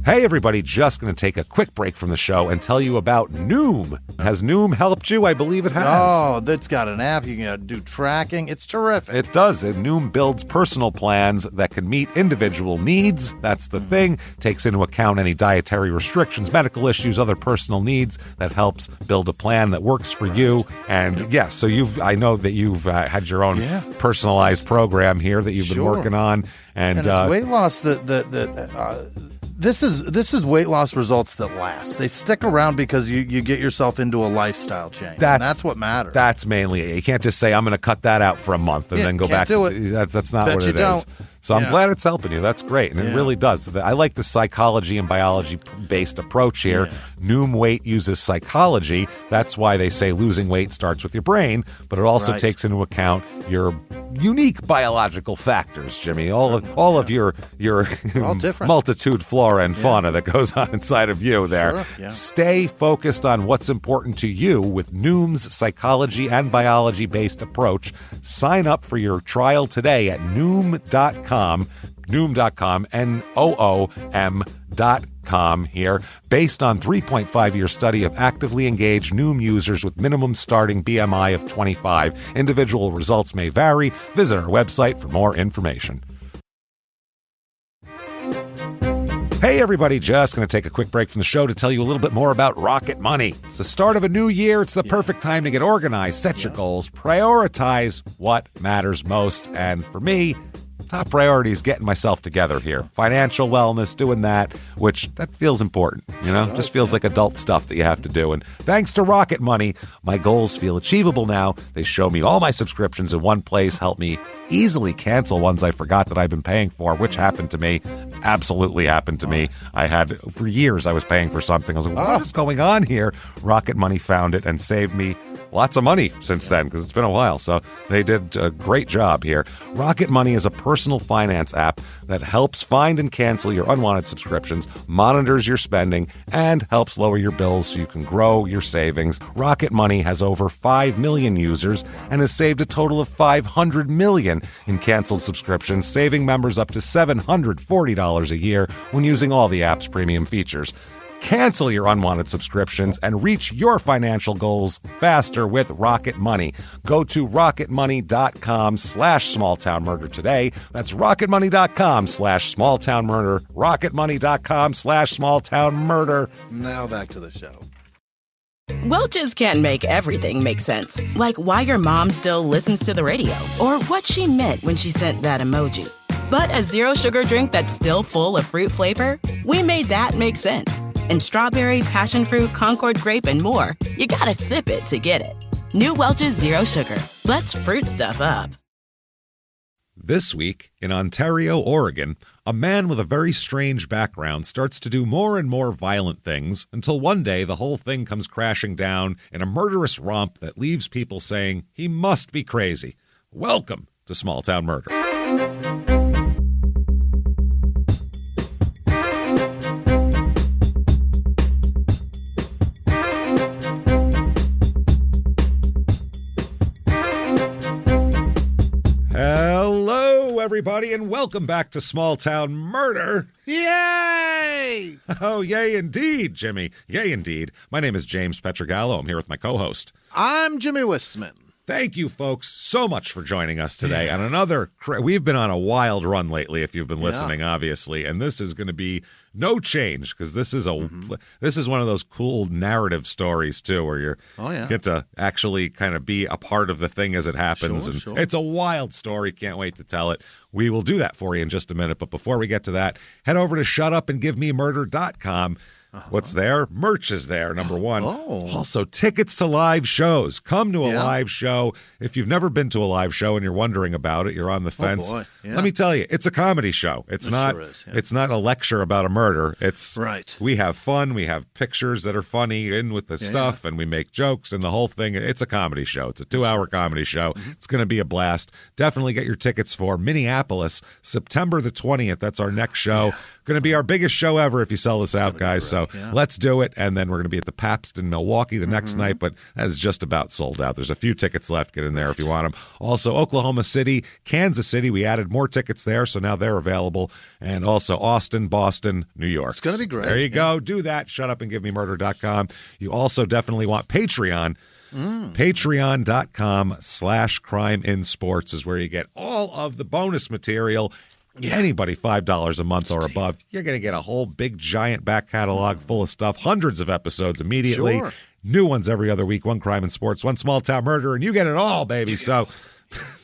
Hey everybody, just going to take a quick break from the show and tell you about Noom. Has Noom helped you? I believe it has. Oh, that's got an app. You can do tracking. It's terrific. It does. Noom builds personal plans that can meet individual needs. That's the thing. Takes into account any dietary restrictions, medical issues, other personal needs. That helps build a plan that works for you. And yes, so I know that you've had your own personalized program here that you've been working on. And it's weight loss This is weight loss results that last. They stick around because you get yourself into a lifestyle change. That's what matters. That's mainly it. You can't just say, I'm going to cut that out for a month and then go back to it. That's not what it is. So I'm glad it's helping you. That's great. And it really does. I like the psychology and biology-based approach here. Yeah. Noom Weight uses psychology. That's why they say losing weight starts with your brain, but it also takes into account your unique biological factors, Jimmy. All of your multitude flora and fauna that goes on inside of you there. Sure. Yeah. Stay focused on what's important to you with Noom's psychology and biology-based approach. Sign up for your trial today at Noom.com, Noom.com here, based on 3.5-year study of actively engaged Noom users with minimum starting BMI of 25. Individual results may vary. Visit our website for more information. Hey everybody, just going to take a quick break from the show to tell you a little bit more about Rocket Money. It's the start of a new year. It's the perfect time to get organized, set your goals, prioritize what matters most. And for me, top priority is getting myself together here. Financial wellness, doing that, which that feels important, just feels like adult stuff that you have to do. And thanks to Rocket Money, my goals feel achievable now. They show me all my subscriptions in one place, help me easily cancel ones I forgot that I've been paying for, which happened to me, absolutely happened to me. For years, I was paying for something. I was like, what is going on here? Rocket Money found it and saved me lots of money since then, because it's been a while. So they did a great job here. Rocket Money is a personal finance app that helps find and cancel your unwanted subscriptions, monitors your spending, and helps lower your bills so you can grow your savings. Rocket Money has over 5 million users and has saved a total of $500 million in canceled subscriptions, saving members up to $740 a year when using all the app's premium features. Cancel your unwanted subscriptions and reach your financial goals faster with Rocket Money. Go to rocketmoney.com/smalltownmurder today. That's rocketmoney.com/smalltownmurder. rocketmoney.com/smalltownmurder. Now back to the show. Welch's can't make everything make sense. Like why your mom still listens to the radio or what she meant when she sent that emoji. But a zero sugar drink that's still full of fruit flavor, we made that make sense. And strawberry, passion fruit, Concord grape, and more. You gotta sip it to get it. New Welch's Zero Sugar. Let's fruit stuff up. This week, in Ontario, Oregon, a man with a very strange background starts to do more and more violent things until one day the whole thing comes crashing down in a murderous romp that leaves people saying he must be crazy. Welcome to Small Town Murder. Hello, everybody, and welcome back to Small Town Murder. Yay! Oh, yay indeed, Jimmy. Yay indeed. My name is James Pietragallo. I'm here with my co-host. I'm Jimmie Whisman. Thank you, folks, so much for joining us today. And we've been on a wild run lately, if you've been listening, obviously, and this is going to be no change, because this is one of those cool narrative stories, too, where you get to actually kind of be a part of the thing as it happens. Sure. It's a wild story. Can't wait to tell it. We will do that for you in just a minute. But before we get to that, head over to shutupandgivememurder.com. What's there? Merch is there, number one. Also, tickets to live shows. Come to a live show. If you've never been to a live show and you're wondering about it, you're on the fence. Let me tell you, it's a comedy show. It's not a lecture about a murder. It's we have fun. We have pictures that are funny in with the stuff, and we make jokes and the whole thing. It's a comedy show. It's a 2-hour comedy show. It's going to be a blast. Definitely get your tickets for Minneapolis, September the 20th. That's our next show. Going to be our biggest show ever if you sell this out, guys. So let's do it. And then we're going to be at the Pabst in Milwaukee the next night, but that is just about sold out. There's a few tickets left. Get in there if you want them. Also, Oklahoma City, Kansas City. We added more tickets there, so now they're available. And also Austin, Boston, New York. It's going to be great. There you go. Do that. Shutupandgivememurder.com. You also definitely want Patreon. Patreon.com/CrimeInSports is where you get all of the bonus material. Anybody $5 a month or above, you're going to get a whole big giant back catalog full of stuff, hundreds of episodes immediately, new ones every other week, one crime in sports, one small town murder, and you get it all, baby. So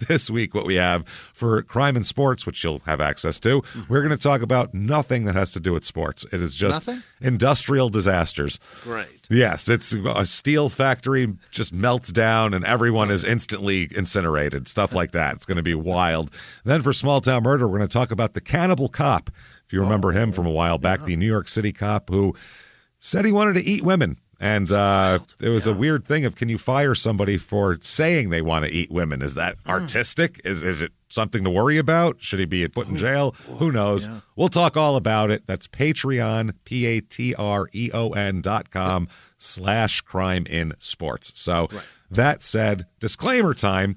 this week what we have for crime in sports, which you'll have access to, we're going to talk about nothing that has to do with sports. It is just industrial disasters. Great. Yes, it's a steel factory just melts down and everyone is instantly incinerated, stuff like that. It's going to be wild. Then for small town murder, we're going to talk about the cannibal cop. If you remember him from a while back, the New York City cop who said he wanted to eat women. And it was a weird thing of, can you fire somebody for saying they want to eat women? Is that artistic? Is it something to worry about? Should he be put in jail? Who knows? Yeah. We'll talk all about it. That's Patreon, patreon.com/CrimeInSports. So that said, disclaimer time.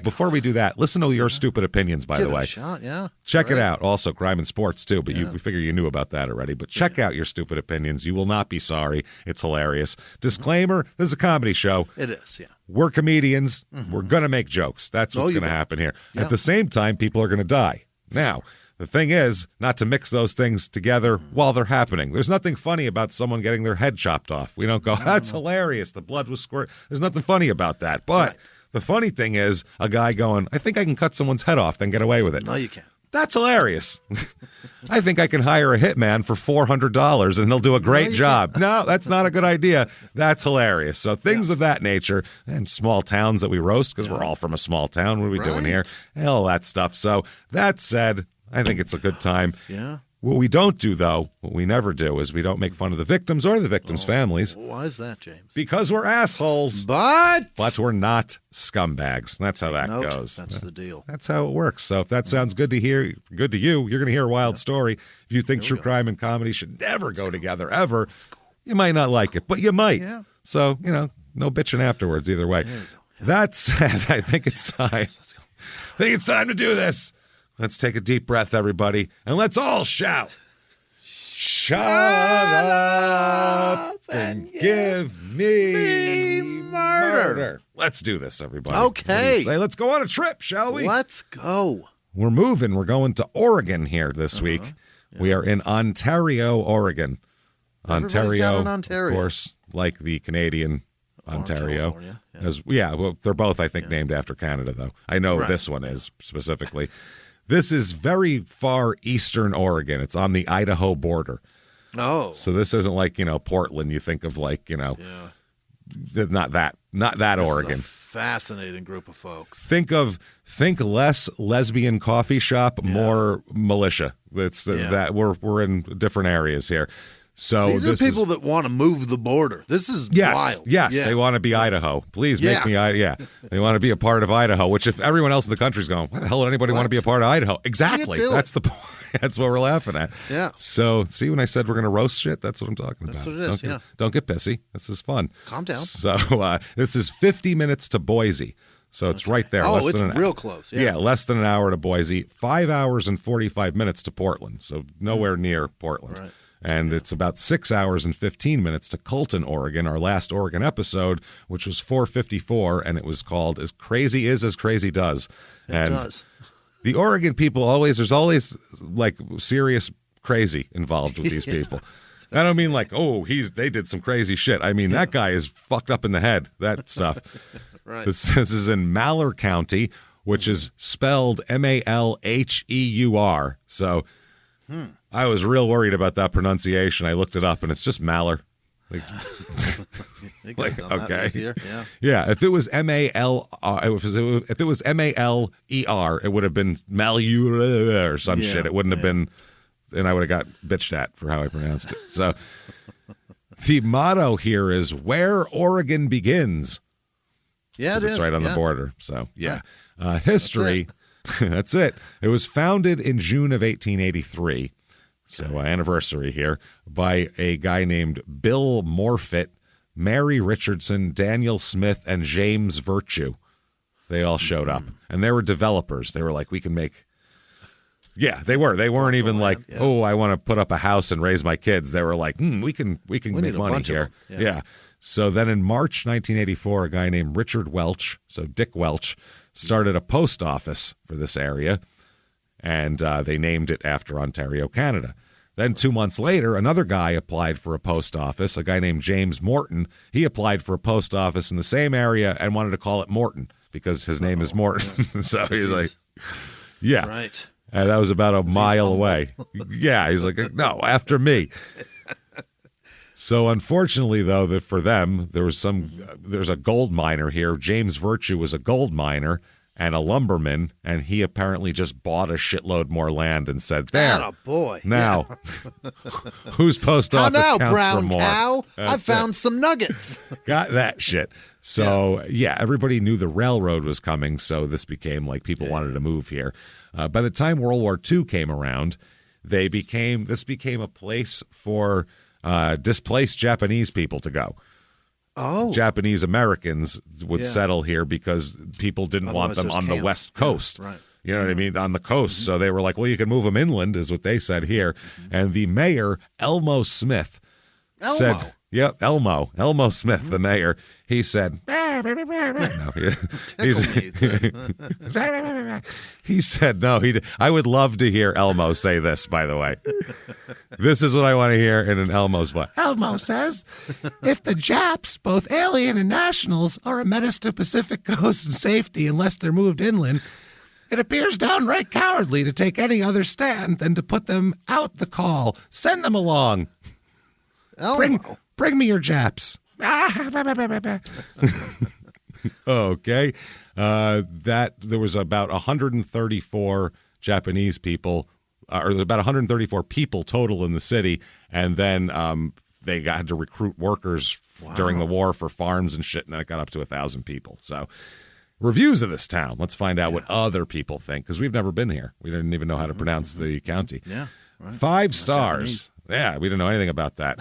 Before we do that, listen to Your Stupid Opinions, by the way. Check it out. Also, crime and sports, too, but we figure you knew about that already. But check out Your Stupid Opinions. You will not be sorry. It's hilarious. Disclaimer, this is a comedy show. It is, We're comedians. We're going to make jokes. That's what's going to happen here. At the same time, people are going to die. Now, the thing is, not to mix those things together while they're happening. There's nothing funny about someone getting their head chopped off. We don't go, that's hilarious. The blood was squirt. There's nothing funny about that. But the funny thing is a guy going, I think I can cut someone's head off, then get away with it. No, you can't. That's hilarious. I think I can hire a hitman for $400 and he'll do a great job. No, that's not a good idea. That's hilarious. So things of that nature, and small towns that we roast, because we're all from a small town. What are we doing here? All that stuff. So that said, I think it's a good time. Yeah. What we don't do, though, what we never do, is we don't make fun of the victims or the victims' families. Why is that, James? Because we're assholes. But we're not scumbags. That's how that goes. That's the deal. That's how it works. So if that sounds good to hear, good to you, you're going to hear a wild story. If you think true crime and comedy should never go together, ever, you might not like it, but you might. Yeah. So, no bitching afterwards either way. That said, I think it's time. Let's go. I think it's time to do this. Let's take a deep breath, everybody, and let's all shout. Shut up and give me murder. Let's do this, everybody. Okay. Let's go on a trip, shall we? Let's go. We're moving. We're going to Oregon here this week. Yeah. We are in Ontario, Oregon. Ontario, of course, like the Canadian Ontario. Well, they're both, I think, named after Canada, though. I know this one is specifically. This is very far eastern Oregon. It's on the Idaho border. Oh. So this isn't like, Portland. You think of like, not that Oregon. Is a fascinating group of folks. Think less lesbian coffee shop, more militia. It's that we're in different areas here. So these are people that want to move the border. This is wild. Yes, they want to be Idaho. Please make me Idaho. They want to be a part of Idaho, which if everyone else in the country is going, why the hell would anybody want to be a part of Idaho? Exactly. That's the point. That's what we're laughing at. Yeah. So see, when I said we're going to roast shit, that's what I'm talking about. That's what it is, Don't get pissy. This is fun. Calm down. So this is 50 minutes to Boise. So it's right there. Oh, it's real close. Yeah, less than an hour to Boise. 5 hours and 45 minutes to Portland. So nowhere near Portland. Right. And it's about 6 hours and 15 minutes to Colton, Oregon, our last Oregon episode, which was 454, and it was called As Crazy Is As Crazy Does. It does. The Oregon people there's always like serious crazy involved with these people. I don't mean like, they did some crazy shit. I mean, that guy is fucked up in the head, that stuff. Right. This is in Malheur County, which is spelled Malheur. So I was real worried about that pronunciation. I looked it up, and it's just Malheur. Okay. Yeah. If it was if it was Maler, it would have been Malheur or some shit. It wouldn't have been, and I would have got bitched at for how I pronounced it. So the motto here is "Where Oregon Begins." Yeah, it's right on the border. So history. That's it. It was founded in June of 1883. So anniversary here by a guy named Bill Morfitt, Mary Richardson, Daniel Smith, and James Virtue. They all showed up, and they were developers. They were like, we can make. Yeah, they were. They weren't even like, oh, I want to put up a house and raise my kids. They were like, we can make money here. Yeah. So then in March 1984, a guy named Richard Welch, so Dick Welch, started a post office for this area, and they named it after Ontario, Canada. Then 2 months later, another guy applied for a post office, a guy named James Morton. He applied for a post office in the same area and wanted to call it Morton because his name is Morton. So he's like, yeah. Right. And that was about a mile away. Yeah, he's like, no, after me. So unfortunately, though, that for them, there's a gold miner here. James Virtue was a gold miner and a lumberman, and he apparently just bought a shitload more land and said, there, boy. Now, whose post office now, counts brown for more? cow? That's I found some nuggets. Got that shit. So, yeah, everybody knew the railroad was coming, so this became like people wanted to move here. By the time World War II came around, this became a place for displaced Japanese people to go. Oh. Japanese Americans would settle here because people didn't want them on the West Coast. Right. You know what I mean? On the coast. So they were like, well, you can move them inland, is what they said here. And the mayor, Elmo Smith, said, yep, Elmo Smith, the mayor, he said, he said, no, I would love to hear Elmo say this, by the way. This is what I want to hear in an Elmo's voice. Elmo says, if the Japs, both alien and nationals, are a menace to Pacific coast and safety unless they're moved inland, it appears downright cowardly to take any other stand than to put them out the call. Send them along. Elmo. Bring me your Japs. Okay. That there was about 134 Japanese people, or about 134 people total in the city, and then they had to recruit workers during the war for farms and shit, and then it got up to 1,000 people. So, reviews of this town. Let's find out what other people think, because we've never been here. We didn't even know how to pronounce the county. Yeah. Right. 5 stars. Yeah, we didn't know anything about that.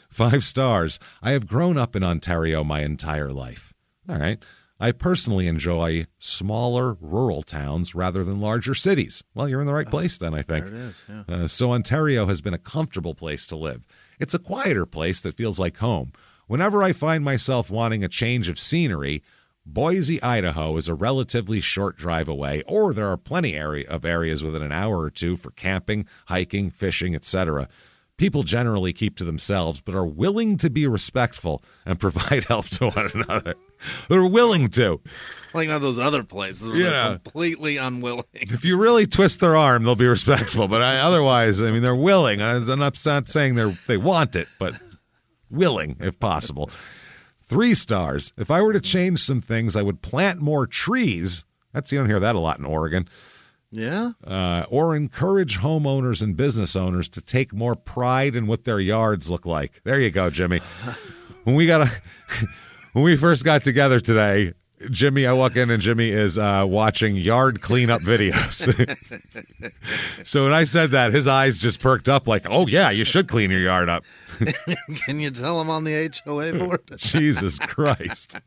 5 stars. I have grown up in Ontario my entire life. All right. I personally enjoy smaller rural towns rather than larger cities. Well, you're in the right place then, I think. There it is, yeah. So Ontario has been a comfortable place to live. It's a quieter place that feels like home. Whenever I find myself wanting a change of scenery, Boise, Idaho is a relatively short drive away, or there are plenty of areas within an hour or two for camping, hiking, fishing, etc. People generally keep to themselves, but are willing to be respectful and provide help to one another. They're willing to. Like not those other places where they're completely unwilling. If you really twist their arm, they'll be respectful. But otherwise, I mean, they're willing. I'm not saying they want it, but willing if possible. 3 stars. If I were to change some things, I would plant more trees. You don't hear that a lot in Oregon. Yeah. Or encourage homeowners and business owners to take more pride in what their yards look like. There you go, Jimmy. When we first got together today, I walk in and Jimmie is watching yard cleanup videos. So when I said that, his eyes just perked up like, oh, yeah, you should clean your yard up. Can you tell him on the HOA board? Jesus Christ.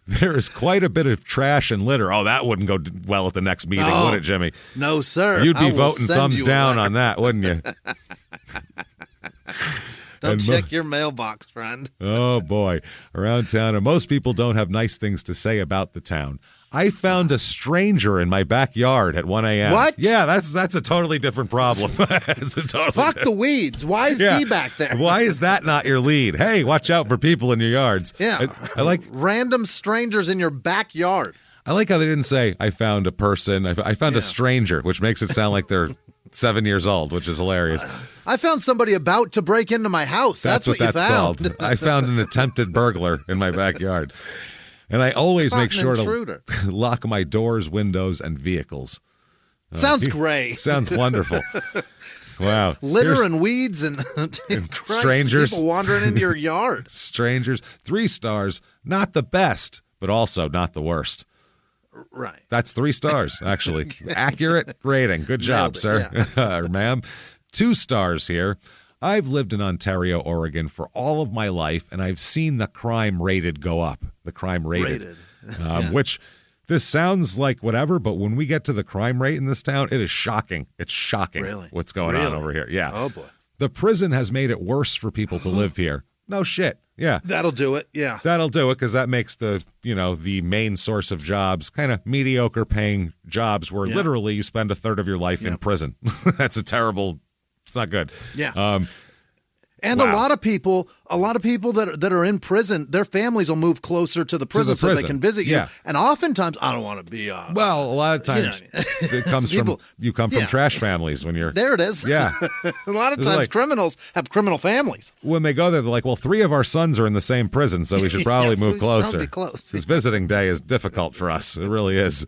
There is quite a bit of trash and litter. Oh, that wouldn't go well at the next meeting, would it, Jimmie? No, sir. You'd be voting thumbs down on that, wouldn't you? Don't check your mailbox, friend. Oh, boy. Around town, and most people don't have nice things to say about the town. I found a stranger in my backyard at 1 a.m. What? Yeah, that's a totally different problem. Fuck the weeds. Why is he back there? Why is that not your lead? Hey, watch out for people in your yards. Yeah. I like random strangers in your backyard. I like how they didn't say, I found a person. I found a stranger, which makes it sound like they're 7 years old, which is hilarious. I found somebody about to break into my house. That's what you found. Called. I found an attempted burglar in my backyard. And I always make sure to lock my doors, windows, and vehicles. Sounds great. Sounds wonderful. Wow. Litter and weeds and strangers. People wandering into your yard. Strangers. 3 stars. Not the best, but also not the worst. Right. That's 3 stars, actually. Accurate rating. Good job, sir. Or ma'am. 2 stars here. I've lived in Ontario, Oregon for all of my life, and I've seen the crime rated go up. The crime rated. Which this sounds like whatever, but when we get to the crime rate in this town, it is shocking. It's shocking what's going on over here. Yeah. Oh, boy. The prison has made it worse for people to live here. No shit. Yeah. That'll do it. Yeah. That'll do it because that makes the main source of jobs kind of mediocre paying jobs where literally you spend a third of your life in prison. That's it's not good. Yeah. And a lot of people that are in prison, their families will move closer to the prison so they can visit you. Yeah. And oftentimes, I don't want to be. A lot of times it comes from you come from trash families when you're there. It is. Yeah. A lot of times, criminals have criminal families. When they go there, they're like, "Well, 3 of our sons are in the same prison, so we should probably move closer." Because visiting day is difficult for us. It really is.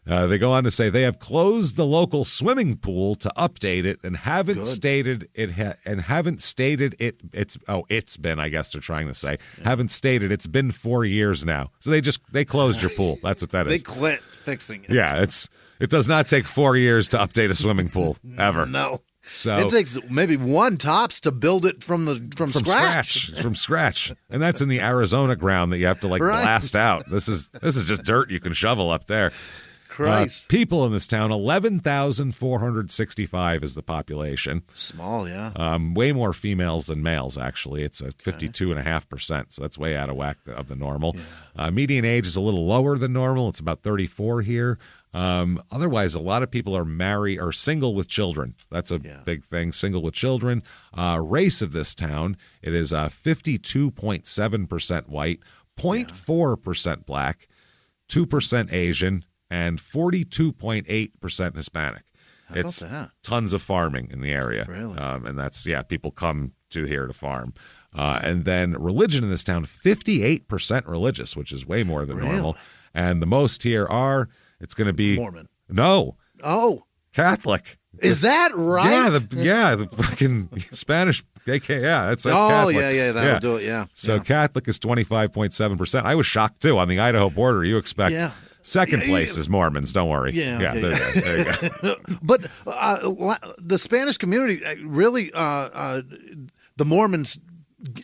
They go on to say they have closed the local swimming pool to update it and haven't stated it. It's been. I guess they're trying to say haven't stated it's been 4 years now. So they closed your pool. That's what that is. They quit fixing it. Yeah, it does not take 4 years to update a swimming pool ever. No. So it takes maybe 1 tops to build it from scratch. From scratch, and that's in the Arizona ground that you have to blast out. This is just dirt you can shovel up there. People in this town, 11,465 is the population. Small, yeah. Way more females than males, actually. It's at 52.5%, so that's way out of whack of the normal. Yeah. Median age is a little lower than normal. It's about 34 here. Otherwise, a lot of people are married or single with children. That's a big thing, single with children. Race of this town, it is 52.7% white, 0.4% black, 2% Asian, and 42.8% Hispanic. It's tons of farming in the area. Really? And that's, people come to here to farm. And then religion in this town, 58% religious, which is way more than normal. And the most here it's going to be Mormon. No. Oh. Catholic. Is that right? The fucking Spanish. That's Catholic. That'll do it. Yeah. So Catholic is 25.7%. I was shocked too. On the Idaho border, you expect. Yeah. Second place is Mormons. Don't worry. Yeah. There you go. But the Spanish community really, the Mormons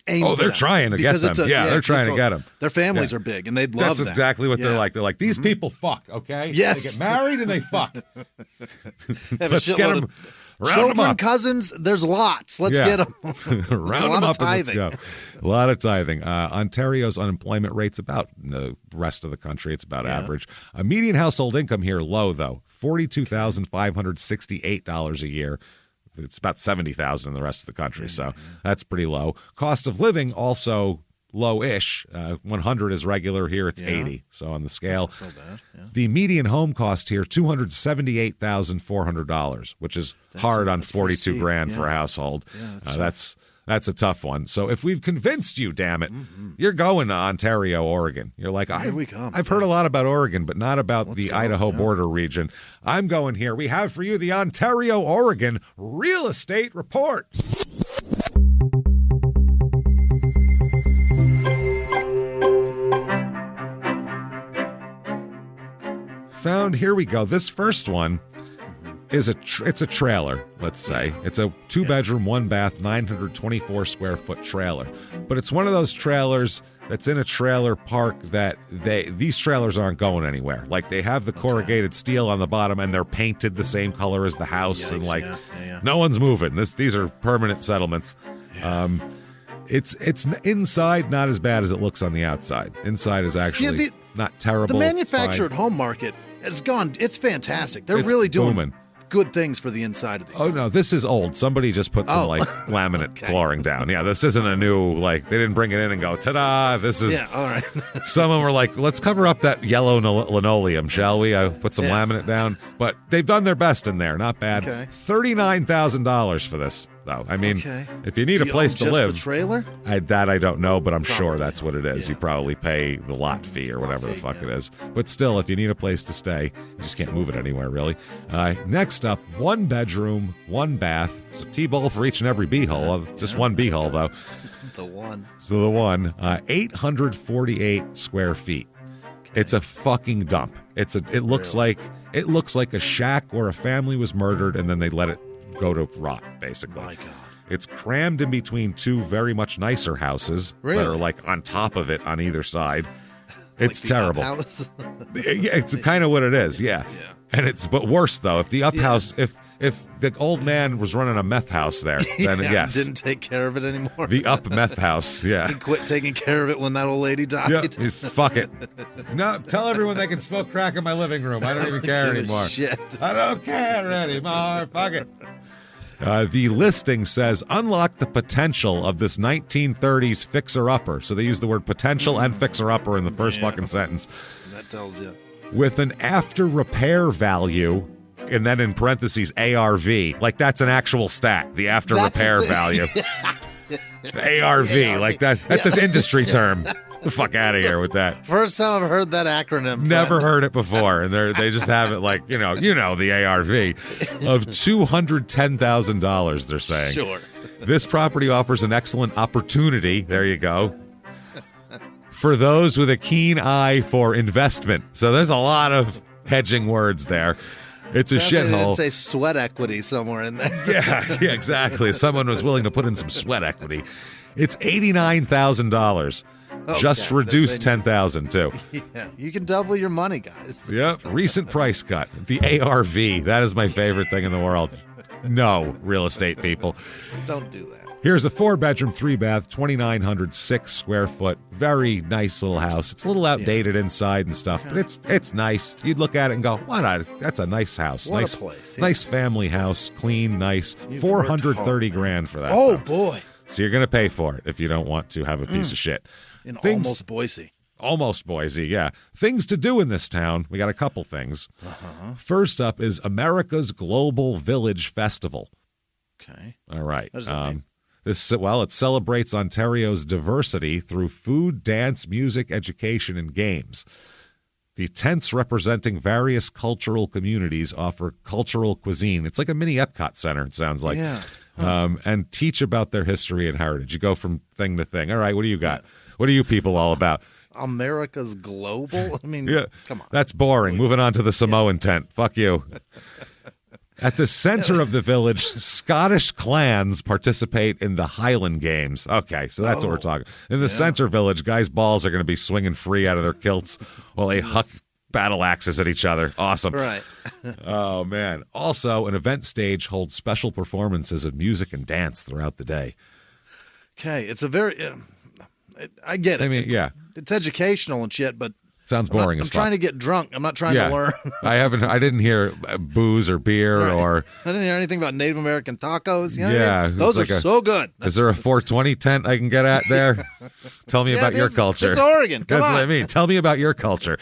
aim. Oh, they're trying to get them. They're trying to get them. Their families are big, and they'd love that. That's exactly what they're like. They're like, these people fuck, okay? Yes. They get married and they fuck. Let's get them. Children, cousins, there's lots. Let's get them. Round them up and let's go. A lot of tithing. Ontario's unemployment rate's about the rest of the country. It's about average. A median household income here, low, though. $42,568 a year. It's about $70,000 in the rest of the country, so that's pretty low. Cost of living also low-ish. 100 is regular here. It's 80. So on the scale, that's not so bad. Yeah. The median home cost here $278,400, which is hard on 42 grand for a household. Yeah, that's a tough one. So if we've convinced you, damn it, you're going to Ontario, Oregon. You're like, I've heard a lot about Oregon, but not about the Idaho border region. I'm going here. We have for you the Ontario, Oregon Real Estate Report. Here we go. This first one is it's a trailer, let's say. It's a 2-bedroom, 1-bath, 924 square foot trailer. But it's one of those trailers that's in a trailer park that these trailers aren't going anywhere. Like, they have the corrugated steel on the bottom and they're painted the same color as the house. Yikes, and no one's moving. These are permanent settlements. It's inside not as bad as it looks on the outside. Inside is actually not terrible. The manufactured home market has gone. It's fantastic. It's really doing booming. Good things for the inside of these. Oh, no, this is old. Somebody just put some laminate flooring down. Yeah, this isn't a new, they didn't bring it in and go, ta-da, this is. Yeah, all right. Some of them were like, let's cover up that yellow linoleum, shall we? I put some laminate down. But they've done their best in there. Not bad. Okay. $39,000 for this, though. I mean, if you need a place to live. The trailer? I don't know, but I'm sure that's what it is. You probably pay the lot fee or whatever the fuck it is. But still, if you need a place to stay, you just can't move it anywhere, really. Next up, 1 bedroom, 1 bath. So T-ball for each and every b-hole. Just one b-hole, though. The one. So the one, 848 square feet. Okay. It's a fucking dump. It looks like a shack where a family was murdered and then they let it go to rot, basically. My God. It's crammed in between two very much nicer houses that are like on top of it on either side. It's like terrible. Yeah, it's kind of what it is, yeah. And but worse though, if the up house, if the old man was running a meth house there, then yes. Didn't take care of it anymore. The up meth house, yeah. He quit taking care of it when that old lady died. Yeah, he's fuck it. No, tell everyone they can smoke crack in my living room. I don't even care anymore. Shit. I don't care anymore. Fuck it. The listing says, unlock the potential of this 1930s fixer-upper. So they use the word potential and fixer-upper in the first fucking sentence. That tells you. With an after-repair value, and then in parentheses, ARV. Like, that's an actual stat, the after-repair value. ARV, like that's an industry term. The fuck out of here with that. First time I've heard that acronym. Never heard it before, and they just have it like you know the ARV of $210,000. They're saying. Sure. This property offers an excellent opportunity. There you go. For those with a keen eye for investment. So there's a lot of hedging words there. It's a shithole. It's a sweat equity somewhere in there. Yeah, exactly. Someone was willing to put in some sweat equity. It's $89,000. Just reduced $10,000 too. Yeah, you can double your money, guys. Yep. Recent price cut. The ARV. That is my favorite thing in the world. No, real estate people. Don't do that. Here's a 4-bedroom, 3-bath, 2,906 square foot. Very nice little house. It's a little outdated inside and stuff, but it's nice. You'd look at it and go, "Why not? That's a nice house. What nice a place. Nice family house, clean, nice. $430,000 for that. Oh boy. So you're going to pay for it if you don't want to have a piece of shit. Almost Boise. Almost Boise, yeah. Things to do in this town. We got a couple things. First up is America's Global Village Festival. Okay. All right. What does that mean? It celebrates Ontario's diversity through food, dance, music, education, and games. The tents representing various cultural communities offer cultural cuisine. It's like a mini Epcot Center, it sounds like. Yeah. And teach about their history and heritage. You go from thing to thing. All right, what do you got? What are you people all about? America's Global? I mean, come on. That's boring. Moving on to the Samoan tent. Fuck you. At the center of the village, Scottish clans participate in the Highland Games. Okay, so that's what we're talking. In the center village, guys' balls are going to be swinging free out of their kilts while they huck battle axes at each other. Awesome. Right. Oh, man. Also, an event stage holds special performances of music and dance throughout the day. Okay, it's a very... I get it. I mean, yeah. It's educational and shit, but... Sounds boring as fuck. I'm trying to get drunk. I'm not trying to learn. I didn't hear booze or beer or... I didn't hear anything about Native American tacos. You know yeah. what I mean? Those are so good. Is there a 420 tent I can get at there? Tell me about your culture. It's Oregon. Come That's on. what I mean. Tell me about your culture.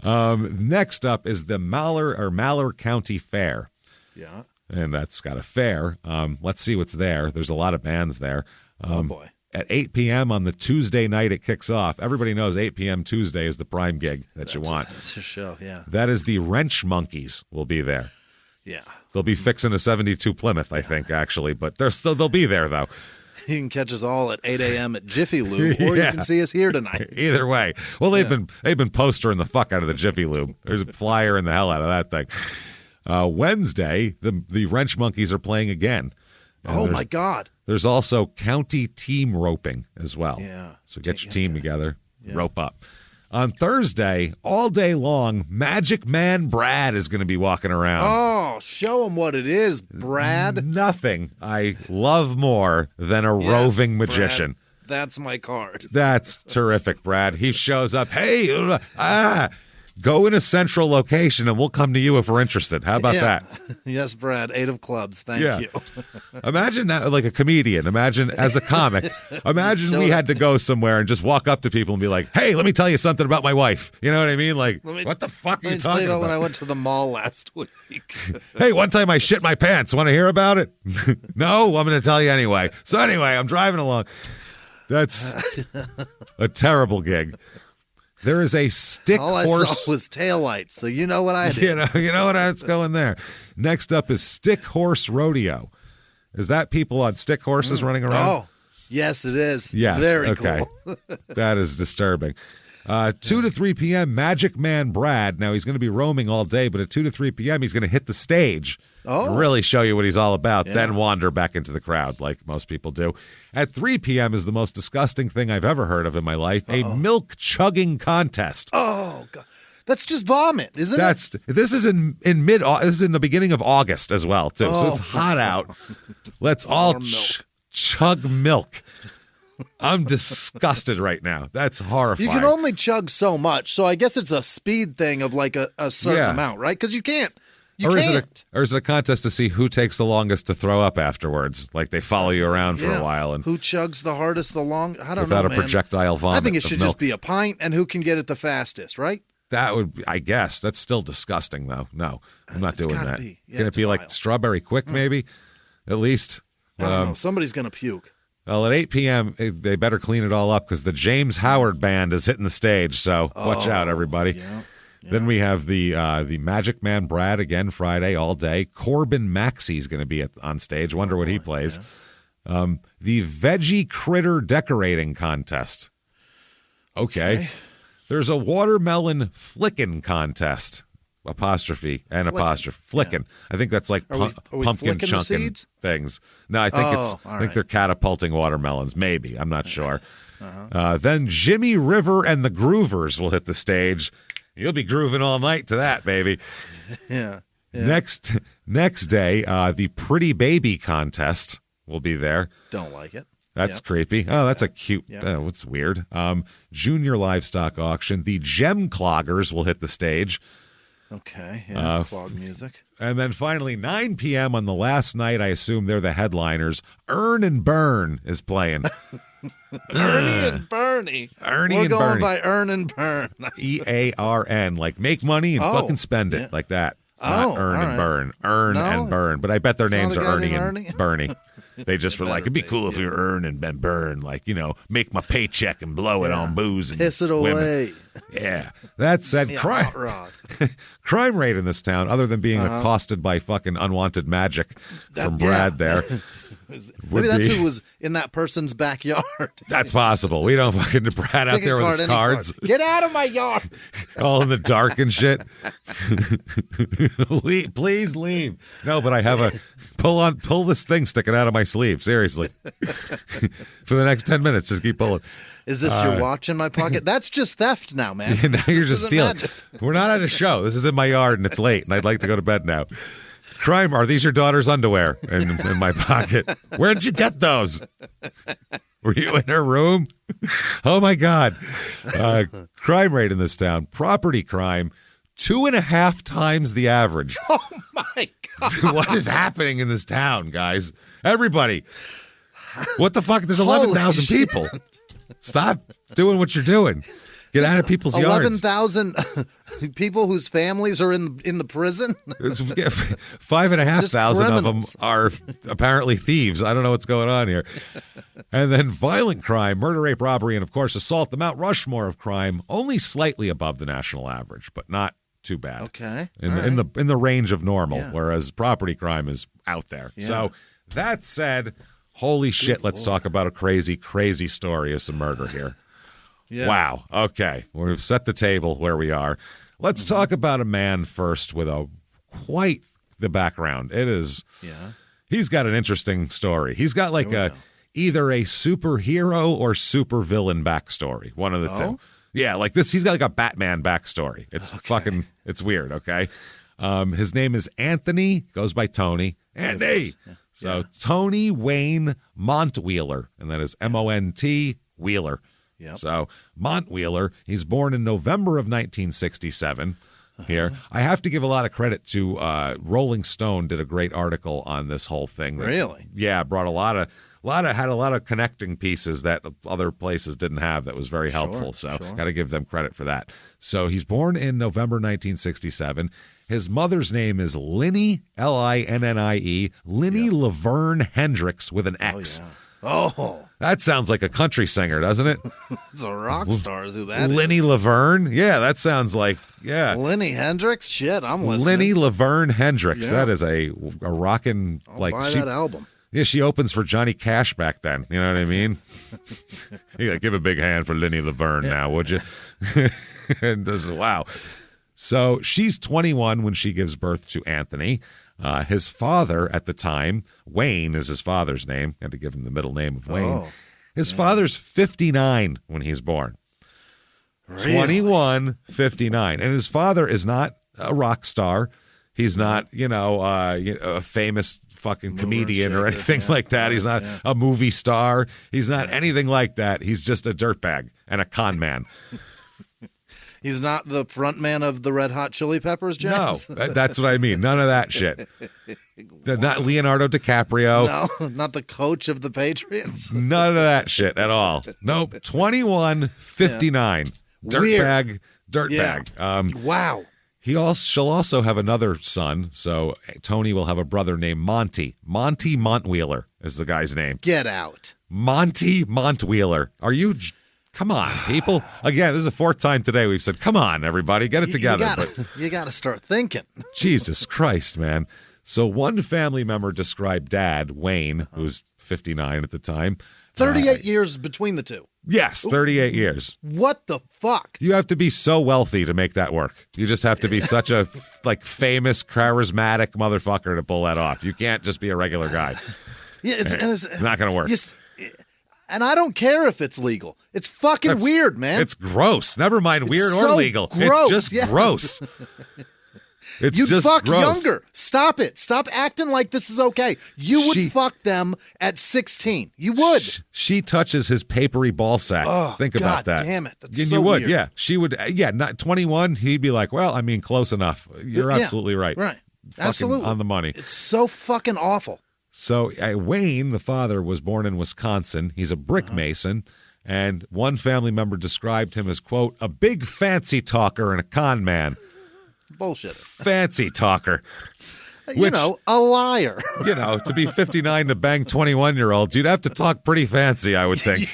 Next up is the Malheur County Fair. Yeah. And that's got a fair. Let's see what's there. There's a lot of bands there. Oh, boy. At 8 p.m. on the Tuesday night it kicks off. Everybody knows 8 p.m. Tuesday is the prime gig that you want. That's a show, yeah. That is the Wrench Monkeys will be there. Yeah. They'll be fixing a 72 Plymouth, I think, actually. But they'll be there, though. You can catch us all at 8 a.m. at Jiffy Lube, or you can see us here tonight. Either way. Well, they've been postering the fuck out of the Jiffy Lube. There's a flyer in the hell out of that thing. Wednesday, the Wrench Monkeys are playing again. Oh, my God. There's also county team roping as well. Yeah. So get your team together, rope up. On Thursday, all day long, Magic Man Brad is going to be walking around. Oh, show him what it is, Brad. Nothing I love more than a roving magician. Brad, that's my card. That's terrific, Brad. He shows up. Hey, go in a central location and we'll come to you if we're interested. How about that? Yes, Brad. 8 of clubs. Thank you. Imagine that like a comedian. Imagine as a comic. Imagine we had to go somewhere and just walk up to people and be like, hey, let me tell you something about my wife. You know what I mean? Like, what the fuck are you talking about? When I went to the mall last week. Hey, one time I shit my pants. Want to hear about it? No? I'm going to tell you anyway. So anyway, I'm driving along. That's a terrible gig. There is a stick horse. All I saw was taillights, so you know what I did. You know what's going there. Next up is stick horse rodeo. Is that people on stick horses running around? Oh, yes, it is. Yes, Very okay. cool. That is disturbing. 2 to 3 p.m., Magic Man Brad. Now, he's going to be roaming all day, but at 2 to 3 p.m., he's going to hit the stage and really show you what he's all about, then wander back into the crowd like most people do. At 3 p.m. is the most disgusting thing I've ever heard of in my life, a milk chugging contest. Oh, God. That's just vomit, isn't it? This is in the beginning of August as well, too. So it's hot out. Let's all chug milk. I'm disgusted right now. That's horrifying. You can only chug so much, so I guess it's a speed thing of like a certain amount, right? Because you can't. Or is it a contest to see who takes the longest to throw up afterwards? Like they follow you around for a while. And who chugs the hardest the longest? I don't know, without a projectile vomit. I think it should just be a pint and who can get it the fastest, right? That would, I guess. That's still disgusting, though. No, I'm not doing that. Yeah, can it be like strawberry quick, maybe? At least. I don't know. Somebody's going to puke. Well, at 8 p.m., they better clean it all up because the James Howard Band is hitting the stage. So watch out, everybody. Yeah. Then we have the Magic Man Brad again Friday all day. Corbin Maxey's going to be on stage. Wonder what he plays. Yeah. The Veggie Critter Decorating Contest. Okay. There's a watermelon flickin' contest. Apostrophe and apostrophe. Flickin'. Yeah. I think that's like are we pumpkin chunking things. No, I think they're catapulting watermelons. Maybe. I'm not sure. Then Jimmie River and the Groovers will hit the stage. You'll be grooving all night to that, baby. Yeah. Next day, the Pretty Baby contest will be there. Don't like it. That's creepy. Oh, that's a cute. What's weird? Junior livestock auction. The Gem Cloggers will hit the stage. Okay. Clog music. And then finally, 9 p.m. on the last night, I assume they're the headliners. Earn and Burn is playing. Ernie and Bernie. We're going by Earn and Burn. EARN, like make money and fucking spend it, like that. Not earn and burn. Earn and burn. But I bet their names are Ernie and Bernie. They just were like, it'd be cool if we earn and burn, like, make my paycheck and blow it on booze and piss it away. Yeah. That said, crime rate in this town, other than being accosted by fucking unwanted magic from Brad there. Maybe that's who was in that person's backyard. That's possible. We don't fucking Brad out there with his cards. Get out of my yard. All in the dark and shit. Please leave. No, but I have a pull this thing sticking out of my sleeve. Seriously. For the next 10 minutes, just keep pulling. Is this your watch in my pocket? That's just theft now, man. Yeah, now you're just stealing. We're not at a show. This is in my yard and it's late and I'd like to go to bed now. Crime, are these your daughter's underwear in my pocket? Where did you get those? Were you in her room? Oh, my God. Crime rate in this town. Property crime, 2.5 times the average. Oh, my God. What is happening in this town, guys? Everybody. What the fuck? There's 11,000 people. Stop doing what you're doing. Get out of people's yards. 11,000 people whose families are in the prison? 5,500 of them are apparently thieves. I don't know what's going on here. And then violent crime, murder, rape, robbery, and, of course, assault, the Mount Rushmore of crime, only slightly above the national average, but not too bad. Okay. In the range of normal, whereas property crime is out there. Yeah. So that said, holy shit, let's talk about a crazy, crazy story of some murder here. Yeah. Wow. Okay. We've set the table where we are. Let's talk about a man first with quite the background. It is. Yeah. He's got an interesting story. He's got like either a superhero or supervillain backstory. One of the two. Yeah, like this. He's got like a Batman backstory. It's it's weird. Okay. His name is Anthony, goes by Tony. Andy. Yeah. So Tony Wayne Montwheeler, and that is M-O-N-T Wheeler. Yep. So Montwheeler, he's born in November of 1967 here. I have to give a lot of credit to Rolling Stone did a great article on this whole thing. Really? Yeah, brought had a lot of connecting pieces that other places didn't have that was very helpful. So got to give them credit for that. So he's born in November 1967. His mother's name is Linnie, Linnie, Linnie Laverne Hendricks with an X. Oh. That sounds like a country singer, doesn't it? It's a rock star is who that Linnie is. Laverne? Yeah, that sounds like, Linnie Hendricks? Shit, I'm listening. Linnie Laverne Hendricks. Yeah. That is a rockin', I'll buy that album. Yeah, she opens for Johnny Cash back then. You know what I mean? You give a big hand for Lenny Laverne now, would you? And this is, wow. So she's 21 when she gives birth to Anthony. His father at the time, Wayne is his father's name. Had to give him the middle name of Wayne. His father's 59 when he's born. Really? 21, 59. And his father is not a rock star. He's not, a famous fucking comedian or anything like that. He's not a movie star. He's not anything like that. He's just a dirtbag and a con man. He's not the front man of the Red Hot Chili Peppers, James? No, that's what I mean. None of that shit. Not Leonardo DiCaprio. No, not the coach of the Patriots. None of that shit at all. Nope. 21, 59. Dirtbag. Yeah. Wow. She'll also have another son, so Tony will have a brother named Monty. Monty Montwheeler is the guy's name. Get out. Monty Montwheeler. Are you... Come on, people. Again, this is the fourth time today we've said, come on, everybody, get it together. You got to start thinking. Jesus Christ, man. So one family member described Dad, Wayne, who's 59 at the time. 38 years between the two. Yes, 38 years. What the fuck? You have to be so wealthy to make that work. You just have to be such a famous, charismatic motherfucker to pull that off. You can't just be a regular guy. Yeah, it's not going to work. And I don't care if it's legal. It's fucking weird, man. It's gross. Never mind weird or legal. Gross. It's just gross. You'd fuck gross. Younger. Stop it. Stop acting like this is okay. You would fuck them at 16. You would. She touches his papery ball sack. Oh, Think about that. God damn it. That's and so you would, weird. yeah. She would, not 21. He'd be like, well, I mean, close enough. You're absolutely right. Right. Absolutely. On the money. It's so fucking awful. So Wayne, the father, was born in Wisconsin. He's a brick mason. And one family member described him as, quote, a big fancy talker and a con man. Bullshit. Fancy talker. A liar. To be 59 to bang 21-year-olds, you'd have to talk pretty fancy, I would think.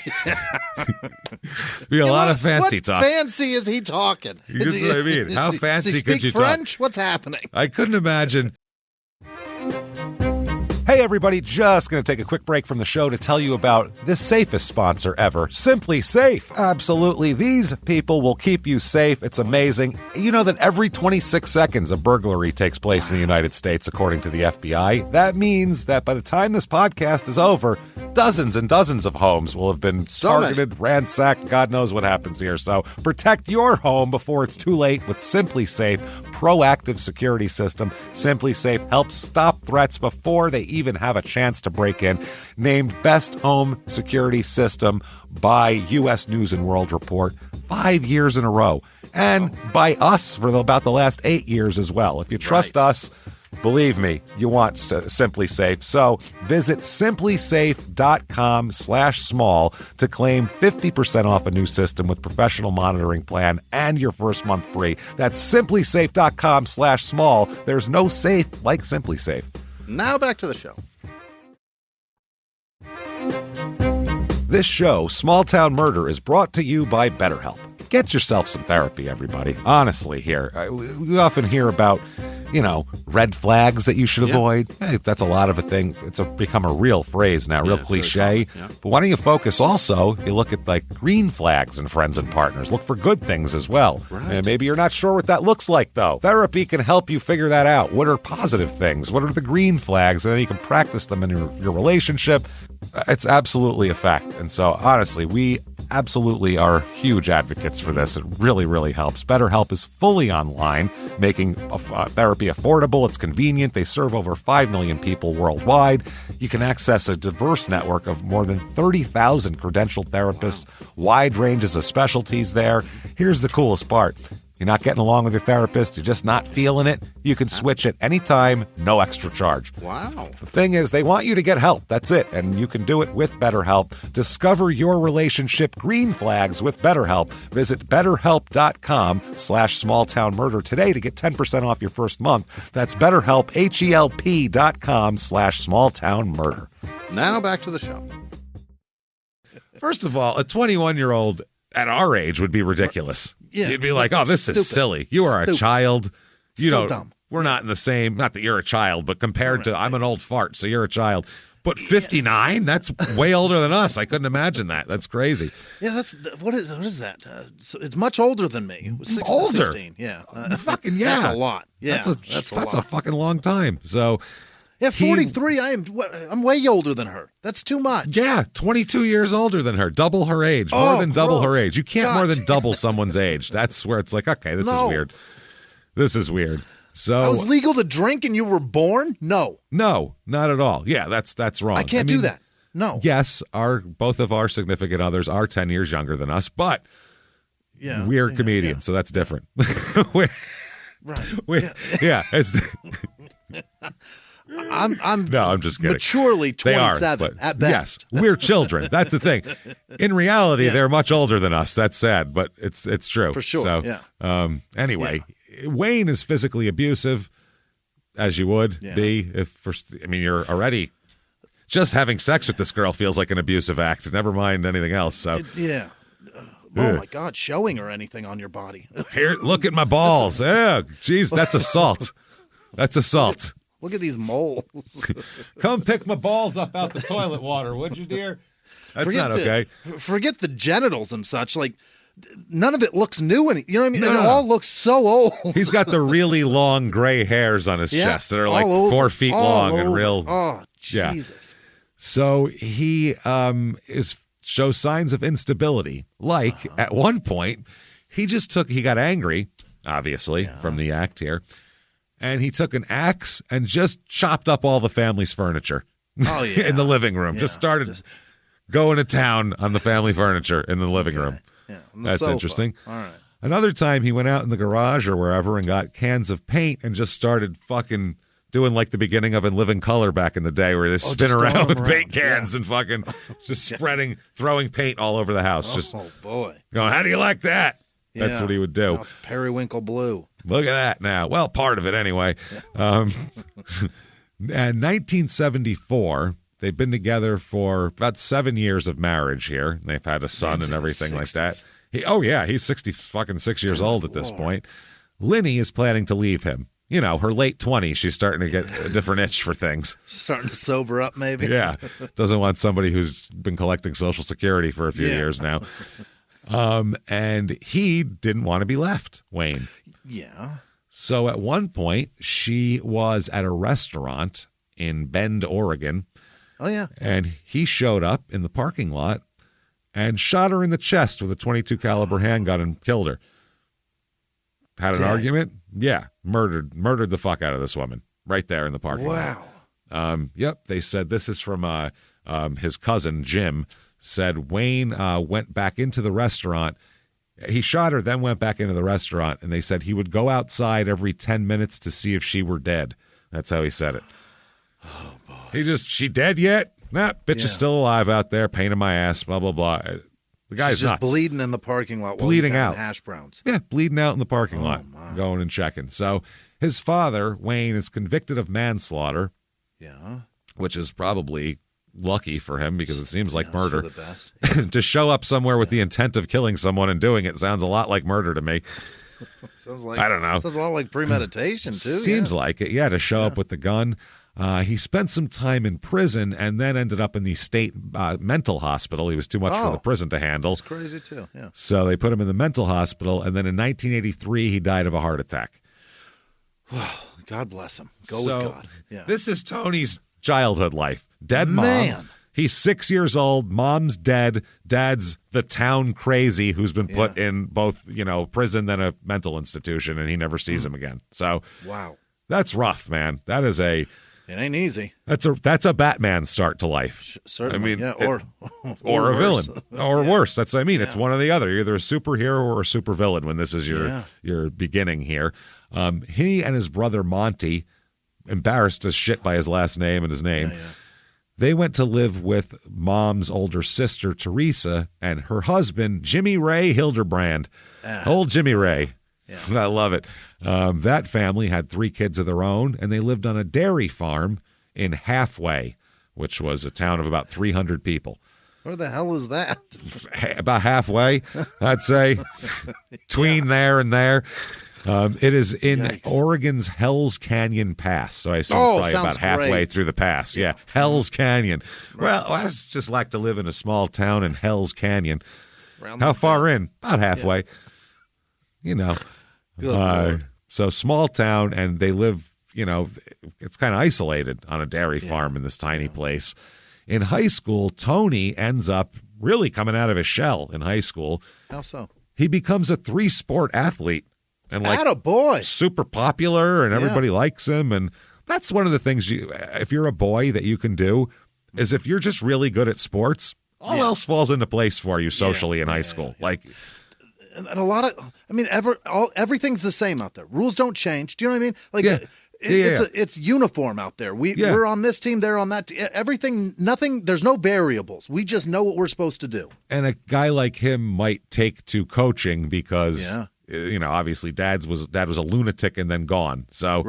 Be a lot of fancy talk. What fancy is he talking? That's what I mean. How fancy could you French? talk? What's happening? I couldn't imagine. Hey, everybody, just going to take a quick break from the show to tell you about the safest sponsor ever, Simply Safe. Absolutely. These people will keep you safe. It's amazing. You know that every 26 seconds a burglary takes place in the United States, according to the FBI. That means that by the time this podcast is over, dozens and dozens of homes will have been targeted, ransacked. God knows what happens here. So protect your home before it's too late with Simply Safe proactive security system. Simply Safe helps stop threats before they even have a chance to break in. Named Best Home Security System by U.S. News and World Report 5 years in a row. And by us for about the last 8 years as well. If you trust us, believe me, you want Simply Safe. So visit simplysafe.com/small to claim 50% off a new system with professional monitoring plan and your first month free. That's simplysafe.com/small. There's no safe like Simply Safe. Now back to the show. This show, Small Town Murder, is brought to you by BetterHelp. Get yourself some therapy, everybody. Honestly, here. We often hear about, red flags that you should avoid. Hey, that's a lot of a thing. It's become a real phrase now, real cliche. But why don't you focus also, you look at green flags in friends and partners. Look for good things as well. Right. And maybe you're not sure what that looks like, though. Therapy can help you figure that out. What are positive things? What are the green flags? And then you can practice them in your relationship. It's absolutely a fact. And so, honestly, we absolutely are huge advocates for this. It really, really helps. BetterHelp is fully online, making therapy affordable. It's convenient. They serve over 5 million people worldwide. You can access a diverse network of more than 30,000 credentialed therapists, wide ranges of specialties there. Here's the coolest part. You're not getting along with your therapist, you're just not feeling it, you can switch at any time, no extra charge. Wow. The thing is, they want you to get help. That's it. And you can do it with BetterHelp. Discover your relationship green flags with BetterHelp. Visit BetterHelp.com/smalltownmurder today to get 10% off your first month. That's BetterHelp, HELP.com/smalltownmurder. Now back to the show. First of all, a 21-year-old at our age would be ridiculous. Yeah, you'd be like, oh, this is silly. You are a child. So dumb. We're not in the same, not that you're a child, but compared to, I'm an old fart, so you're a child. But 59? That's way older than us. I couldn't imagine that. That's crazy. Yeah, what is that? So it's much older than me. It was 16, older. 16. Yeah. Fucking yeah. That's a lot. Yeah, that's a fucking long time. So yeah, 43. I'm way older than her. That's too much. Yeah, 22 years older than her. Double her age. More than double her age. You can't more than double someo's age. That's where it's like, okay, this is weird. This is weird. So I was legal to drink and you were born? No, not at all. Yeah, that's wrong. I can't do that. No. Yes, both of our significant others are 10 years younger than us, but we're comedians, so that's different. It's I'm just kidding. Maturely 27 at best. Yes, we're children. That's the thing. In reality, they're much older than us. That's sad, but it's true. For sure. So, anyway, Wayne is physically abusive, as you would be you're already just having sex with this girl feels like an abusive act. Never mind anything else. So oh my God, showing her anything on your body. Here, look at my balls. Yeah, geez, that's assault. That's assault. Look at these moles. Come pick my balls up out the toilet water, would you, dear? That's not okay. Forget the genitals and such. Like, none of it looks new. You know what I mean? No. It all looks so old. He's got the really long gray hairs on his chest that are like 4 feet long and real. Oh, Jesus. Yeah. So he shows signs of instability. Like, at one point, he got angry, obviously, from the act here. And he took an axe and just chopped up all the family's furniture in the living room. Yeah. Just started going to town on the family furniture in the living room. Yeah, that's sofa. Interesting. All right. Another time he went out in the garage or wherever and got cans of paint and just started fucking doing like the beginning of In Living Color back in the day where they spin around with paint cans and fucking just throwing paint all over the house. Oh, boy. Going, how do you like that? That's what he would do. Now it's periwinkle blue. Look at that now. Well, part of it anyway. In 1974, they've been together for about 7 years of marriage here. They've had a son and everything like that. He's 6 years old at this point. Linny is planning to leave him. You know, her late 20s, she's starting to get a different itch for things. Starting to sober up, maybe. Yeah. Doesn't want somebody who's been collecting Social Security for a few years now. And he didn't want to be left, Wayne. Yeah. So at one point, she was at a restaurant in Bend, Oregon. Oh, yeah. And he showed up in the parking lot and shot her in the chest with a .22 caliber handgun and killed her. Had an argument? Yeah. Murdered the fuck out of this woman right there in the parking lot. Wow. Yep. They said this is from his cousin, Jim, said Wayne went back into the restaurant. He shot her, then went back into the restaurant, and they said he would go outside every 10 minutes to see if she were dead. That's how he said it. Oh, boy. She dead yet? Nah, bitch is still alive out there, pain in my ass, blah, blah, blah. The guy's just nuts. Bleeding in the parking lot while bleeding he's out. hash browns. Yeah, bleeding out in the parking lot, my. going and checking. So his father, Wayne, is convicted of manslaughter. Yeah. Which is probably lucky for him because it seems like murder. For the best. To show up somewhere with the intent of killing someone and doing it sounds a lot like murder to me. Sounds like, I don't know. Sounds a lot like premeditation, too. Seems like it, to show up with the gun. He spent some time in prison and then ended up in the state mental hospital. He was too much for the prison to handle. That's crazy, too, yeah. So they put him in the mental hospital, and then in 1983, he died of a heart attack. God bless him. Go with God. Yeah. This is Tony's childhood life. Dead mom. Man. He's 6 years old. Mom's dead. Dad's the town crazy who's been put in both, prison then a mental institution, and he never sees him again. So wow, that's rough, man. That is it ain't easy. That's a Batman start to life. Certainly, or a villain, or worse. That's what I mean. It's one or the other. You're either a superhero or a supervillain when this is your beginning here. He and his brother Monty, embarrassed as shit by his last name and his name. They went to live with Mom's older sister, Teresa, and her husband, Jimmie Ray Hildebrand. Old Jimmie Ray. Yeah. I love it. That family had 3 kids of their own, and they lived on a dairy farm in Halfway, which was a town of about 300 people. Where the hell is that? About halfway, I'd say. Between there and there. It is in Yikes. Oregon's Hell's Canyon Pass. So I assume probably about halfway great. through the pass. Yeah, Hell's Canyon. Well, I just like to live in a small town in Hell's Canyon. How far in? About halfway. You know. Good Lord. So small town, and they live, it's kind of isolated on a dairy farm in this tiny place. In high school, Tony ends up really coming out of his shell in high school. How so? He becomes a 3-sport athlete. And attaboy. Super popular, and everybody likes him. And that's one of the things if you're a boy, that you can do is if you're just really good at sports, all else falls into place for you socially in high school. Like, and a lot of, everything's the same out there. Rules don't change. Do you know what I mean? Like, it's uniform out there. We're on this team, they're on that team. Everything, nothing. There's no variables. We just know what we're supposed to do. And a guy like him might take to coaching because. Obviously dad was a lunatic and then gone. So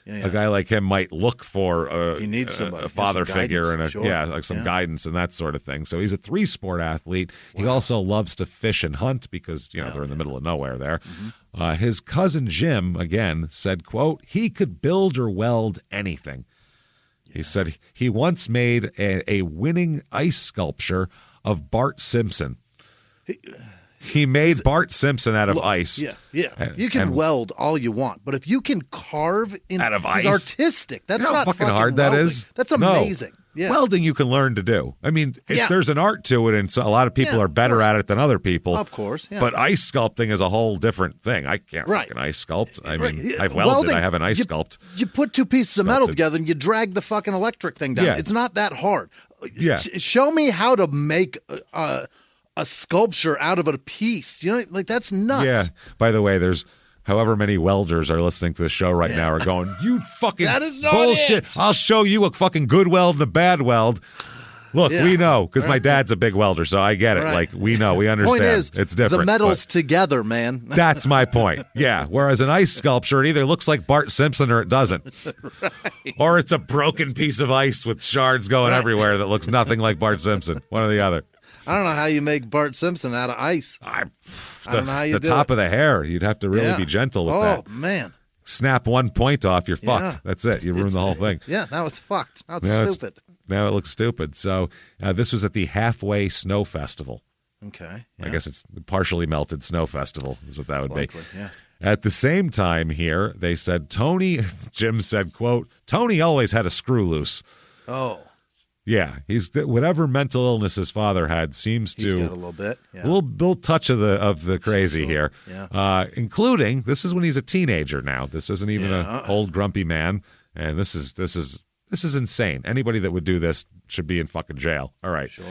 a guy like him might look for a father figure and some guidance and that sort of thing. So he's a 3-sport athlete. Wow. He also loves to fish and hunt because they're in the middle of nowhere there. Mm-hmm. His cousin Jim again said, quote, he could build or weld anything. Yeah. He said he once made a winning ice sculpture of Bart Simpson. He made Bart Simpson out of ice. Yeah. You can weld all you want, but if you can carve out of ice, artistic. That's not fucking hard. Welding. That is. That's amazing. No. Yeah. Welding you can learn to do. I mean, there's an art to it, and so a lot of people are better at it than other people. Of course. Yeah. But ice sculpting is a whole different thing. I can't fucking ice sculpt. I mean, I've welded. Welding, I haven't ice sculpt. You put 2 pieces of metal together and you drag the fucking electric thing down. Yeah. It's not that hard. Yeah. Show me how to make a sculpture out of a piece. That's nuts. Yeah. By the way, there's however many welders are listening to the show right now are going, you fucking that is not bullshit. It. I'll show you a fucking good weld and a bad weld. Look, we know because my dad's a big welder, so I get it. Right. Like, we know, we understand. Point is, it's different. The metal's together, man. That's my point. Yeah. Whereas an ice sculpture, it either looks like Bart Simpson or it doesn't. Right. Or it's a broken piece of ice with shards going everywhere that looks nothing like Bart Simpson. One or the other. I don't know how you make Bart Simpson out of ice. I don't know how you do it. The top of the hair, you'd have to really be gentle with that. Oh, man. Snap one point off, you're fucked. That's it. You ruin the whole thing. Yeah, now it's fucked. Now it's stupid. Now it looks stupid. So this was at the Halfway Snow Festival. Okay. I guess it's partially melted snow festival is what that would be. Yeah. At the same time here, they said Jim said, quote, Tony always had a screw loose. Oh. Yeah, whatever mental illness his father had seems He's got a little bit, a little touch of the crazy here, including this is when he's a teenager now. This isn't even an old grumpy man, and this is insane. Anybody that would do this should be in fucking jail. All right, sure.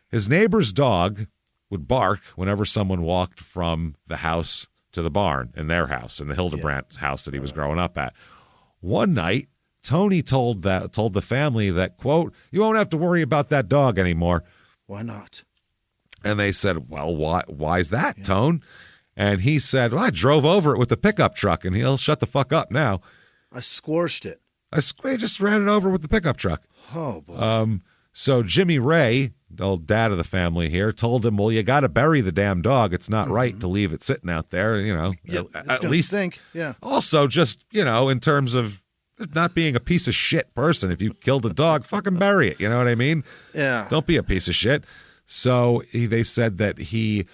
His neighbor's dog would bark whenever someone walked from the house to the barn in their house, in the Hildebrandt house that he was growing up at. One night, Tony told the family that, quote, you won't have to worry about that dog anymore. Why not? And they said, well, why's that, Tone? And he said, well, I drove over it with the pickup truck, and he'll shut the fuck up now. I squashed it. I just ran it over with the pickup truck. Oh, boy. So Jimmie Ray, the old dad of the family here, told him, well, you got to bury the damn dog. It's not right to leave it sitting out there, at least stink. Yeah. Also, just, in terms of not being a piece of shit person. If you killed a dog, fucking bury it. You know what I mean? Yeah. Don't be a piece of shit. So they said that he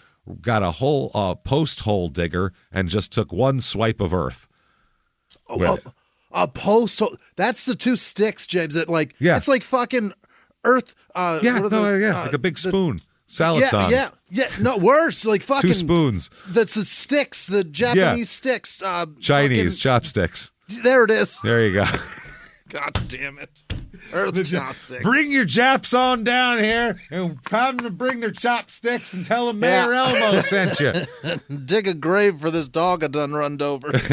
got a whole post hole digger and just took one swipe of earth. A post hole. That's the 2 sticks, James. That it's like fucking earth. Like a big spoon. Salad tongs. Yeah. No, worse. Like fucking 2 spoons. That's the sticks. The Japanese sticks. Chinese chopsticks. There it is. There you go. God damn it. Earth chopsticks. Bring your Japs on down here and come to bring their chopsticks and tell them Mayor Elmo sent you. Dig a grave for this dog I done runned over. He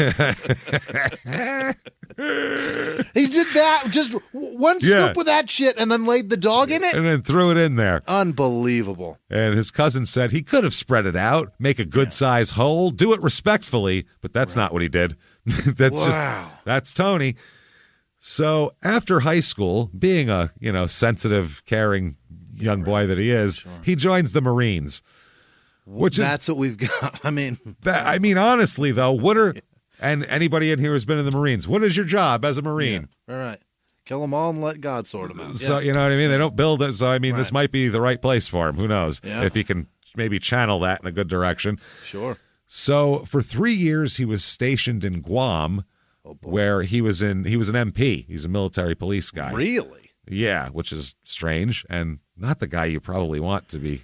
did that, just one scoop with that shit and then laid the dog in it? And then threw it in there. Unbelievable. And his cousin said he could have spread it out, make a good size hole, do it respectfully, but that's not what he did. That's Tony. So after high school, being a, sensitive, caring young boy that he is, he joins the Marines. That's what we've got. I mean, honestly, though, And anybody in here who's been in the Marines, what is your job as a Marine? Yeah. All right. Kill them all and let God sort them out. So, you know what I mean? They don't build it. So, I mean, this might be the right place for him. Who knows? Yeah. If he can maybe channel that in a good direction. Sure. So, for 3 years, he was stationed in Guam, where he was an MP. He's a military police guy. Really? Yeah, which is strange and not the guy you probably want to be.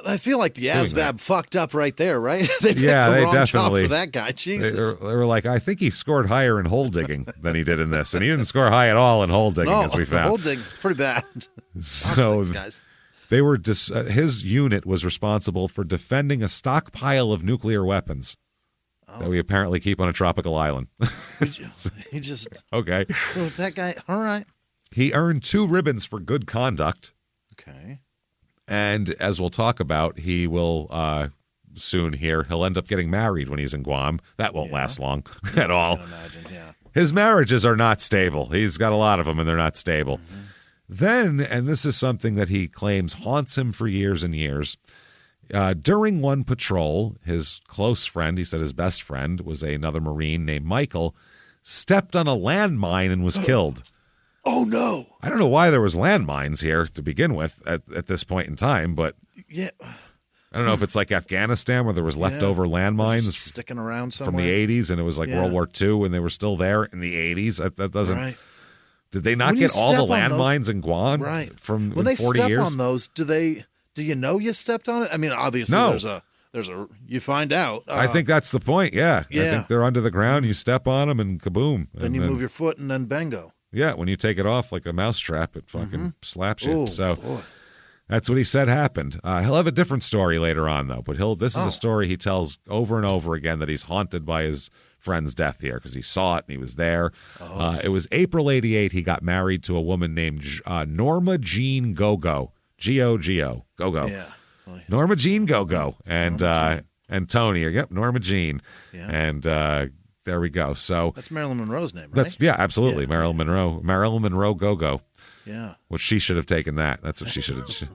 I feel like the ASVAB fucked up right there, right? They picked the wrong definitely. job for that guy. Jesus. They were like, I think he scored higher in hole digging than he did in this. And he didn't score high at all in hole digging, as we found. Hole digging, pretty bad. So guys. They were his unit was responsible for defending a stockpile of nuclear weapons that we apparently keep on a tropical island. He just... Okay. Well, that guy, all right. He earned 2 ribbons for good conduct. Okay. And as we'll talk about, he will soon here. He'll end up getting married when he's in Guam. That won't last long at all. I can imagine, yeah. His marriages are not stable. He's got a lot of them, and they're not stable. Mm-hmm. Then, and this is something that he claims haunts him for years and years, during one patrol, his close friend, he said his best friend, was another Marine named Michael, stepped on a landmine and was killed. Oh, no. I don't know why there was landmines here to begin with at this point in time, but yeah, I don't know if it's like Afghanistan where there was leftover landmines just sticking around somewhere from the 80s, and it was like World War II, and they were still there in the 80s. That doesn't. Right. Did they not get all the landmines in Guam? Right. From when they 40 step years? on those, do you know you stepped on it? I mean, obviously No. there's a you find out. I think that's the point. Yeah. I think they're under the ground. You step on them and kaboom. Then you move your foot and then bingo. Yeah, when you take it off like a mousetrap, it fucking slaps you. Ooh, so boy. that's what he said happened. He'll have a different story later on, though. But this is a story he tells over and over again that he's haunted by his friend's death here because he saw it and he was there. It was April 88. He got married to a woman named Norma Jean Gogo. G-O-G-O. Gogo. Yeah. Norma Jean Gogo. And Tony. Yep, Norma Jean. Yeah. And there we go. So that's Marilyn Monroe's name, right? Absolutely. Yeah. Marilyn Monroe Go-Go. Yeah. Which she should have taken that. That's what she should have.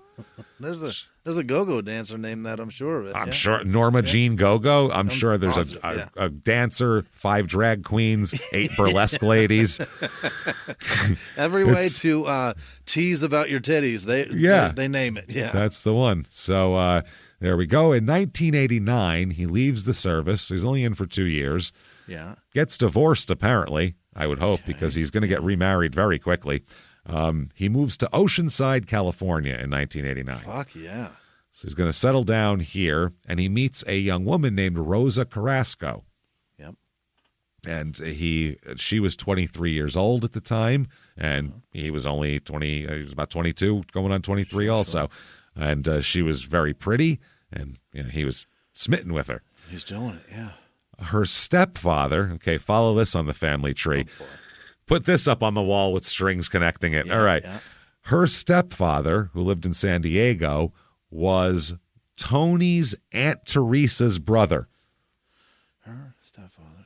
There's a go-go dancer named that, I'm sure of it. I'm sure. Norma Jean Go-Go. I'm sure there's a dancer, 5 drag queens, 8 burlesque ladies. Every way to tease about your titties. They name it. Yeah. That's the one. So there we go. In 1989, he leaves the service. He's only in for 2 years. Yeah. Gets divorced, apparently, I would hope, because he's going to get remarried very quickly. He moves to Oceanside, California in 1989. Fuck yeah. So he's going to settle down here, and he meets a young woman named Rosa Carrasco. Yep. And she was 23 years old at the time, and he was only 20. He was about 22, going on 23 also. And she was very pretty, and he was smitten with her. He's doing it, yeah. Her stepfather, okay, follow this on the family tree. Oh, boy. Put this up on the wall with strings connecting it. Yeah, all right. Yeah. Her stepfather, who lived in San Diego, was Tony's Aunt Teresa's brother. Her stepfather,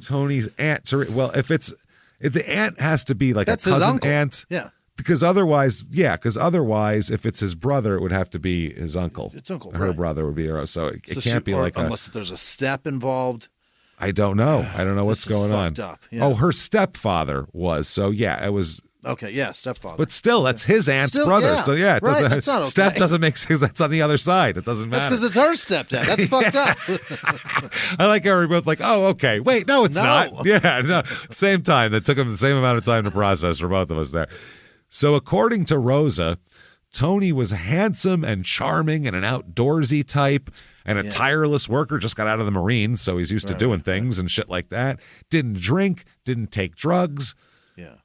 Tony's Aunt Teresa. Well, if the aunt has to be like that's a cousin his uncle. aunt. Yeah. Because otherwise, if it's his brother, it would have to be his uncle. It's uncle, her right. brother would be her. So it can't be like unless there's a step involved. I don't know. I don't know what's going on. Up. Yeah. Oh, her stepfather was. So yeah, it was. Okay, yeah, stepfather. But still, that's his aunt's brother. Yeah, so yeah, right, that's not okay. Step doesn't make sense. That's on the other side. It doesn't matter. That's because it's her stepdad. That's fucked up. I like how we're both like, oh, okay. Wait, no, it's No. not. Yeah, no. Same time. That took him the same amount of time to process for both of us there. So according to Rosa, Tony was handsome and charming and an outdoorsy type and a tireless worker, just got out of the Marines, so he's used to doing things and shit like that. Didn't drink, didn't take drugs. Yeah.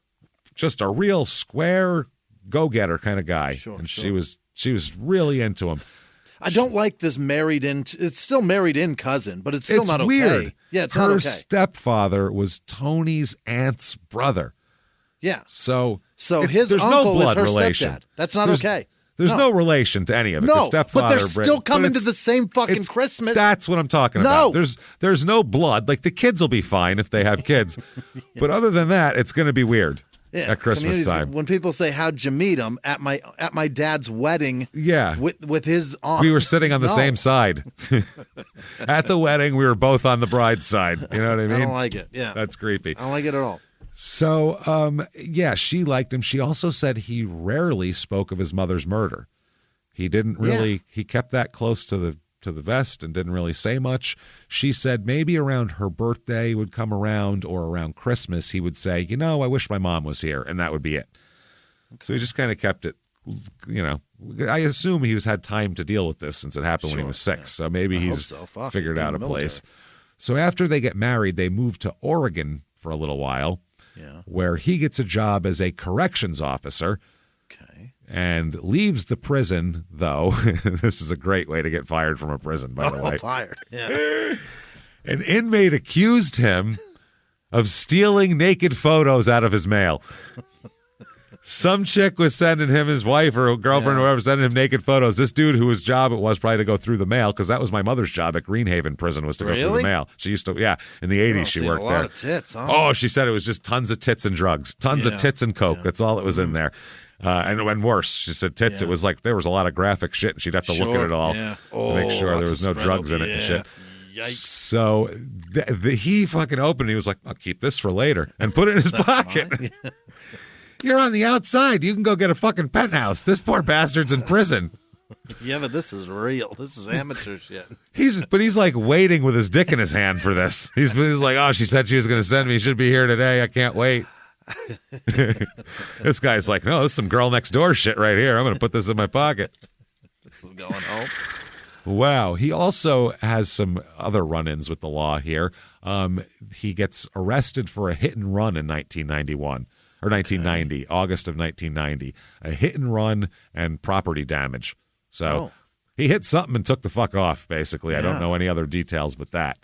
Just a real square go-getter kind of guy. Sure, and sure. she was really into him. I don't like this it's still married in cousin, but it's still not okay. Weird. Yeah, it's Her not okay. stepfather was Tony's aunt's brother. Yeah. So his there's uncle no blood is her relation. stepdad. That's not okay. There's no relation to any of it. The No, stepfather, but they're still coming to it's- the same fucking it's- Christmas. That's what I'm talking No. about. There's no blood. Like the kids will be fine if they have kids, but other than that, it's going to be weird. at Christmas time. When people say, how'd you meet him? At my dad's wedding. Yeah. With his aunt. We were sitting on the same side. At the wedding, we were both on the bride's side. You know what I mean? I don't like it. Yeah. That's creepy. I don't like it at all. So, she liked him. She also said he rarely spoke of his mother's murder. He didn't really, he kept that close to the vest and didn't really say much. She said maybe around her birthday would come around or around Christmas, he would say, I wish my mom was here. And that would be it. Okay. So he just kind of kept it, I assume he had time to deal with this since it happened when he was 6. So maybe he's figured out a place. So after they get married, they move to Oregon for a little while, where he gets a job as a corrections officer. Okay. And leaves the prison, though. This is a great way to get fired from a prison, by the way. Fired, yeah. An inmate accused him of stealing naked photos out of his mail. Some chick was sending him, his wife or girlfriend or whoever, sending him naked photos. This dude, whose job it was probably to go through the mail, because that was my mother's job at Greenhaven Prison, was to go through the mail. She used to, in the 80s she worked there. A lot of tits, huh? Oh, she said it was just tons of tits and drugs. Tons of tits and coke. That's all that was in there. And worse, she said tits. It was like there was a lot of graphic shit, and she'd have to look at it all to make sure there was no drugs in it and shit. Yikes. So he fucking opened it. He was like, I'll keep this for later, and put it in his pocket. You're on the outside. You can go get a fucking penthouse. This poor bastard's in prison. Yeah, but this is real. This is amateur shit. He's like waiting with his dick in his hand for this. He's like, oh, she said she was going to send me. She should be here today. I can't wait. This guy's like, no, this is some girl next door shit right here. I'm going to put this in my pocket. This is going home. Wow. He also has some other run-ins with the law here. He gets arrested for a hit and run in 1991 or 1990, August of 1990. A hit and run and property damage. So he hit something and took the fuck off, basically. I don't know any other details but that.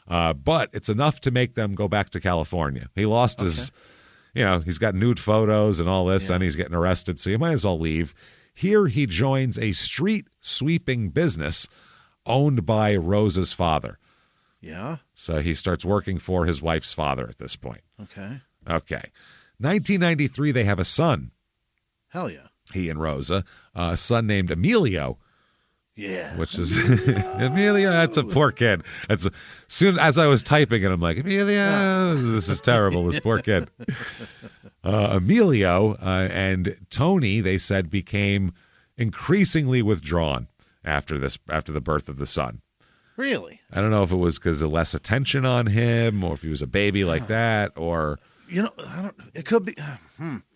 But it's enough to make them go back to California. He lost his... he's got nude photos and all this, and he's getting arrested, so you might as well leave. Here he joins a street sweeping business owned by Rosa's father. Yeah? So he starts working for his wife's father at this point. Okay. 1993, they have a son. Hell yeah. He and Rosa. A son named Emilio. Yeah. Which is Emilio, that's a poor kid. As soon as I was typing it, I'm like, Emilio, this is terrible, this poor kid. Emilio and Tony, they said, became increasingly withdrawn after the birth of the son. Really? I don't know if it was because of less attention on him, or if he was a baby like that, or it could be.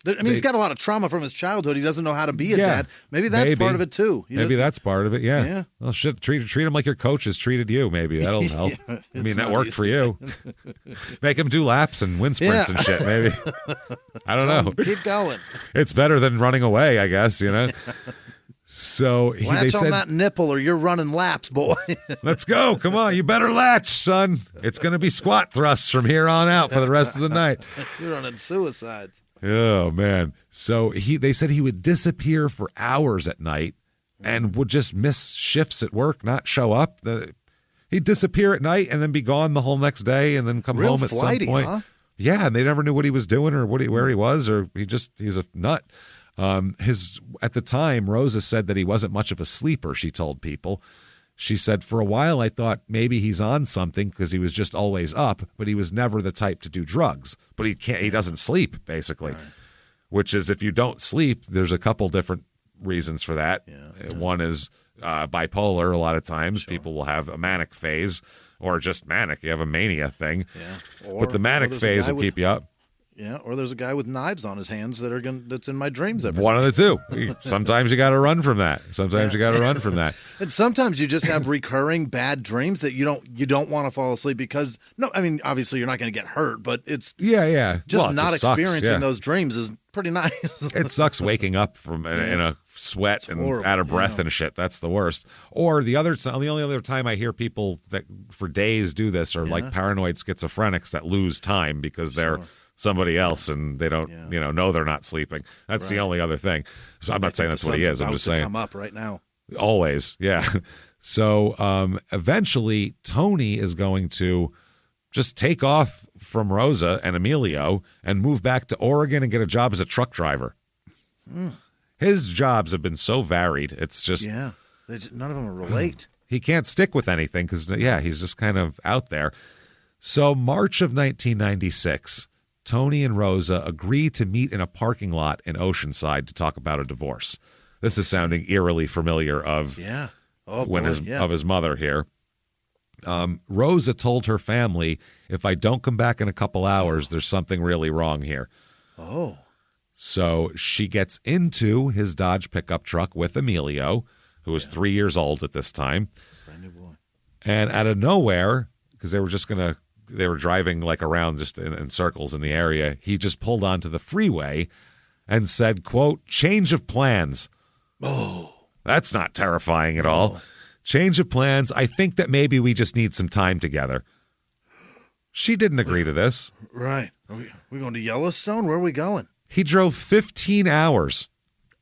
He's got a lot of trauma from his childhood. He doesn't know how to be a dad. Maybe that's part of it too. Maybe that's part of it. Yeah. Well, shit. Treat him like your coach has treated you. Maybe that'll help. That worked for you. Make him do laps and wind sprints and shit. Maybe. I don't know. Keep going. It's better than running away, I guess. So latch on that nipple, or you're running laps, boy. Let's go. Come on. You better latch, son. It's going to be squat thrusts from here on out for the rest of the night. You're running suicides. Oh, man. So they said he would disappear for hours at night and would just miss shifts at work, not show up. He'd disappear at night and then be gone the whole next day and then come home at some point. Huh? Yeah, and they never knew what he was doing or where he was, or he's a nut. At the time, Rosa said that he wasn't much of a sleeper, she told people. She said, for a while, I thought maybe he's on something because he was just always up, but he was never the type to do drugs. But he doesn't sleep, basically, right. Which is, if you don't sleep, there's a couple different reasons for that. Yeah. One is bipolar. A lot of times people will have a manic phase, or just manic. You have a mania thing. Yeah. But the manic phase will keep you up. Yeah, or there's a guy with knives on his hands that's in my dreams every One night. of the two. Sometimes you got to run from that. And sometimes you just have recurring bad dreams that you don't want to fall asleep because obviously you're not going to get hurt, but it's just not experiencing those dreams is pretty nice. It sucks waking up from in a sweat and out of breath and shit. That's the worst. Or the only other time I hear people that for days do this are like paranoid schizophrenics that lose time because they're somebody else and they don't know they're not sleeping. That's the only other thing. So I'm not saying that's what he is. I'm just saying come up right now. Always. Yeah. So eventually Tony is going to just take off from Rosa and Emilio and move back to Oregon and get a job as a truck driver. His jobs have been so varied. It's just... Yeah, none of them relate. He can't stick with anything because, he's just kind of out there. So March of 1996, Tony and Rosa agree to meet in a parking lot in Oceanside to talk about a divorce. This is sounding eerily familiar of his mother here. Rosa told her family, if I don't come back in a couple hours, there's something really wrong here. Oh. So she gets into his Dodge pickup truck with Emilio, who was 3 years old at this time. Brand new boy. And out of nowhere, because they were driving like around just in circles in the area, he just pulled onto the freeway and said, quote, change of plans. Oh. That's not terrifying at all. Change of plans. I think that maybe we just need some time together. She didn't agree to this. Right. Are we going to Yellowstone? Where are we going? He drove 15 hours.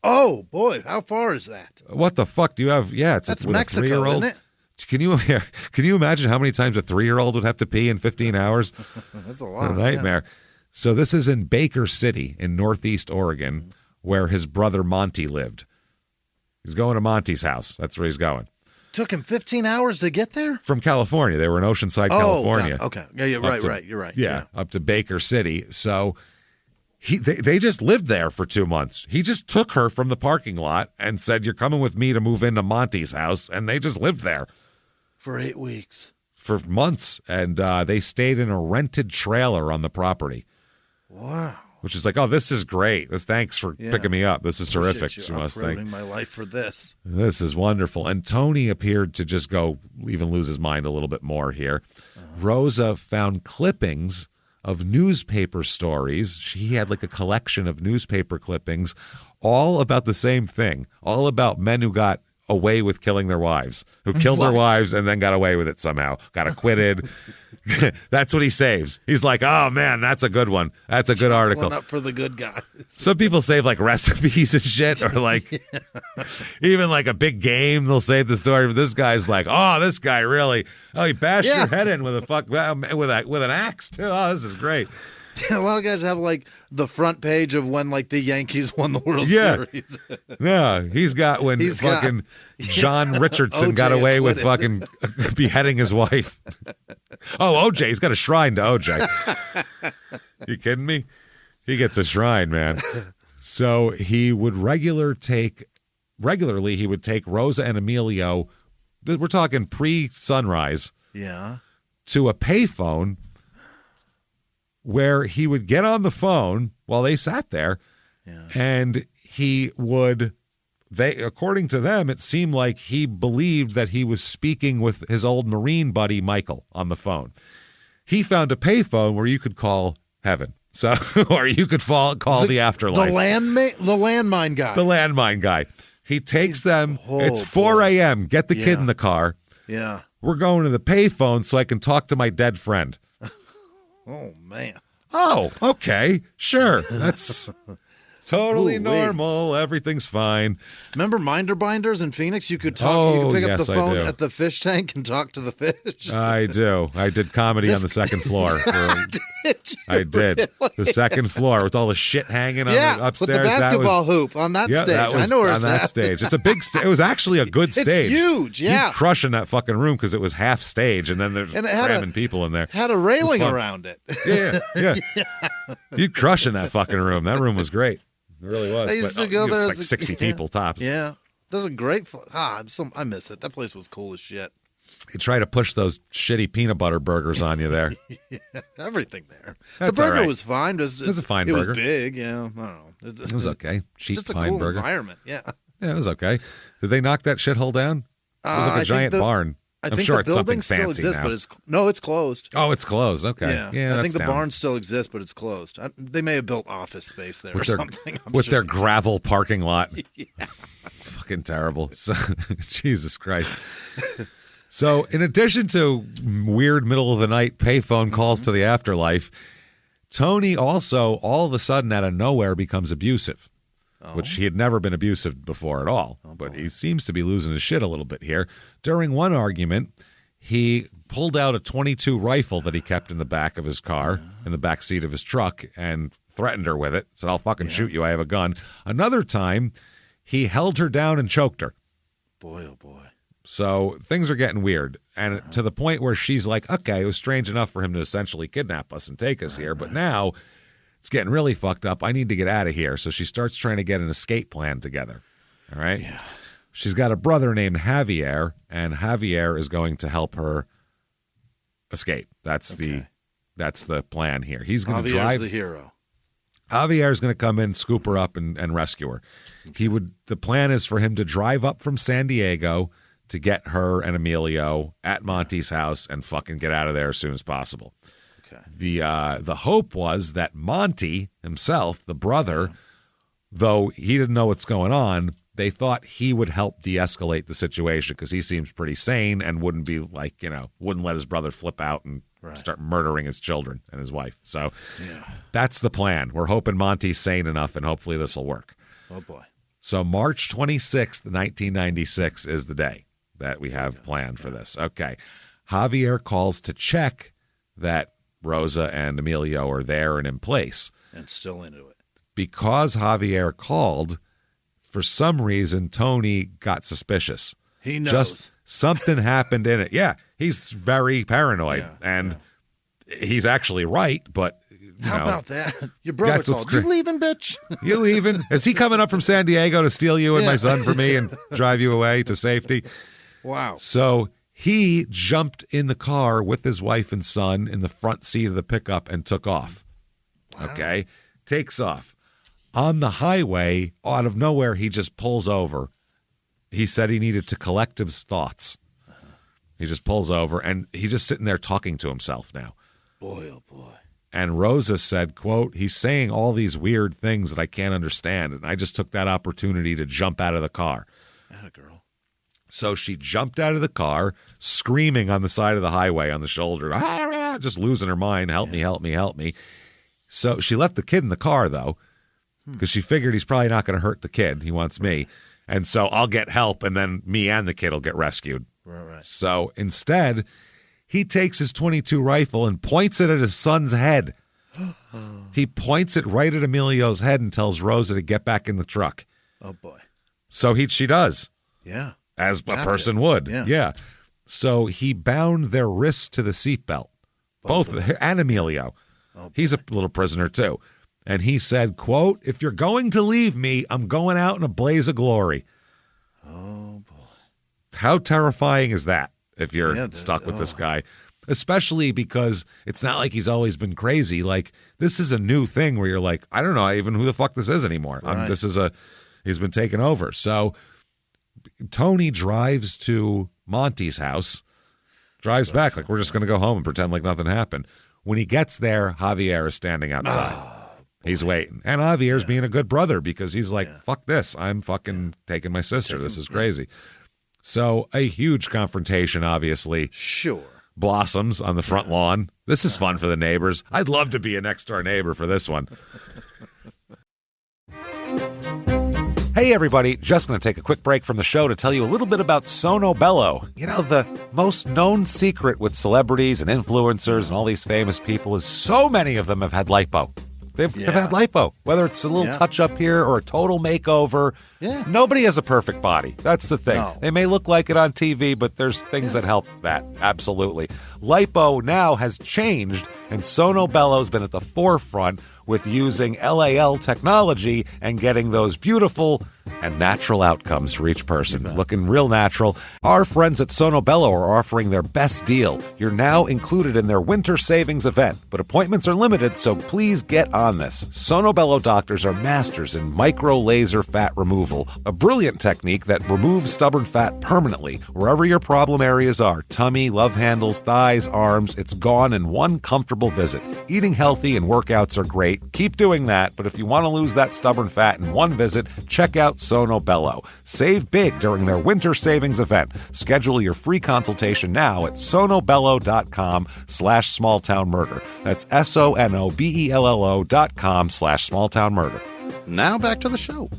Oh, boy. How far is that? What the fuck do you have? Yeah, that's Mexico, a 3-year-old. isn't it? Can you imagine how many times a 3-year-old would have to pee in 15 hours? That's a lot. A nightmare. Yeah. So this is in Baker City in Northeast Oregon, where his brother Monty lived. He's going to Monty's house. That's where he's going. Took him 15 hours to get there? From California. They were in Oceanside, California. God. Okay. Yeah, right. You're right. Yeah, up to Baker City. So they just lived there for 2 months. He just took her from the parking lot and said, you're coming with me to move into Monty's house. And they just lived there. For 8 weeks. For months. And they stayed in a rented trailer on the property. Wow. Which is like, oh, this is great. Thanks for picking me up. This is terrific. She must think. My life for this. This is wonderful. And Tony appeared to just even lose his mind a little bit more here. Rosa found clippings of newspaper stories. She had like a collection of newspaper clippings, all about the same thing, all about men who got away with killing their wives, who killed their wives and then got away with it somehow, got acquitted. That's what he saves. He's like, oh, man, that's a good one. That's a good article. Up for the good guys. Some people save like recipes and shit, or like even like a big game. They'll save the story. But this guy's like, oh, this guy really. Oh, he bashed your head in with with an axe too. Oh, this is great. A lot of guys have like the front page of when like the Yankees won the World Series. Yeah, he's got when fucking John Richardson got away with fucking beheading his wife. Oh, OJ, he's got a shrine to OJ. You kidding me? He gets a shrine, man. So he would regularly take Rosa and Emilio. We're talking pre-sunrise. Yeah. To a payphone, where he would get on the phone while they sat there, and he would, according to them, it seemed like he believed that he was speaking with his old Marine buddy, Michael, on the phone. He found a payphone where you could call heaven. So, or you could call the afterlife. The landmine guy. The landmine guy. He takes them. It's 4 a.m. Get the kid in the car. Yeah. We're going to the payphone so I can talk to my dead friend. Oh, man. Oh, okay. Sure. That's totally normal. Everything's fine. Remember Minder Binders in Phoenix? You could talk. You could pick up the phone at the fish tank and talk to the fish. I do. I did comedy on the second floor. I did. Really? The second floor with all the shit hanging on the upstairs. With the basketball hoop on that stage. I know where it's on that stage. It's a big stage. It was actually a good stage. It's huge, yeah. You'd crush in that fucking room because it was half stage, and then there's cramming people in there. Had a railing around it. Yeah. You'd crush in that fucking room. That room was great. It really was. I used to go there. Like 60 people tops. Yeah. That's a great. I miss it. That place was cool as shit. They try to push those shitty peanut butter burgers on you there. Everything there. The burger was fine. It was a fine burger. It was big. Yeah. I don't know. It was okay. Cheap, just a fine cool burger. environment. Yeah. Yeah, it was okay. Did they knock that shithole down? It was like a giant barn. I'm sure the it's building still exists, now. but it's closed. Oh, it's closed. Okay. Yeah, I think the barn still exists, but it's closed. They may have built office space there or something. With their gravel parking lot. Yeah. Fucking terrible. So, Jesus Christ. So, in addition to weird middle of the night payphone calls to the afterlife, Tony also all of a sudden out of nowhere becomes abusive. Which he had never been abusive before at all. But he seems to be losing his shit a little bit here. During one argument, he pulled out a .22 rifle that he kept in the back of his car, in the back seat of his truck, and threatened her with it. Said, I'll fucking shoot you. I have a gun. Another time, he held her down and choked her. Boy, oh boy. So things are getting weird. And to the point where she's like, okay, it was strange enough for him to essentially kidnap us and take us here. But now it's getting really fucked up. I need to get out of here. So she starts trying to get an escape plan together. All right? Yeah. She's got a brother named Javier, and Javier is going to help her escape. That's the plan here. He's going to drive. Javier's the hero. Javier's going to come in, scoop her up, and rescue her. Okay. The plan is for him to drive up from San Diego to get her and Emilio at Monty's house and fucking get out of there as soon as possible. Okay. The hope was that Monty himself, the brother, though he didn't know what's going on, they thought he would help de-escalate the situation because he seems pretty sane and wouldn't be like, wouldn't let his brother flip out and start murdering his children and his wife. So that's the plan. We're hoping Monty's sane enough, and hopefully this will work. Oh, boy. So March 26th, 1996 is the day that we have planned for this. Okay. Javier calls to check that Rosa and Emilio are there and in place. And still into it. Because Javier called, for some reason, Tony got suspicious. He knows. Just something happened in it. Yeah, he's very paranoid, and he's actually right, but... How about that? Your brother called. You leaving, bitch? You leaving? Is he coming up from San Diego to steal you and my son from me and drive you away to safety? Wow. So he jumped in the car with his wife and son in the front seat of the pickup and took off. Wow. Okay? Takes off. On the highway, out of nowhere, he just pulls over. He said he needed to collect his thoughts. He just pulls over, and he's just sitting there talking to himself now. Boy, oh boy. And Rosa said, quote, he's saying all these weird things that I can't understand, and I just took that opportunity to jump out of the car. Atta girl. So she jumped out of the car, screaming on the side of the highway on the shoulder, just losing her mind, help me, help me, help me. So she left the kid in the car, though, because she figured he's probably not going to hurt the kid. He wants me. And so I'll get help, and then me and the kid will get rescued. Right. So instead, he takes his .22 rifle and points it at his son's head. He points it right at Emilio's head and tells Rosa to get back in the truck. Oh, boy. So she does. Yeah. As a person would. Yeah. So he bound their wrists to the seatbelt. Both and Emilio. Oh, he's a little prisoner, too. And he said, quote, if you're going to leave me, I'm going out in a blaze of glory. Oh, boy. How terrifying is that if you're stuck with this guy? Especially because it's not like he's always been crazy. Like, this is a new thing where you're like, I don't know even who the fuck this is anymore. Right. He's been taken over. So Tony drives to Monty's house, drives back like we're just going to go home and pretend like nothing happened. When he gets there, Javier is standing outside. He's waiting. And Javier's being a good brother because he's like, fuck this. I'm fucking taking my sister. This is crazy. So a huge confrontation, obviously. Sure. Blossoms on the front lawn. This is fun for the neighbors. I'd love to be a next-door neighbor for this one. Hey, everybody. Just going to take a quick break from the show to tell you a little bit about Sono Bello. You know, the most known secret with celebrities and influencers and all these famous people is so many of them have had lipo. They've had lipo, whether it's a little touch up here or a total makeover. Yeah. Nobody has a perfect body. That's the thing. No. They may look like it on TV, but there's things that help that. Absolutely. Lipo now has changed, and Sono Bello's been at the forefront with using LAL technology and getting those beautiful and natural outcomes for each person. Looking real natural. Our friends at Sono Bello are offering their best deal. You're now included in their winter savings event, but appointments are limited, so please get on this. Sono Bello doctors are masters in micro-laser fat removal, a brilliant technique that removes stubborn fat permanently. Wherever your problem areas are, tummy, love handles, thighs, arms, it's gone in one comfortable visit. Eating healthy and workouts are great. Keep doing that, but if you want to lose that stubborn fat in one visit, check out Sono Bello. Save big during their winter savings event. Schedule your free consultation now at sonobello.com/smalltownmurder. That's SONOBELLO.com/smalltownmurder. Now back to the show.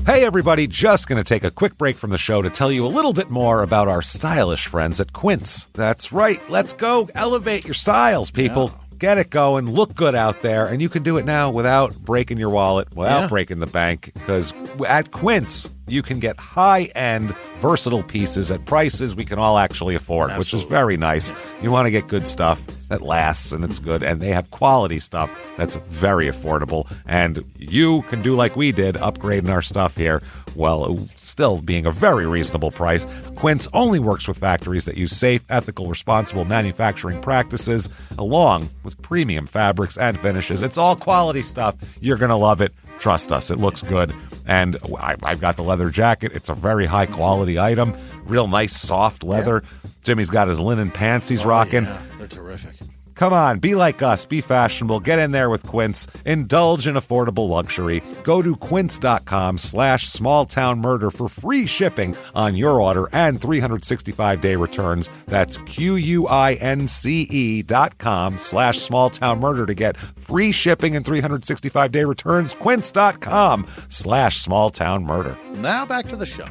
Hey everybody, just going to take a quick break from the show to tell you a little bit more about our stylish friends at Quince. That's right, let's go elevate your styles, people. Yeah. Get it going, look good out there, and you can do it now without breaking your wallet, without breaking the bank, because at Quince, you can get high-end, versatile pieces at prices we can all actually afford, which is very nice. You want to get good stuff that lasts and it's good, and they have quality stuff that's very affordable, and you can do like we did, upgrading our stuff here, while still being a very reasonable price. Quince only works with factories that use safe, ethical, responsible manufacturing practices, along with premium fabrics and finishes. It's all quality stuff. You're going to love it. Trust us, it looks good. And I've got the leather jacket. It's a very high-quality item. Real nice, soft leather. Yeah. Jimmie's got his linen pants he's rocking. Yeah, they're terrific. Come on, be like us. Be fashionable. Get in there with Quince. Indulge in affordable luxury. Go to quince.com/smalltownmurder for free shipping on your order and 365-day returns. That's QUINCE.com/smalltownmurder to get free shipping and 365-day returns. Quince.com/smalltownmurder. Now back to the show.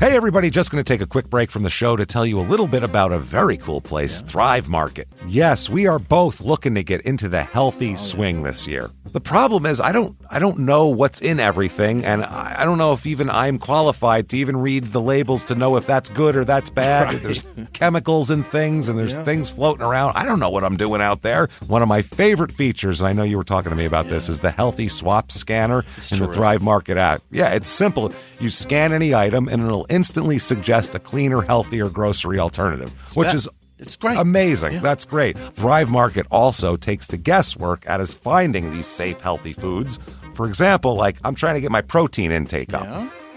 Hey everybody, just going to take a quick break from the show to tell you a little bit about a very cool place, Thrive Market. Yes, we are both looking to get into the healthy swing this year. The problem is I don't know what's in everything, and I don't know if even I'm qualified to even read the labels to know if that's good or that's bad. Right. There's chemicals in things, and there's things floating around. I don't know what I'm doing out there. One of my favorite features, and I know you were talking to me about this, is the Healthy Swap Scanner in the Thrive Market app. Yeah, it's simple. You scan any item, and it'll instantly suggest a cleaner, healthier grocery alternative, which is it's great. Amazing. Yeah. That's great. Thrive Market also takes the guesswork out of finding these safe, healthy foods. For example, like I'm trying to get my protein intake up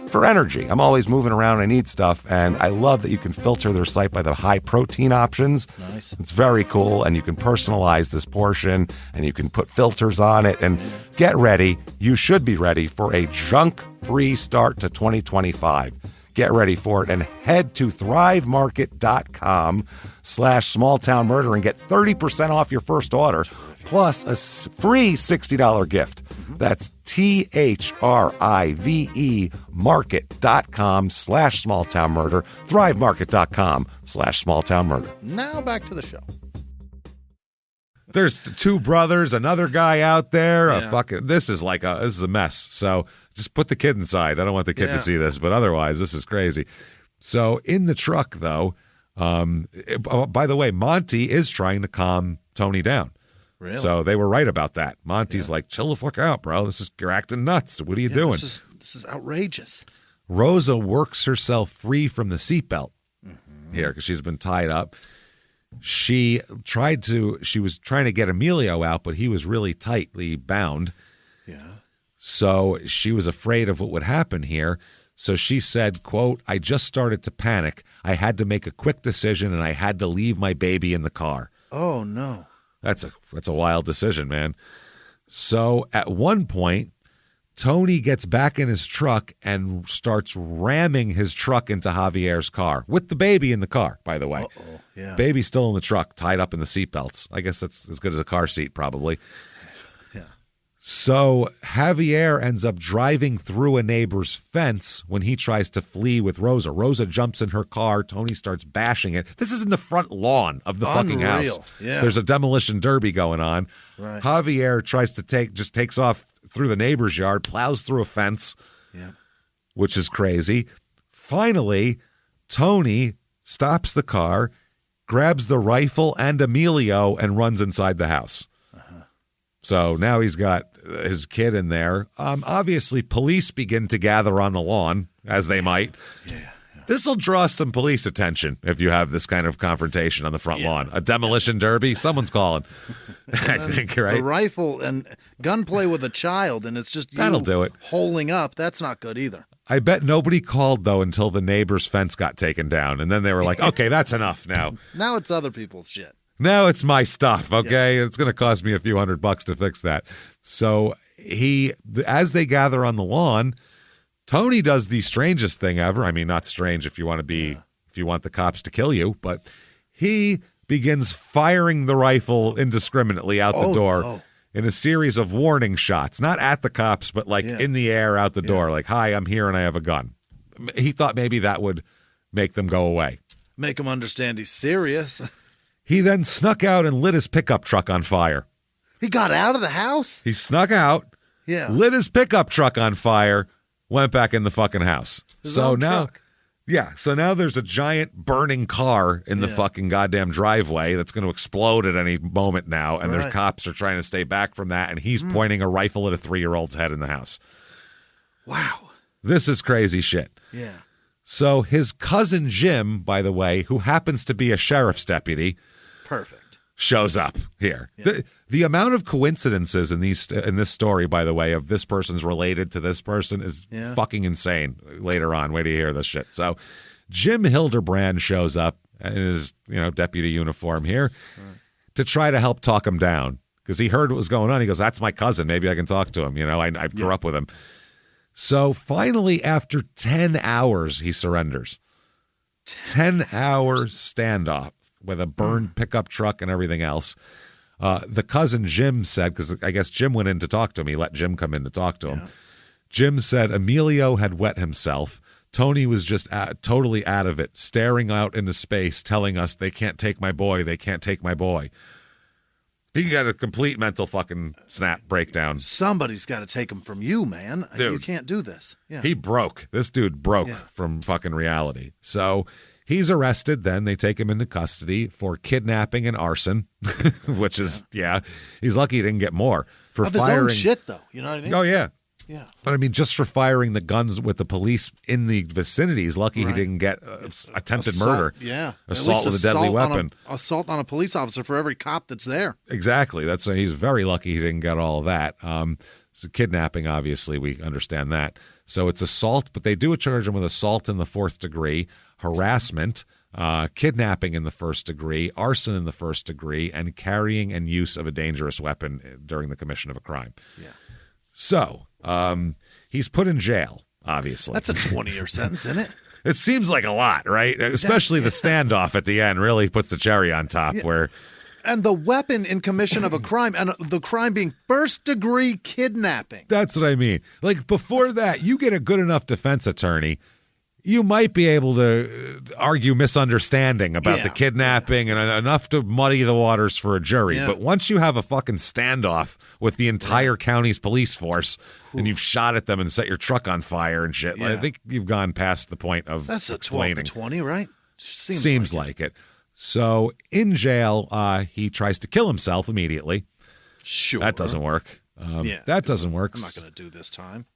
for energy. I'm always moving around. I need stuff, and I love that you can filter their site by the high protein options. Nice. It's very cool, and you can personalize this portion, and you can put filters on it. And get ready. You should be ready for a junk-free start to 2025. Get ready for it and head to thrivemarket.com/smalltownmurder and get 30% off your first order plus a free $60 gift. That's THRIVE market.com/smalltownmurder, thrivemarket.com/smalltownmurder. Now back to the show. There's two brothers, another guy out there. This is a mess. So just put the kid inside. I don't want the kid to see this, but otherwise, this is crazy. So in the truck, though, by the way, Monty is trying to calm Tony down. Really? So they were right about that. Monty's like, chill the fuck out, bro. You're acting nuts. What are you doing? This is outrageous. Rosa works herself free from the seatbelt here because she's been tied up. She was trying to get Emilio out, but he was really tightly bound. Yeah. So she was afraid of what would happen here. So she said, quote, I just started to panic. I had to make a quick decision, and I had to leave my baby in the car. Oh, no. That's a wild decision, man. So at one point, Tony gets back in his truck and starts ramming his truck into Javier's car with the baby in the car, by the way. Uh-oh. Yeah. Baby's still in the truck, tied up in the seatbelts. I guess that's as good as a car seat, probably. Yeah. So Javier ends up driving through a neighbor's fence when he tries to flee with Rosa. Rosa jumps in her car. Tony starts bashing it. This is in the front lawn of the fucking house. Yeah. There's a demolition derby going on. Right. Javier takes off through the neighbor's yard, plows through a fence, which is crazy. Finally, Tony stops the car, grabs the rifle and Emilio, and runs inside the house. So now he's got his kid in there. Obviously, police begin to gather on the lawn, as they might. Yeah. This will draw some police attention if you have this kind of confrontation on the front lawn. A demolition derby, someone's calling. I think, right? The rifle and gunplay with a child, and it's just That'll do it. Holding up. That's not good either. I bet nobody called, though, until the neighbor's fence got taken down. And then they were like, okay, that's enough now. Now it's other people's shit. Now it's my stuff, okay? It's going to cost me a few $100 to fix that. So as they gather on the lawn, Tony does the strangest thing ever. I mean, not strange if you want if you want the cops to kill you, but he begins firing the rifle indiscriminately out the door in a series of warning shots, not at the cops, but like in the air out the door, like, hi, I'm here and I have a gun. He thought maybe that would make them go away. Make him understand he's serious. He then snuck out and lit his pickup truck on fire. He got out of the house? He snuck out, lit his pickup truck on fire, went back in the fucking house. His own truck. So now there's a giant burning car in the fucking goddamn driveway that's going to explode at any moment now, and their cops are trying to stay back from that, and he's pointing a rifle at a 3-year-old's head in the house. Wow. This is crazy shit. Yeah. So his cousin Jim, by the way, who happens to be a sheriff's deputy, shows up here. Yeah. The amount of coincidences in this story, by the way, of this person's related to this person is fucking insane. Later on, wait till you hear this shit. So Jim Hildebrand shows up in his deputy uniform here to try to help talk him down because he heard what was going on. He goes, "That's my cousin. Maybe I can talk to him. I grew up with him." So finally, after 10 hours, he surrenders. 10-hour standoff with a burned pickup truck and everything else. The cousin Jim said, because I guess Jim went in to talk to him. He let Jim come in to talk to him. Yeah. Jim said Emilio had wet himself. Tony was just totally out of it, staring out into space, telling us, "They can't take my boy. They can't take my boy." He got a complete mental fucking snap breakdown. Somebody's got to take him from you, man. Dude, you can't do this. Yeah. He broke. This dude broke from fucking reality. So he's arrested. Then they take him into custody for kidnapping and arson, which is, he's lucky he didn't get more. For of firing his own shit, though. You know what I mean? Oh, yeah. Yeah. But I mean, just for firing the guns with the police in the vicinity, he's lucky he didn't get attempted murder. Yeah. Assault with a deadly weapon. Assault on a police officer for every cop that's there. Exactly. He's very lucky he didn't get all of that. So kidnapping, obviously, we understand that. So it's assault, but they do charge him with assault in the 4th degree, harassment, kidnapping in the 1st degree, arson in the 1st degree, and carrying and use of a dangerous weapon during the commission of a crime. Yeah. So he's put in jail, obviously. That's a 20-year sentence, isn't it? It seems like a lot, right? Especially the standoff at the end really puts the cherry on top where... And the weapon in commission of a crime, and the crime being 1st-degree kidnapping. That's what I mean. Like, before that, you get a good enough defense attorney, you might be able to argue misunderstanding about the kidnapping and enough to muddy the waters for a jury. Yeah. But once you have a fucking standoff with the entire county's police force and you've shot at them and set your truck on fire and shit, I think you've gone past the point of That's explaining. That's a 12 to 20, right? Seems like it. So in jail, he tries to kill himself immediately. Sure. That doesn't work. That doesn't work. I'm not going to do this time.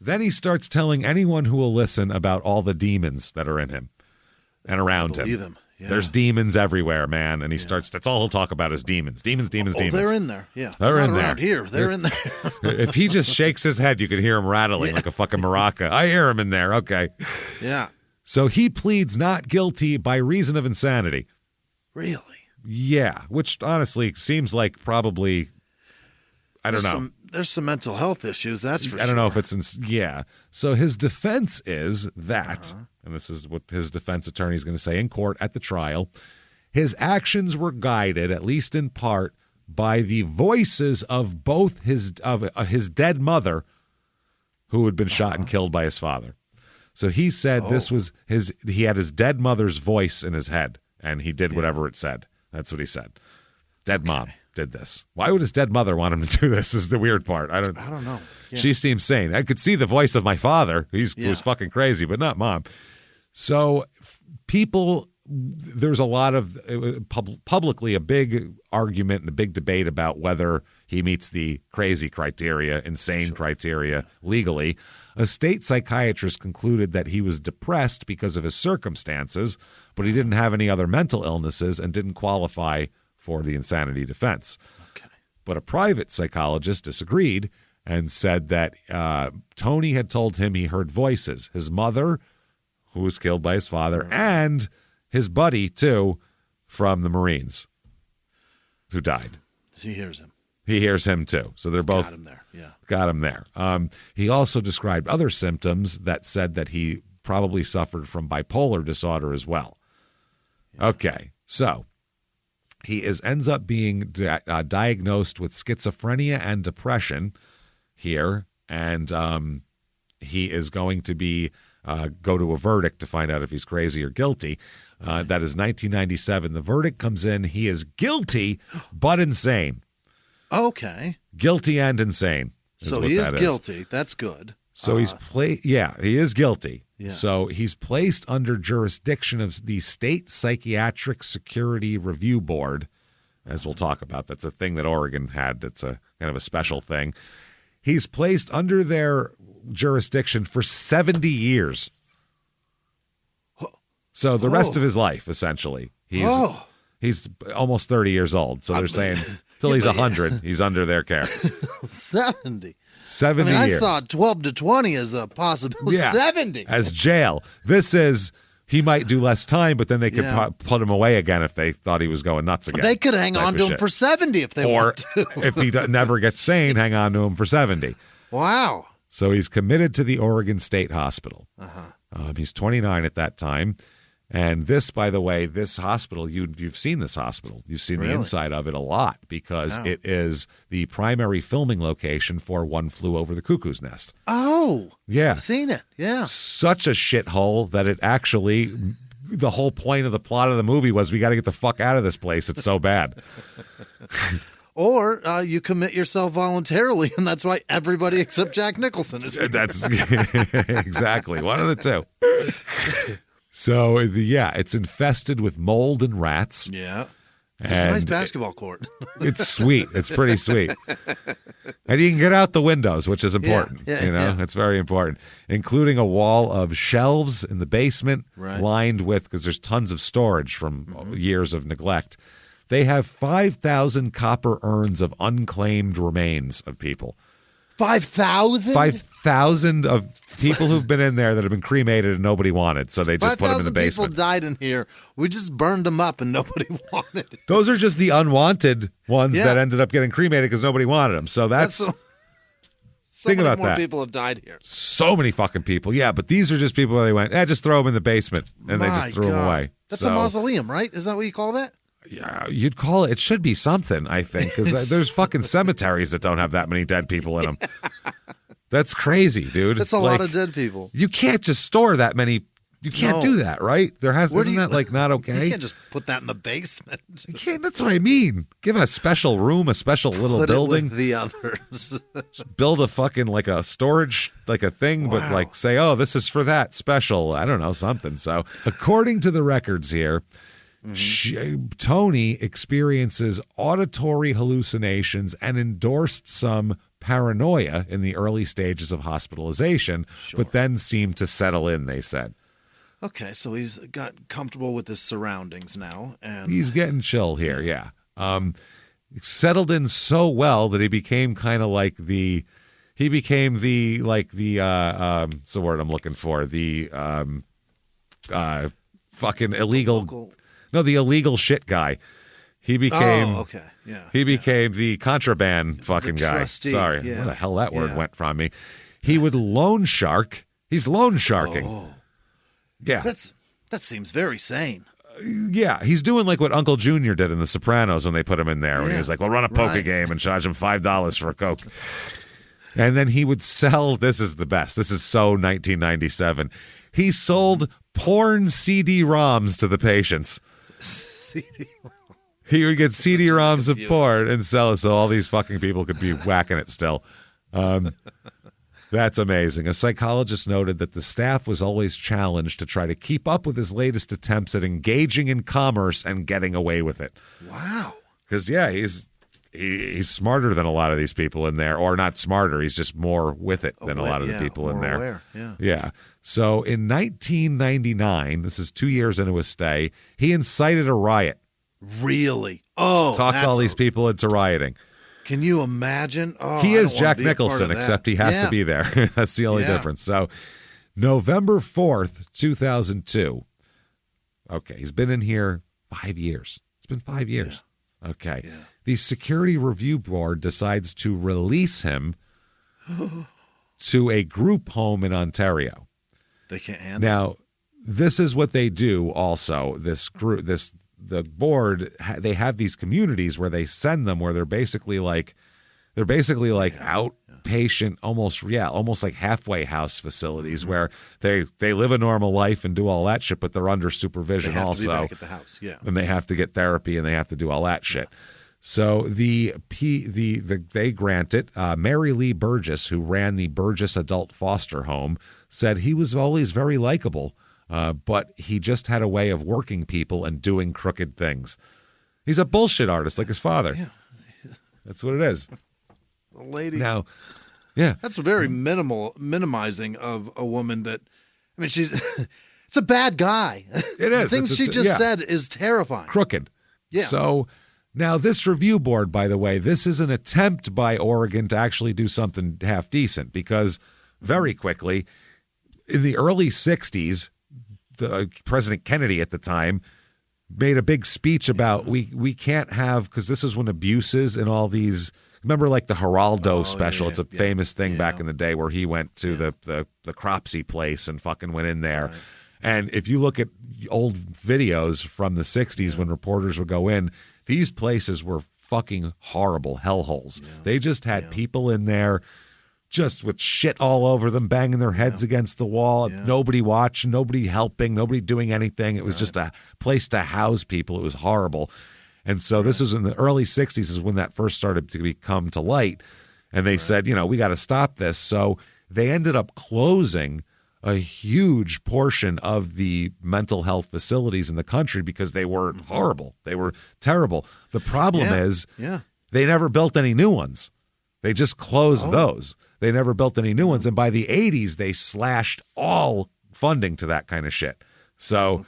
Then he starts telling anyone who will listen about all the demons that are in him and around him. Yeah. There's demons everywhere, man. And he starts, that's all he'll talk about is demons. Demons. They're in there. Yeah. They're in around there. Here. They're in there. If he just shakes his head, you could hear him rattling like a fucking maraca. I hear him in there. Okay. Yeah. So he pleads not guilty by reason of insanity. Really? Yeah. Which honestly seems like probably, I don't know. There's some mental health issues, that's for sure. I don't know if it's So his defense is that, and this is what his defense attorney is going to say in court at the trial, his actions were guided, at least in part, by the voices of both his dead mother, who had been shot and killed by his father. So he said this was he had his dead mother's voice in his head, and he did whatever it said. That's what he said. Dead mom did this. Why would his dead mother want him to do this is the weird part. I don't know. Yeah. She seems sane. I could see the voice of my father. He was fucking crazy, but not mom. So there's a lot of publicly a big argument and a big debate about whether he meets the crazy criteria, insane criteria legally. A state psychiatrist concluded that he was depressed because of his circumstances, but he didn't have any other mental illnesses and didn't qualify for the insanity defense. Okay. But a private psychologist disagreed and said that Tony had told him he heard voices. His mother, who was killed by his father, and his buddy, too, from the Marines, who died. He hears him. He hears him, too. So they're both... Got him there, yeah. Got him there. He also described other symptoms that said that he probably suffered from bipolar disorder as well. Yeah. Okay, so... He ends up being diagnosed with schizophrenia and depression here, and he is going to be go to a verdict to find out if he's crazy or guilty. That is 1997. The verdict comes in. He is guilty, but insane. Okay. Guilty and insane. So he is guilty. That's good. So he is guilty. Yeah. So he's placed under jurisdiction of the State Psychiatric Security Review Board, as we'll talk about. That's a thing that Oregon had. It's a kind of a special thing. He's placed under their jurisdiction for 70 years. So the rest of his life, essentially. He's almost 30 years old. So they're saying till he's 100, he's under their care. 70. 70 I years. saw 12 to 20 as a possibility. Yeah. 70. As jail. This is, he might do less time, but then they could put him away again if they thought he was going nuts again. They could hang on to him for 70 if they want to. Or if he never gets sane, hang on to him for 70. Wow. So he's committed to the Oregon State Hospital. Uh-huh. He's 29 at that time. And this, by the way, this hospital, you've seen this hospital. You've seen the inside of it a lot because it is the primary filming location for One Flew Over the Cuckoo's Nest. Oh. Yeah. I've seen it. Yeah. Such a shithole that it actually, the whole point of the plot of the movie was we got to get the fuck out of this place. It's so bad. Or you commit yourself voluntarily, and that's why everybody except Jack Nicholson is here. That's exactly one of the two. So, it's infested with mold and rats. Yeah. It's a nice basketball court. It's sweet. It's pretty sweet. And you can get out the windows, which is important. It's very important, including a wall of shelves in the basement lined with, because there's tons of storage from years of neglect. They have 5,000 copper urns of unclaimed remains of people. 5,000? 5,000 of people who've been in there that have been cremated and nobody wanted, so they just put them in the basement. 5,000 people died in here. We just burned them up and nobody wanted it. Those are just the unwanted ones that ended up getting cremated because nobody wanted them. So that's think about that. People have died here. So many fucking people. Yeah, but these are just people where they went, just throw them in the basement, and they just threw them away. That's a mausoleum, right? Is that what you call that? Yeah, you'd call it. It should be something, I think, because there's fucking cemeteries that don't have that many dead people in them. That's crazy, dude. That's a lot of dead people. You can't just store that many. You can't do that, right? Isn't that like not okay? You can't just put that in the basement. You can't. That's what I mean. Give it a special room, a special little building. Put it with the others. Build a fucking like a storage like a thing, but like say, oh, this is for that special. I don't know, something. So according to the records here. Tony experiences auditory hallucinations and endorsed some paranoia in the early stages of hospitalization, but then seemed to settle in, they said. Okay, so he's got comfortable with his surroundings now. And he's getting chill here, yeah. Settled in so well that he became kind of like the what's the word I'm looking for? The fucking illegal... No, the illegal shit guy. He became He became the contraband fucking guy. Trustee, Sorry, where the hell that word went from me. He would loan shark. He's loan sharking. Oh. Yeah. That seems very sane. Yeah, he's doing like what Uncle Junior did in The Sopranos when they put him in there. When he was like, "Well, run a poker game and charge him $5 for a Coke." And then he would sell. This is the best. This is so 1997. He sold porn CD-ROMs to the patients. He would get CD-ROMs of porn and sell it so all these fucking people could be whacking it still. That's amazing. A psychologist noted that the staff was always challenged to try to keep up with his latest attempts at engaging in commerce and getting away with it. Wow. Because, he's smarter than a lot of these people in there. Or not smarter, he's just more with it than a lot of the people in there. Aware. Yeah. So in 1999, this is 2 years into his stay, he incited a riot. Really? Oh, talked all these people into rioting. Can you imagine? Oh, he is Jack Nicholson, except he has to be there. That's the only difference. So November 4th, 2002. Okay, he's been in here 5 years. It's been 5 years. Yeah. Okay. Yeah. The Security Review Board decides to release him to a group home in Ontario. They can't handle Now, this is what they do also, this group, the board, they have these communities where they send them, where they're basically like outpatient, almost like halfway house facilities where they live a normal life and do all that shit, but they're under supervision also. To be back at the house, yeah. And they have to get therapy and they have to do all that shit. So they grant it. Mary Lee Burgess, who ran the Burgess Adult Foster Home, said he was always very likable, but he just had a way of working people and doing crooked things. He's a bullshit artist like his father. Yeah. That's what it is. The lady. Now, yeah. That's very minimizing of a woman that, I mean, she's, it's a bad guy. It is. The things she just said is terrifying. Crooked. Yeah. So now this review board, by the way, this is an attempt by Oregon to actually do something half decent, because very quickly in the early 60s, President Kennedy at the time made a big speech about we can't have, because this is when abuses and all these, remember like the Geraldo special? It's a famous thing back in the day where he went to the Cropsey place and fucking went in there. Right. And if you look at old videos from the 60s when reporters would go in, these places were fucking horrible hellholes. Yeah. They just had people in there just with shit all over them, banging their heads against the wall, nobody watching, nobody helping, nobody doing anything. It was just a place to house people. It was horrible. And so this was in the early 60s is when that first started to come to light. And they said, we got to stop this. So they ended up closing a huge portion of the mental health facilities in the country because they were horrible. They were terrible. The problem is they never built any new ones. They just closed those. They never built any new ones. And by the 80s, they slashed all funding to that kind of shit. So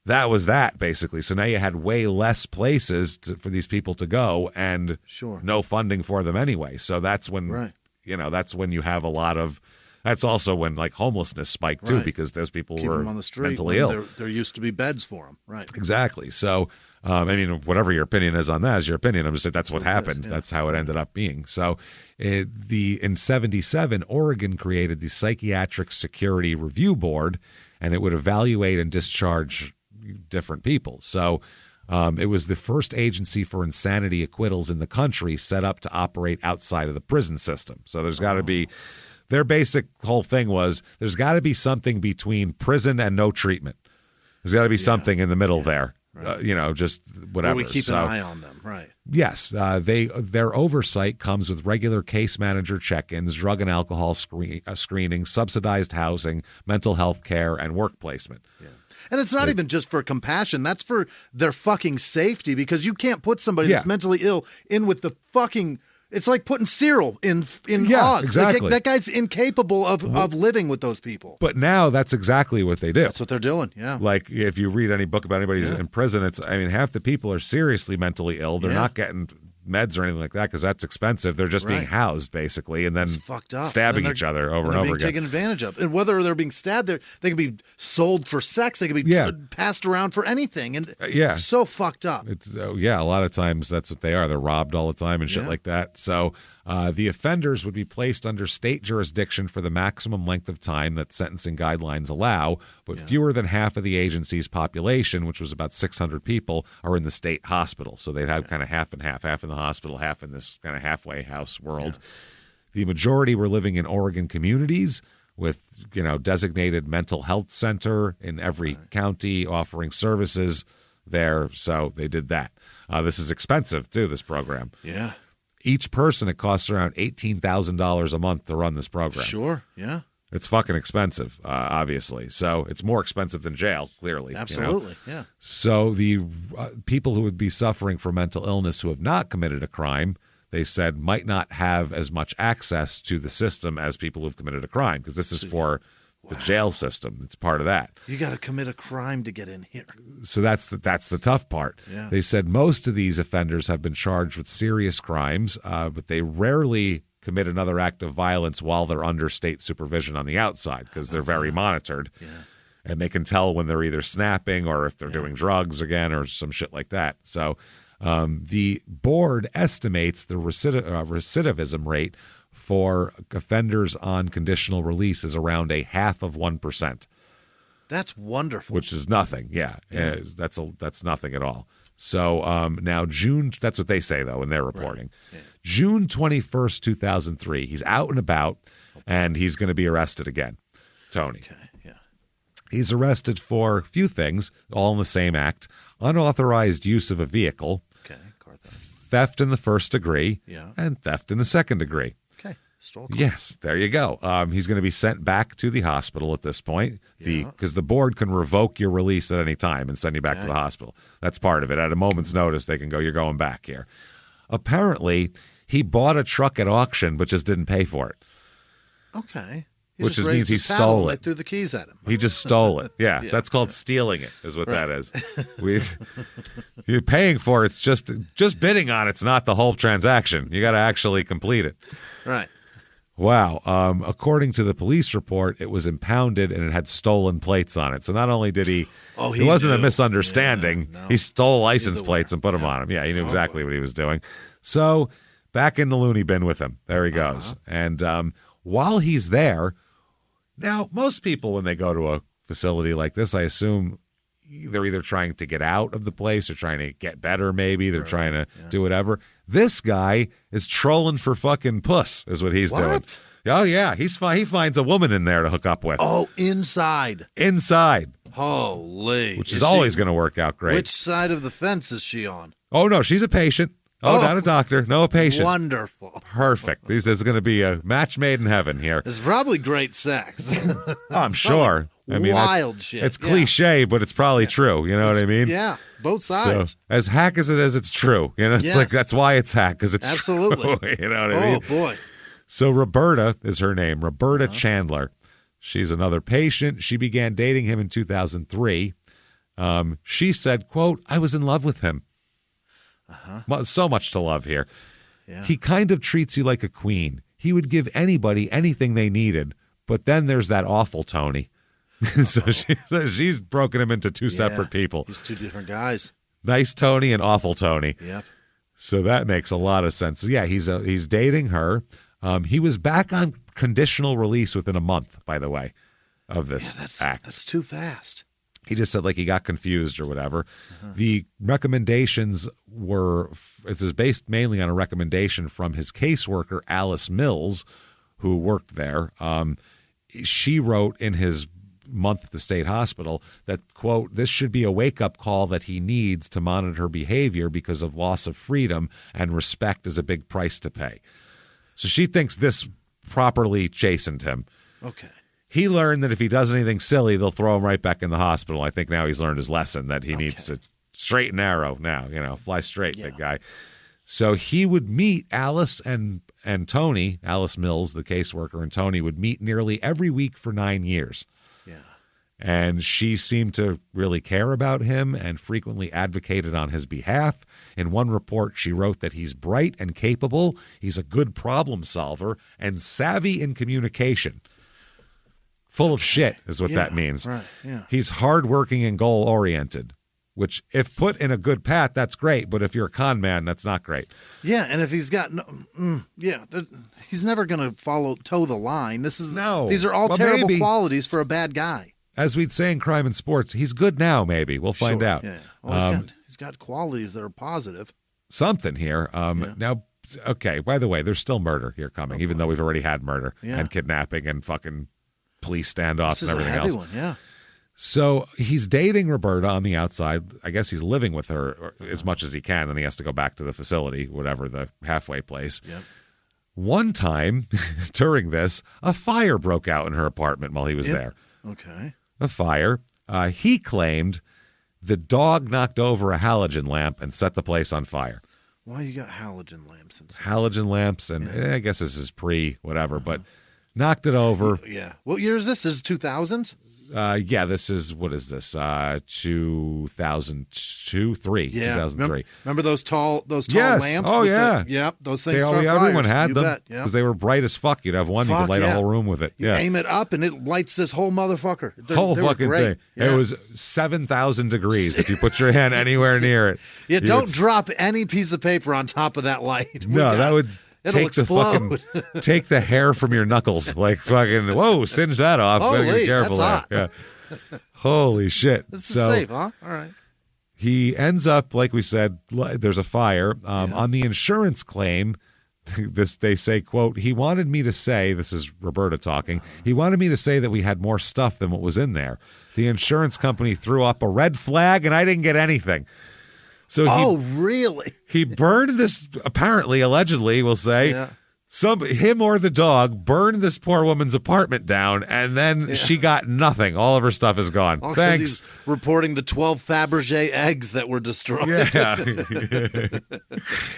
that was that, basically. So now you had way less places for these people to go and no funding for them anyway. So that's when, that's when you have a lot of, that's also when like homelessness spiked too, because those people were on the street mentally ill. There used to be beds for them. Right. Exactly. So, I mean, whatever your opinion is on that is your opinion. I'm just saying that's what happened. That's how it ended up being. So in 77, Oregon created the Psychiatric Security Review Board, and it would evaluate and discharge different people. So it was the first agency for insanity acquittals in the country set up to operate outside of the prison system. So there's got to be, their basic whole thing was there's got to be something between prison and no treatment. There's got to be something in the middle there. Right. Just whatever. Where we keep an eye on them, right? Yes, their oversight comes with regular case manager check-ins, drug and alcohol screening, subsidized housing, mental health care, and work placement. Yeah. And it's not even just for compassion. That's for their fucking safety, because you can't put somebody that's mentally ill in with the fucking... It's like putting Cyril in Oz. Exactly. Like, that guy's incapable of living with those people. But now that's exactly what they do. That's what they're doing, yeah. Like, if you read any book about anybody who's in prison, half the people are seriously mentally ill. They're not getting meds or anything like that because that's expensive. They're just being housed, basically, and then stabbing each other over and over again. Taken advantage of. And whether they're being stabbed, they can be sold for sex. They can be passed around for anything. And it's so fucked up. It's a lot of times that's what they are. They're robbed all the time and shit like that. So the offenders would be placed under state jurisdiction for the maximum length of time that sentencing guidelines allow, but fewer than half of the agency's population, which was about 600 people, are in the state hospital. So they'd have kind of half and half in the hospital, half in this kind of halfway house world. The majority were living in Oregon communities with, designated mental health center in every county offering services there. So they did that. This is expensive too, this program. Yeah. Each person, it costs around $18,000 a month to run this program. Sure, yeah. It's fucking expensive, obviously. So it's more expensive than jail, clearly. Absolutely, yeah. So the people who would be suffering from mental illness who have not committed a crime, they said, might not have as much access to the system as people who've committed a crime, because this is for the jail system. It's part of that. You got to commit a crime to get in here. So that's the tough part. Yeah. They said most of these offenders have been charged with serious crimes, but they rarely commit another act of violence while they're under state supervision on the outside, because they're very monitored. Yeah. And they can tell when they're either snapping or if they're doing drugs again or some shit like that. So the board estimates the recidivism rate for offenders on conditional release is around 0.5%. That's wonderful. Which is nothing. Yeah. That's nothing at all. So now June, that's what they say, though, in their reporting. Right. Yeah. June 21st, 2003, he's out and about, and he's going to be arrested again, Tony. Okay, yeah. He's arrested for a few things, all in the same act. Unauthorized use of a vehicle, theft in the first degree, and theft in the second degree. Okay, stole a car. Yes, there you go. He's going to be sent back to the hospital at this point, because the board can revoke your release at any time and send you back to the hospital. That's part of it. At a moment's notice, they can go, you're going back here. Apparently, he bought a truck at auction, but just didn't pay for it. Okay. Which just means he stole it. They threw the keys at him. He just stole it. Yeah, that's called stealing it, is what that is. You're paying for it. It's just bidding on it's not the whole transaction. You got to actually complete it. Right. Wow. According to the police report, it was impounded and it had stolen plates on it. So not only did he it wasn't a misunderstanding. Yeah, no. He stole license plates and put them on him. Yeah, he knew exactly what he was doing. So back in the loony bin with him. There he goes. And while he's there, now most people when they go to a facility like this, I assume they're either trying to get out of the place or trying to get better maybe. They're trying to do whatever. This guy is trolling for fucking puss is what he's doing. Oh, yeah. He finds a woman in there to hook up with. Oh, inside. Holy. Which is always going to work out great. Which side of the fence is she on? Oh, no, she's a patient. Oh, not a doctor. No, a patient. Wonderful. Perfect. This is going to be a match made in heaven here. It's probably great sex. I'm sure. I mean, wild shit. It's cliche, but it's probably true. You know what I mean? Yeah, both sides. So, as hack as it is, it's true. You know, it's like that's why it's hack, because it's absolutely true. You know what I mean? Oh, boy. So Roberta is her name, Roberta Chandler. She's another patient. She began dating him in 2003. She said, quote, I was in love with him. So much to love here. Yeah. He kind of treats you like a queen. He would give anybody anything they needed. But then there's that awful Tony. So she's broken him into two separate people. He's two different guys. Nice Tony and awful Tony. Yep. So that makes a lot of sense. So yeah, he's dating her. He was back on conditional release within a month, by the way, of this act. That's too fast. He just said he got confused or whatever. The recommendations it is based mainly on a recommendation from his caseworker, Alice Mills, who worked there. She wrote in his month at the state hospital that, quote, this should be a wake-up call that he needs to monitor behavior because of loss of freedom, and respect is a big price to pay. So she thinks this properly chastened him. Okay. He learned that if he does anything silly, they'll throw him right back in the hospital. I think now he's learned his lesson that he needs to straight and narrow now, fly straight, big guy. So he would meet Alice and Tony, Alice Mills, the caseworker, and Tony would meet nearly every week for 9 years. Yeah. And she seemed to really care about him and frequently advocated on his behalf. In one report, she wrote that he's bright and capable, he's a good problem solver, and savvy in communication. Full of shit is what that means. Right, yeah. He's hardworking and goal-oriented, which if put in a good path, that's great. But if you're a con man, that's not great. Yeah, and if he's got he's never going to toe the line. These are all terrible qualities for a bad guy. As we'd say in Crime and Sports, he's good now, maybe. We'll find out. Yeah. Well, he's got qualities that are positive. Something here. Now, okay, by the way, there's still murder here coming, even though we've already had murder and kidnapping and fucking police standoffs and everything else. This is a heavy one, yeah. So he's dating Roberta on the outside. I guess he's living with her as much as he can, and he has to go back to the facility, whatever, the halfway place. Yep. One time during this, a fire broke out in her apartment while he was there. Okay. A fire. He claimed the dog knocked over a halogen lamp and set the place on fire. Why you got halogen lamps inside? Halogen lamps, and I guess this is pre-whatever, but knocked it over. Yeah. What year is this? This is 2000s? This is, what is this? 2002, 2003. Remember those tall lamps? Oh, yeah. Yep. Those things start fires. Everyone had you them because they were bright as fuck. You'd have one, you could light a whole room with it. You aim it up and it lights this whole motherfucker. Whole fucking thing. Yeah. It was 7,000 degrees if you put your hand anywhere near it. Yeah, don't drop any piece of paper on top of that light. That would... It'll explode. Take the hair from your knuckles. Like fucking, whoa, singe that off. Holy, be careful that's there. hot. Yeah. Holy shit. This is safe, huh? All right. He ends up, like we said, there's a fire. On the insurance claim, they say, quote, he wanted me to say, this is Roberta talking, he wanted me to say that we had more stuff than what was in there. The insurance company threw up a red flag and I didn't get anything. So really? He burned this, apparently, allegedly, we'll say, him or the dog burned this poor woman's apartment down, and then she got nothing. All of her stuff is gone. Thanks. He's reporting the 12 Fabergé eggs that were destroyed. Yeah.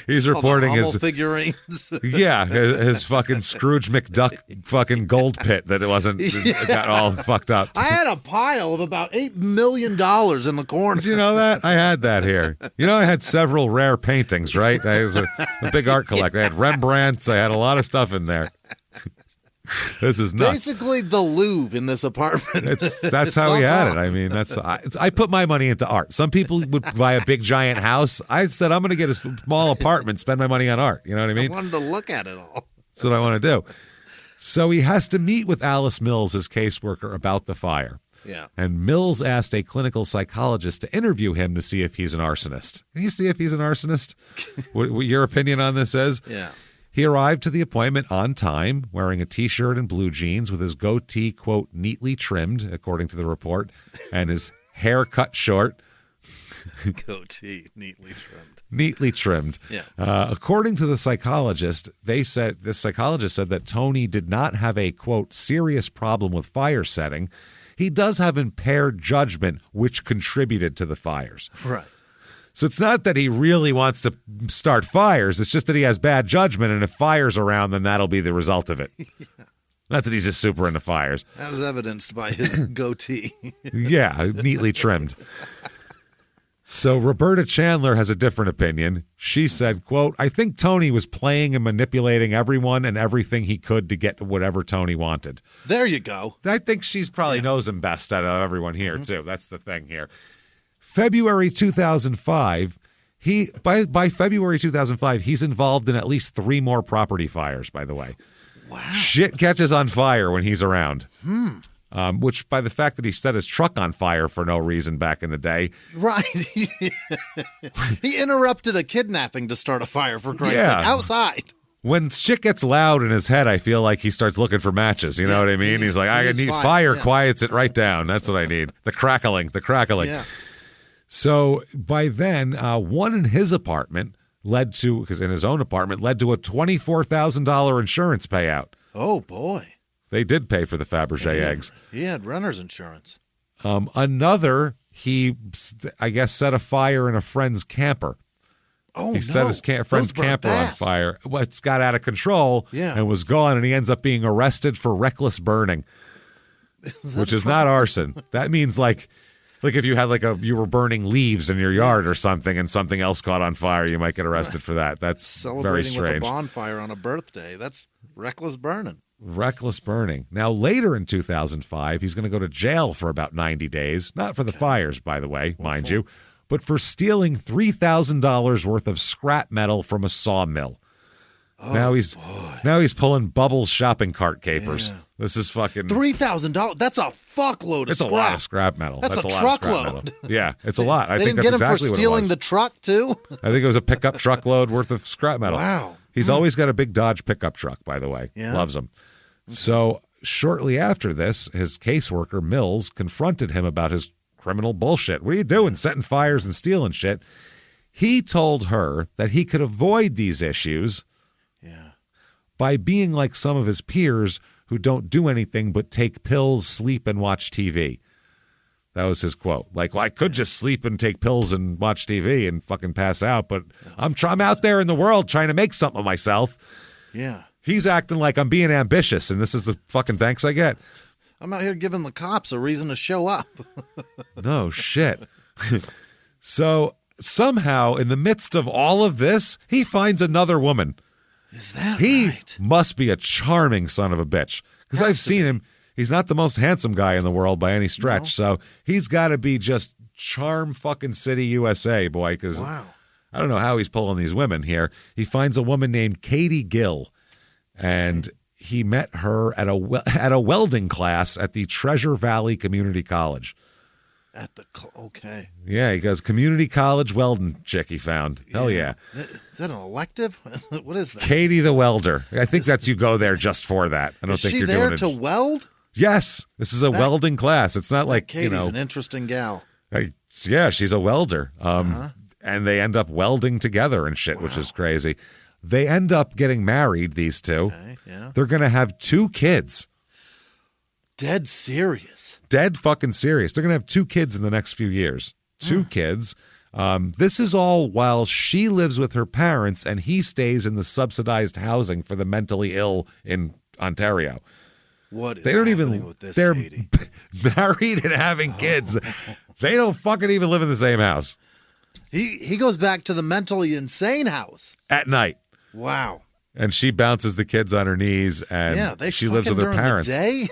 He's reporting his figurines. his fucking Scrooge McDuck fucking gold pit that it wasn't got all fucked up. I had a pile of about $8 million in the corner. Did you know that? I had that here. You know, I had several rare paintings, right? I was a big art collector. I had Rembrandts. I had a lot of stuff in there. This is nuts. Basically the Louvre in this apartment. That's how we had it. I mean, I put my money into art. Some people would buy a big giant house. I said, I'm going to get a small apartment, spend my money on art. You know what I mean? I wanted to look at it all. That's what I want to do. So he has to meet with Alice Mills, his caseworker, about the fire. Yeah. And Mills asked a clinical psychologist to interview him to see if he's an arsonist. Can you see if he's an arsonist? what your opinion on this is? Yeah. He arrived to the appointment on time, wearing a T-shirt and blue jeans with his goatee, quote, neatly trimmed, according to the report, and his hair cut short. Goatee, neatly trimmed. Neatly trimmed. Yeah. According to the psychologist, this psychologist said that Tony did not have a, quote, serious problem with fire setting. He does have impaired judgment, which contributed to the fires. Right. So it's not that he really wants to start fires. It's just that he has bad judgment, and if fire's around, then that'll be the result of it. Not that he's just super into fires. As evidenced by his goatee. Yeah, neatly trimmed. So Roberta Chandler has a different opinion. She said, quote, I think Tony was playing and manipulating everyone and everything he could to get to whatever Tony wanted. There you go. I think she's probably knows him best out of everyone here, too. That's the thing here. February 2005, by February 2005, he's involved in at least 3 more property fires, by the way. Wow. Shit catches on fire when he's around. Which, by the fact that he set his truck on fire for no reason back in the day. Right. He interrupted a kidnapping to start a fire, for Christ's sake, outside. When shit gets loud in his head, I feel like he starts looking for matches. You know what I mean? He's like, I need fire, quiets it right down. That's what I need. The crackling. Yeah. So by then, one in his apartment led to a $24,000 insurance payout. Oh, boy. They did pay for the Fabergé eggs. He had renter's insurance. Another, he, I guess, set a fire in a friend's camper. Oh, he set his friend's camper on fire. Well, it's got out of control and was gone, and he ends up being arrested for reckless burning, which is not arson. That means like if you had you were burning leaves in your yard or something and something else caught on fire, you might get arrested for that. That's very strange. Celebrating with a bonfire on a birthday. That's reckless burning. Reckless burning. Now, later in 2005, he's going to go to jail for about 90 days. Not for the fires, by the way, mind you, but for stealing $3,000 worth of scrap metal from a sawmill. Oh, now he's pulling Bubbles shopping cart capers. Yeah. This is fucking $3,000. That's a fuckload of scrap. It's a lot of scrap metal. That's a lot truckload. Yeah, it's a lot. I think that's exactly what it was. They didn't get him for stealing the truck too. I think it was a pickup truckload worth of scrap metal. Wow. He's always got a big Dodge pickup truck, by the way. Yeah. Loves them. So shortly after this, his caseworker, Mills, confronted him about his criminal bullshit. What are you doing, setting fires and stealing shit? He told her that he could avoid these issues by being like some of his peers who don't do anything but take pills, sleep, and watch TV. That was his quote. Like, well, I could just sleep and take pills and watch TV and fucking pass out, but I'm out there in the world trying to make something of myself. Yeah. He's acting like I'm being ambitious, and this is the fucking thanks I get. I'm out here giving the cops a reason to show up. No shit. So somehow, in the midst of all of this, he finds another woman. Is that he right? He must be a charming son of a bitch. Because I've seen him. He's not the most handsome guy in the world by any stretch. So he's got to be just charm fucking city USA, boy. Because I don't know how he's pulling these women here. He finds a woman named Katie Gill. And he met her at a welding class at the Treasure Valley Community College. Okay. Yeah, he goes, community college welding chick he found. Hell yeah. Is that an elective? What is that? Katie the welder. I think you go there just for that. I don't think you're doing it. Is she there to weld? Yes. This is a welding class. It's not like, Katie's an interesting gal. Yeah, she's a welder. And they end up welding together and shit, which is crazy. They end up getting married, these two. Okay, yeah. They're going to have 2 kids. Dead serious. Dead fucking serious. They're going to have 2 kids in the next few years. 2 kids. This is all while she lives with her parents and he stays in the subsidized housing for the mentally ill in Ontario. What is they don't happening even, with this, they're Katie? married and having kids. They don't fucking even live in the same house. He goes back to the mentally insane house. At night. Wow. And she bounces the kids on her knees, and she lives with her parents. The day?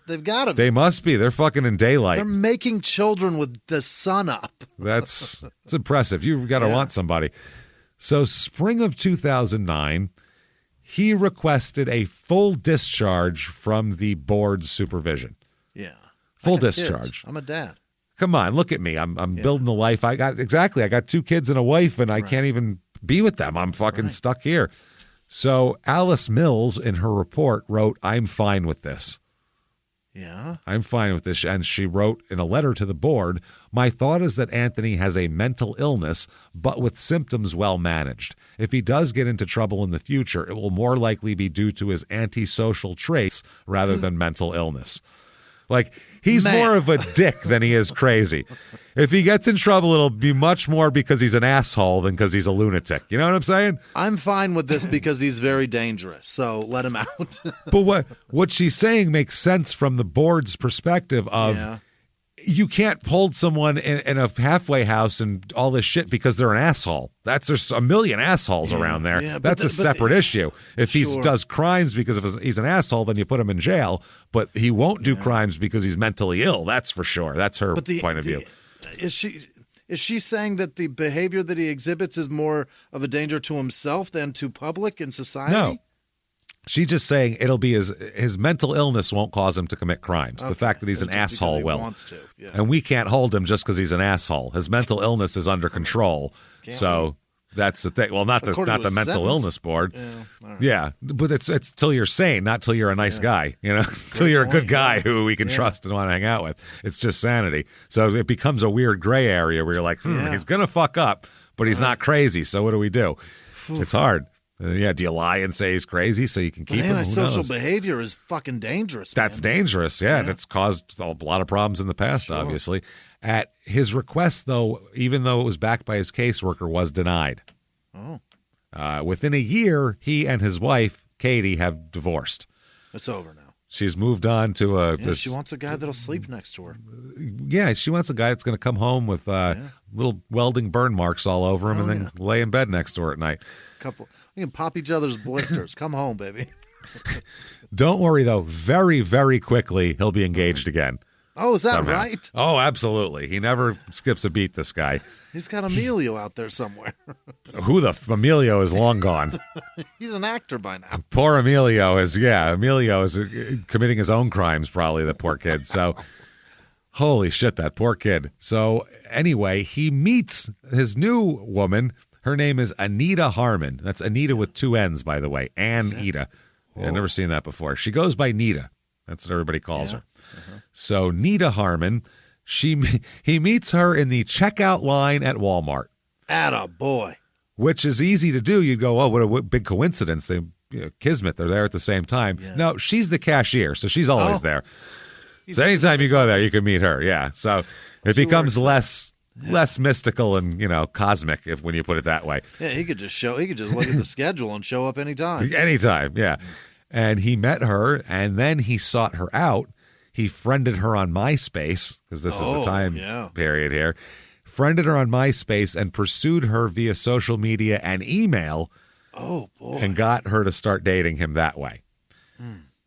They've got to be. They must be. They're fucking in daylight. They're making children with the sun up. It's impressive. You've got to want somebody. So spring of 2009, he requested a full discharge from the board's supervision. Yeah. Full discharge. Kids. I'm a dad. Come on, look at me. I'm building a life. I got 2 kids and a wife, and I can't even be with them. I'm fucking stuck here. So Alice Mills, in her report, wrote, I'm fine with this. Yeah. I'm fine with this. And she wrote in a letter to the board, my thought is that Anthony has a mental illness, but with symptoms well managed. If he does get into trouble in the future, it will more likely be due to his antisocial traits rather than mental illness. Like, he's more of a dick than he is crazy. If he gets in trouble, it'll be much more because he's an asshole than because he's a lunatic. You know what I'm saying? I'm fine with this because he's very dangerous, so let him out. But what she's saying makes sense from the board's perspective of you can't hold someone in a halfway house and all this shit because they're an asshole. There's a million assholes around there. Yeah, that's a separate issue. If he does crimes because he's an asshole, then you put him in jail. But he won't do crimes because he's mentally ill. That's for sure. That's her point of view. Is she saying that the behavior that he exhibits is more of a danger to himself than to public and society? No. She's just saying it'll be his mental illness won't cause him to commit crimes. Okay. The fact that he's an asshole will. Wants to. Yeah. And we can't hold him just because he's an asshole. His mental illness is under control. That's the thing. Well, not the mental illness board. Yeah, but it's till you're sane, not till you're a nice guy. You know, till you're a good guy who we can trust and want to hang out with. It's just sanity. So it becomes a weird gray area where you're like, he's gonna fuck up, but he's not crazy. So what do we do? It's hard. Do you lie and say he's crazy so you can keep him? Antisocial behavior is fucking dangerous. That's dangerous, and it's caused a lot of problems in the past, obviously. At his request, though, even though it was backed by his caseworker, was denied. Oh. Within a year, he and his wife, Katie, have divorced. It's over now. She's moved on to she wants a guy that'll sleep next to her. Yeah, she wants a guy that's going to come home with little welding burn marks all over him and then lay in bed next to her at night. We can pop each other's blisters. Come home, baby. Don't worry, though. Very, very quickly, he'll be engaged again. Oh, is that right? Oh, absolutely. He never skips a beat, this guy. He's got Emilio out there somewhere. Emilio is long gone. He's an actor by now. Poor Emilio is committing his own crimes, probably, the poor kid. So, holy shit, that poor kid. So, anyway, he meets his new woman. Her name is Anita Harmon. That's Anita with 2 N's, by the way. Anita. I've never seen that before. She goes by Nita. That's what everybody calls her. Uh-huh. So Nita Harmon, he meets her in the checkout line at Walmart. Atta boy. Which is easy to do. You'd go, oh, what a big coincidence. Kismet, they're there at the same time. Yeah. No, she's the cashier, so she's always there. So anytime you go there, you can meet her. Yeah. So it becomes less mystical and cosmic when you put it that way. Yeah, he could just look at the schedule and show up anytime. Anytime, yeah. And he met her, and then he sought her out. He friended her on MySpace, because this is the time period here. Friended her on MySpace and pursued her via social media and email. Oh, boy. And got her to start dating him that way.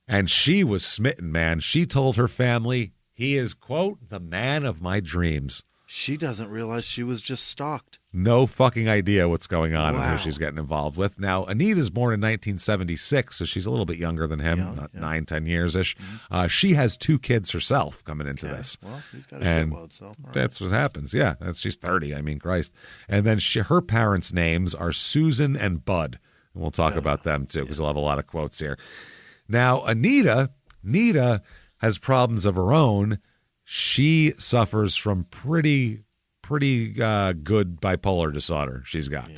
And she was smitten, man. She told her family, he is, quote, the man of my dreams. She doesn't realize she was just stalked. No fucking idea what's going on and who she's getting involved with. Now, Anita's born in 1976, so she's a little bit younger than him, 9-10 years-ish. Mm-hmm. She has 2 kids herself coming into this. Well, he's got a shitload, so. That's what happens. Yeah, she's 30. I mean, Christ. And then her parents' names are Susan and Bud. And we'll talk about them, too, because we'll have a lot of quotes here. Now, Anita has problems of her own. She suffers from pretty good bipolar disorder she's got.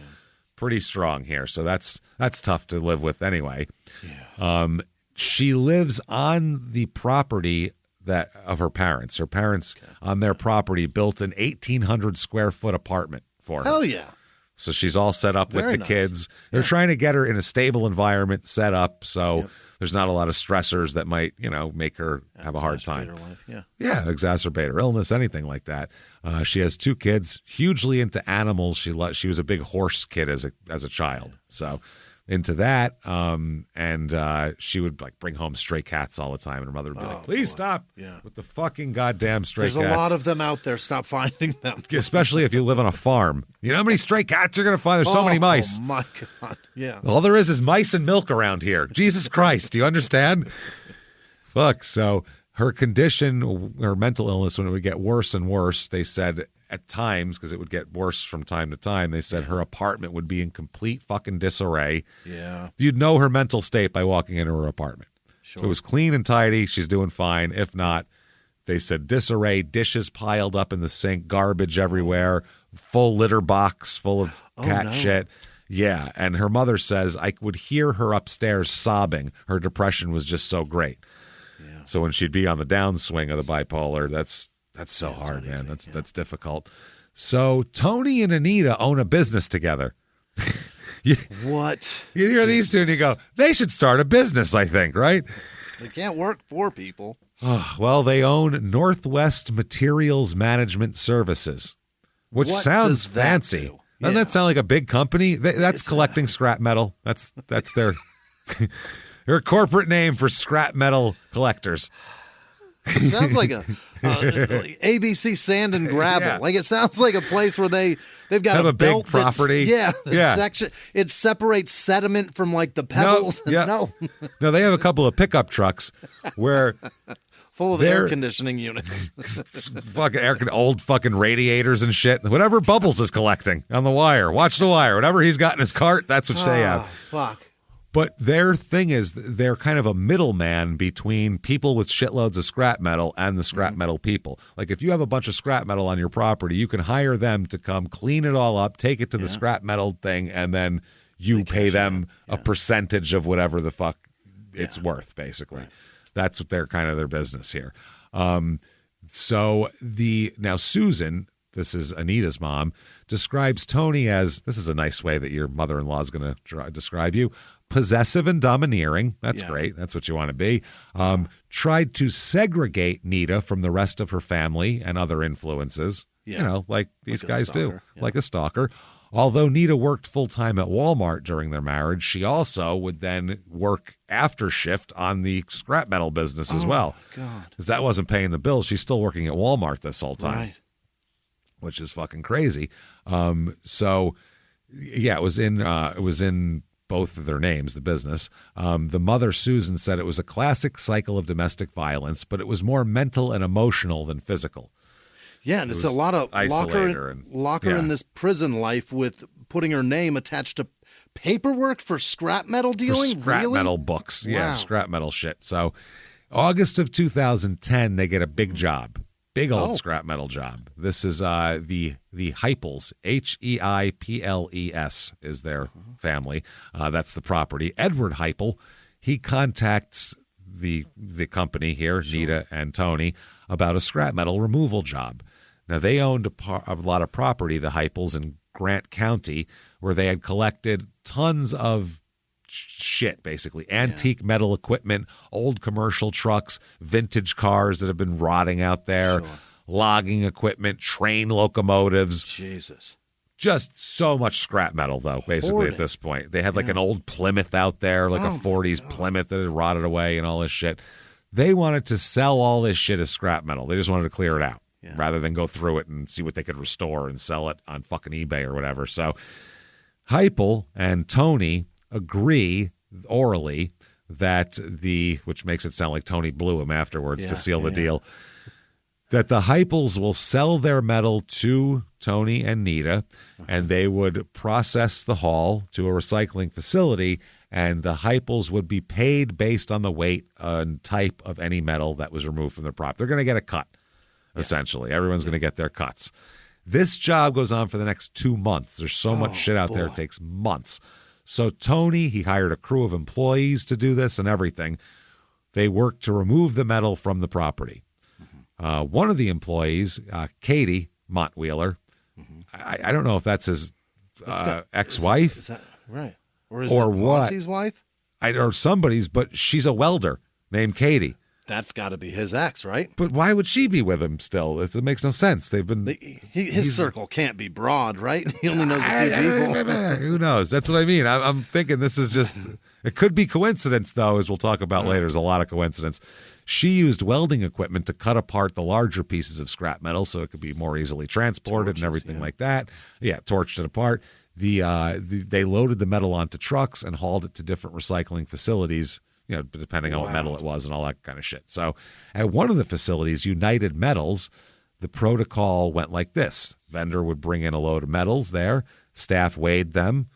Pretty strong here. So that's tough to live with anyway. Yeah. She lives on the property of her parents. Her parents on their property built an 1,800 square foot apartment for her. Hell yeah. So she's all set up with the kids. They're trying to get her in a stable environment set up so there's not a lot of stressors that might, make her have a hard time. Her life. Exacerbate her illness, anything like that. She has 2 kids, hugely into animals. She was a big horse kid as a child, so into that. And she would bring home stray cats all the time, and her mother would be like, "Please stop with the fucking goddamn stray cats." There's a lot of them out there. Stop finding them, especially if you live on a farm. You know how many stray cats you're gonna find? There's so many mice. Oh my god! Yeah. All there is mice and milk around here. Jesus Christ! Do you understand? Fuck. So her condition, her mental illness, when it would get worse and worse, they said at times, because it would get worse from time to time, they said her apartment would be in complete fucking disarray. Yeah. You'd know her mental state by walking into her apartment. Sure. If it was clean and tidy, she's doing fine. If not, they said disarray, dishes piled up in the sink, garbage everywhere, full litter box full of cat shit. Yeah, and her mother says, I would hear her upstairs sobbing. Her depression was just so great. Yeah. So when she'd be on the downswing of the bipolar, that's so hard, man. That's difficult. So Tony and Anita own a business together. What? You hear these two and you go, they should start a business, I think, right? They can't work for people. Well, they own Northwest Materials Management Services, which sounds fancy. Doesn't that sound like a big company? That's collecting scrap metal. That's their their corporate name for scrap metal collectors. It sounds like a ABC Sand and Gravel. Yeah. Like it sounds like a place where they've got a belt big property. Section. It separates sediment from the pebbles. No, they have a couple of pickup trucks where full of air conditioning units, fucking old fucking radiators and shit. Whatever Bubbles is collecting on the wire. Watch the wire. Whatever he's got in his cart, that's what they have. Fuck. But their thing is they're kind of a middleman between people with shitloads of scrap metal and the scrap metal people. Like if you have a bunch of scrap metal on your property, you can hire them to come clean it all up, take it to the scrap metal thing, and then you pay them a percentage of whatever the fuck it's worth, basically. Right. That's what their business here. So now Susan, this is Anita's mom, describes Tony as, this is a nice way that your mother-in-law is going to describe you, possessive and domineering. That's great. That's what you want to be. Tried to segregate Nita from the rest of her family and other influences, like these guys do, like a stalker. Although Nita worked full-time at Walmart during their marriage, she also would then work after shift on the scrap metal business as well. God. Because that wasn't paying the bills. She's still working at Walmart this whole time. Right. Which is fucking crazy. So, it was in both of their names, the business. The mother, Susan, said it was a classic cycle of domestic violence, but it was more mental and emotional than physical. Yeah, and it's a lot of lock her in this prison life with putting her name attached to paperwork for scrap metal dealing? For scrap metal books. Wow. Yeah, scrap metal shit. So August of 2010, they get a big job. Big old scrap metal job. This is the Heipels, Heiples is their family. That's the property. Edward Heipel, he contacts the company here, Nita and Tony, about a scrap metal removal job. Now, they owned a lot of property, the Heipels, in Grant County, where they had collected tons of shit, basically. Antique metal equipment, old commercial trucks, vintage cars that have been rotting out there, logging equipment, train locomotives. Jesus. Just so much scrap metal, though, basically, at this point. They had an old Plymouth out there, a 40s Plymouth that had rotted away and all this shit. They wanted to sell all this shit as scrap metal. They just wanted to clear it out. rather than go through it and see what they could restore and sell it on fucking eBay or whatever. So Heupel and Tony agree orally that which makes it sound like Tony blew him afterwards to seal the deal, that the Heupels will sell their metal to Tony and Nita, and they would process the haul to a recycling facility, and the Heupels would be paid based on the weight and type of any metal that was removed from their prop. They're going to get a cut, essentially. Everyone's going to get their cuts. This job goes on for the next 2 months. There's so much shit out there. It takes months. So Tony, he hired a crew of employees to do this and everything. They worked to remove the metal from the property. One of the employees, Katie Montwheeler, I don't know if that's his ex-wife. Is that right? Or is or that what? Monty's wife? Or somebody's, but she's a welder named Katie. That's got to be his ex, right? But why would she be with him still? It makes no sense. They've been his circle can't be broad, right? He only knows a few people. Who knows? That's what I mean. I'm thinking this is just. It could be coincidence, though, as we'll talk about later. There's a lot of coincidence. She used welding equipment to cut apart the larger pieces of scrap metal so it could be more easily transported and everything like that. Yeah, torched it apart. They loaded the metal onto trucks and hauled it to different recycling facilities, depending on what metal it was and all that kind of shit. So at one of the facilities, United Metals, the protocol went like this. Vendor would bring in a load of metals there. Staff weighed them,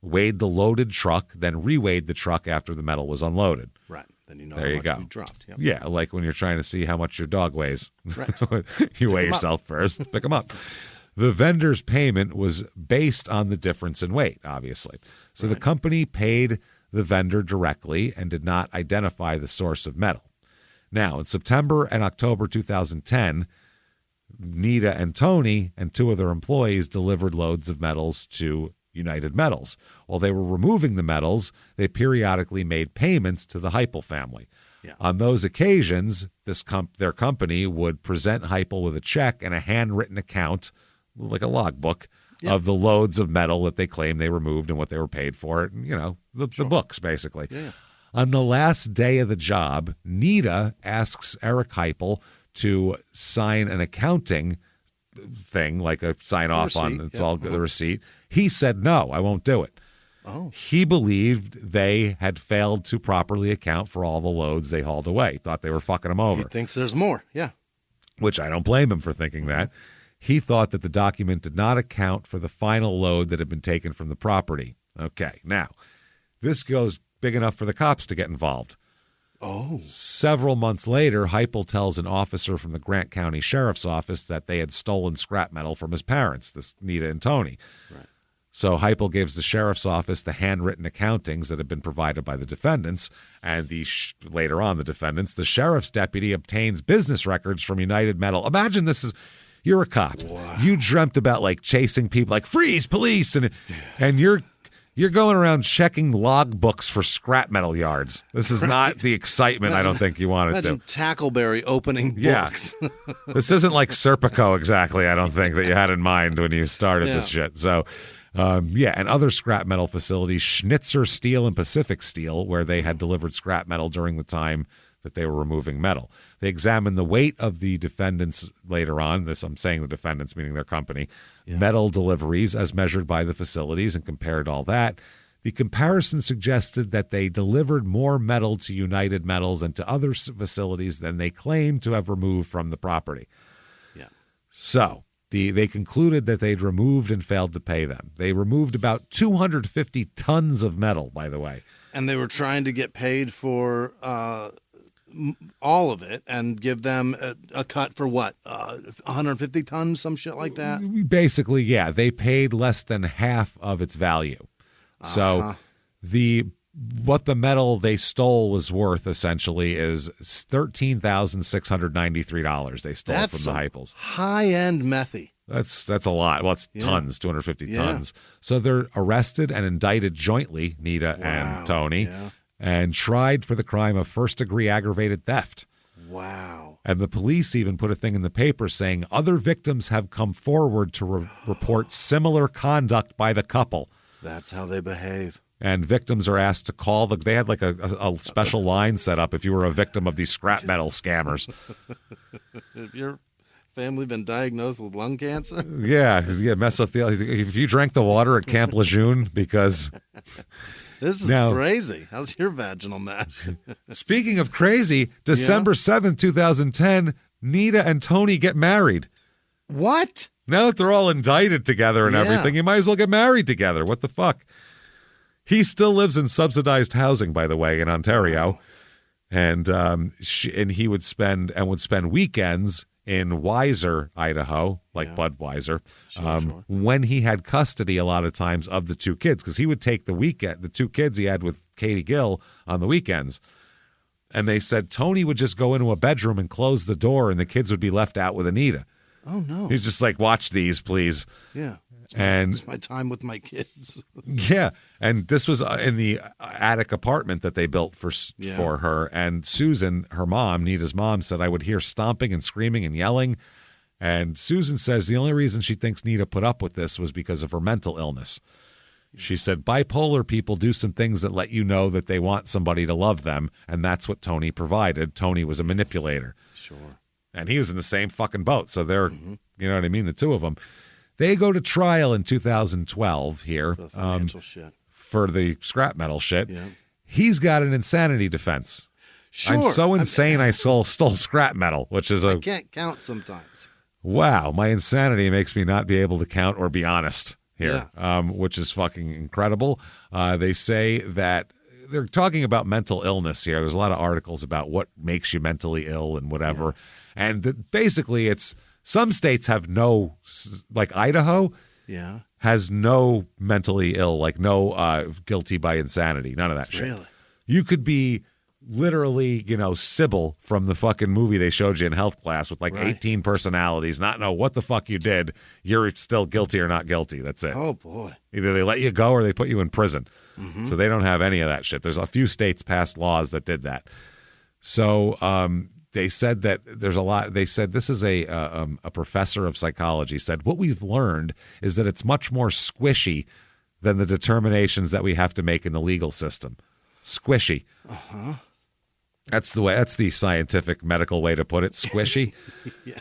weighed the loaded truck, then reweighed the truck after the metal was unloaded. Right. Then there you go. Dropped. Yep. Yeah, like when you're trying to see how much your dog weighs. Right. You weigh yourself first, pick them up. The vendor's payment was based on the difference in weight, obviously. So the company paid the vendor directly and did not identify the source of metal. Now, in September and October 2010, Nita and Tony and two of their employees delivered loads of metals to United Metals. While they were removing the metals, they periodically made payments to the Heupel family. Yeah. On those occasions, their company would present Heupel with a check and a handwritten account, like a logbook, of the loads of metal that they claimed they removed and what they were paid for it, and, the books, basically. Yeah. On the last day of the job, Nita asks Eric Heupel to sign an accounting thing, like a sign off on the receipt. He said, no, I won't do it. Oh. He believed they had failed to properly account for all the loads they hauled away. Thought they were fucking him over. He thinks there's more, yeah. Which I don't blame him for thinking that. He thought that the document did not account for the final load that had been taken from the property. Okay, now, this goes big enough for the cops to get involved. Oh. Several months later, Heupel tells an officer from the Grant County Sheriff's Office that they had stolen scrap metal from his parents, this Nita and Tony. Right. So Heupel gives the sheriff's office the handwritten accountings that had been provided by the defendants, and later on the sheriff's deputy obtains business records from United Metal. Imagine this is, you're a cop. Wow. You dreamt about like chasing people, like freeze police, and you're going around checking log books for scrap metal yards. This is not the excitement I don't think you wanted to. Imagine Tackleberry opening books. Yeah. This isn't like Serpico exactly, I don't think, that you had in mind when you started this shit. So, and other scrap metal facilities, Schnitzer Steel and Pacific Steel, where they had delivered scrap metal during the time that they were removing metal. They examined the weight of the defendants later on. I'm saying the defendants, meaning their company, metal deliveries as measured by the facilities, and compared all that. The comparison suggested that they delivered more metal to United Metals and to other facilities than they claimed to have removed from the property. Yeah. So they concluded that they'd removed and failed to pay them. They removed about 250 tons of metal, by the way. And they were trying to get paid for all of it and give them a cut for what, 150 tons, some shit like that? Basically, yeah. They paid less than half of its value. So what the metal they stole was worth essentially is $13,693 they stole from the Heupels. High-end methy. That's a lot. Well, it's tons, 250 tons. So they're arrested and indicted jointly, Nita and Tony, and tried for the crime of first-degree aggravated theft. Wow. And the police even put a thing in the paper saying other victims have come forward to report similar conduct by the couple. That's how they behave. And victims are asked to call they had like a special line set up if you were a victim of these scrap metal scammers. If you're family been diagnosed with lung cancer? Yeah, mesothelioma. If you drank the water at Camp Lejeune, because this is crazy. How's your vaginal match? Speaking of crazy, December 7th, 2010, Nita and Tony get married. What? Now that they're all indicted together and everything, you might as well get married together. What the fuck? He still lives in subsidized housing, by the way, in Ontario. And he would spend weekends in Weiser, Idaho, like Budweiser, Sure. when he had custody a lot of times of the two kids, because he would take the two kids he had with Katie Gill on the weekends. And they said Tony would just go into a bedroom and close the door, and the kids would be left out with Anita. Oh, no. He's just like, watch these, please. Yeah. It's my time with my kids. Yeah. And this was in the attic apartment that they built for her. And Susan, her mom, Nita's mom, said, I would hear stomping and screaming and yelling. And Susan says the only reason she thinks Nita put up with this was because of her mental illness. She said, bipolar people do some things that let you know that they want somebody to love them. And that's what Tony provided. Tony was a manipulator. Sure. And he was in the same fucking boat. So they're, you know what I mean? The two of them. They go to trial in 2012 here. For the financial shit. For the scrap metal shit. Yeah. He's got an insanity defense. Sure. I'm so insane I stole scrap metal, which is I can't count sometimes. Wow, my insanity makes me not be able to count or be honest here, which is fucking incredible. They say that they're talking about mental illness here. There's a lot of articles about what makes you mentally ill and whatever. And basically it's some states have no, like Idaho has no mentally ill, like no guilty by insanity, none of that shit. Really? You could be literally, Sybil from the fucking movie they showed you in health class with 18 personalities, not know what the fuck you did. You're still guilty or not guilty. That's it. Oh, boy. Either they let you go or they put you in prison. So they don't have any of that shit. There's a few states passed laws that did that. So they said that there's a lot. They said this is a professor of psychology said what we've learned is that it's much more squishy than the determinations that we have to make in the legal system. Squishy. Uh-huh. That's the scientific medical way to put it. Squishy. Yeah.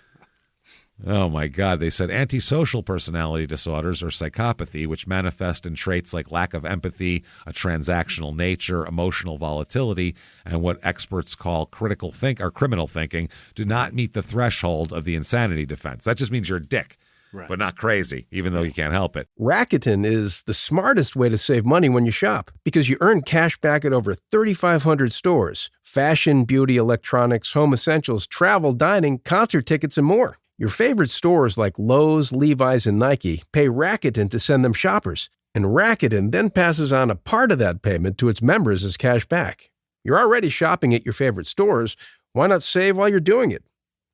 Oh, my God. They said antisocial personality disorders or psychopathy, which manifest in traits like lack of empathy, a transactional nature, emotional volatility, and what experts call criminal thinking, do not meet the threshold of the insanity defense. That just means you're a dick, but not crazy, even though you can't help it. Rakuten is the smartest way to save money when you shop because you earn cash back at over 3,500 stores. Fashion, beauty, electronics, home essentials, travel, dining, concert tickets, and more. Your favorite stores like Lowe's, Levi's, and Nike pay Rakuten to send them shoppers, and Rakuten then passes on a part of that payment to its members as cash back. You're already shopping at your favorite stores. Why not save while you're doing it?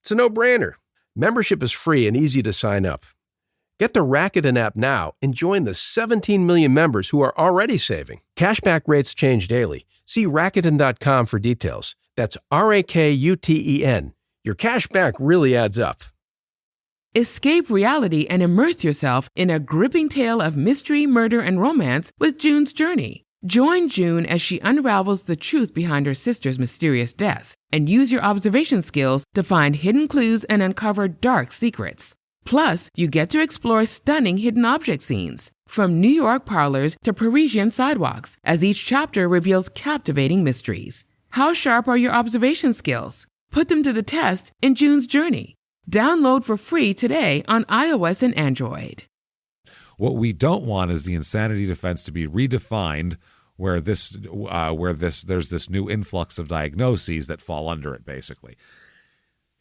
It's a no-brainer. Membership is free and easy to sign up. Get the Rakuten app now and join the 17 million members who are already saving. Cashback rates change daily. See Rakuten.com for details. That's Rakuten. Your cash back really adds up. Escape reality and immerse yourself in a gripping tale of mystery, murder, and romance with June's Journey. Join June as she unravels the truth behind her sister's mysterious death and use your observation skills to find hidden clues and uncover dark secrets. Plus, you get to explore stunning hidden object scenes, from New York parlors to Parisian sidewalks, as each chapter reveals captivating mysteries. How sharp are your observation skills? Put them to the test in June's Journey. Download for free today on iOS and Android. What we don't want is the insanity defense to be redefined where there's this new influx of diagnoses that fall under it, basically.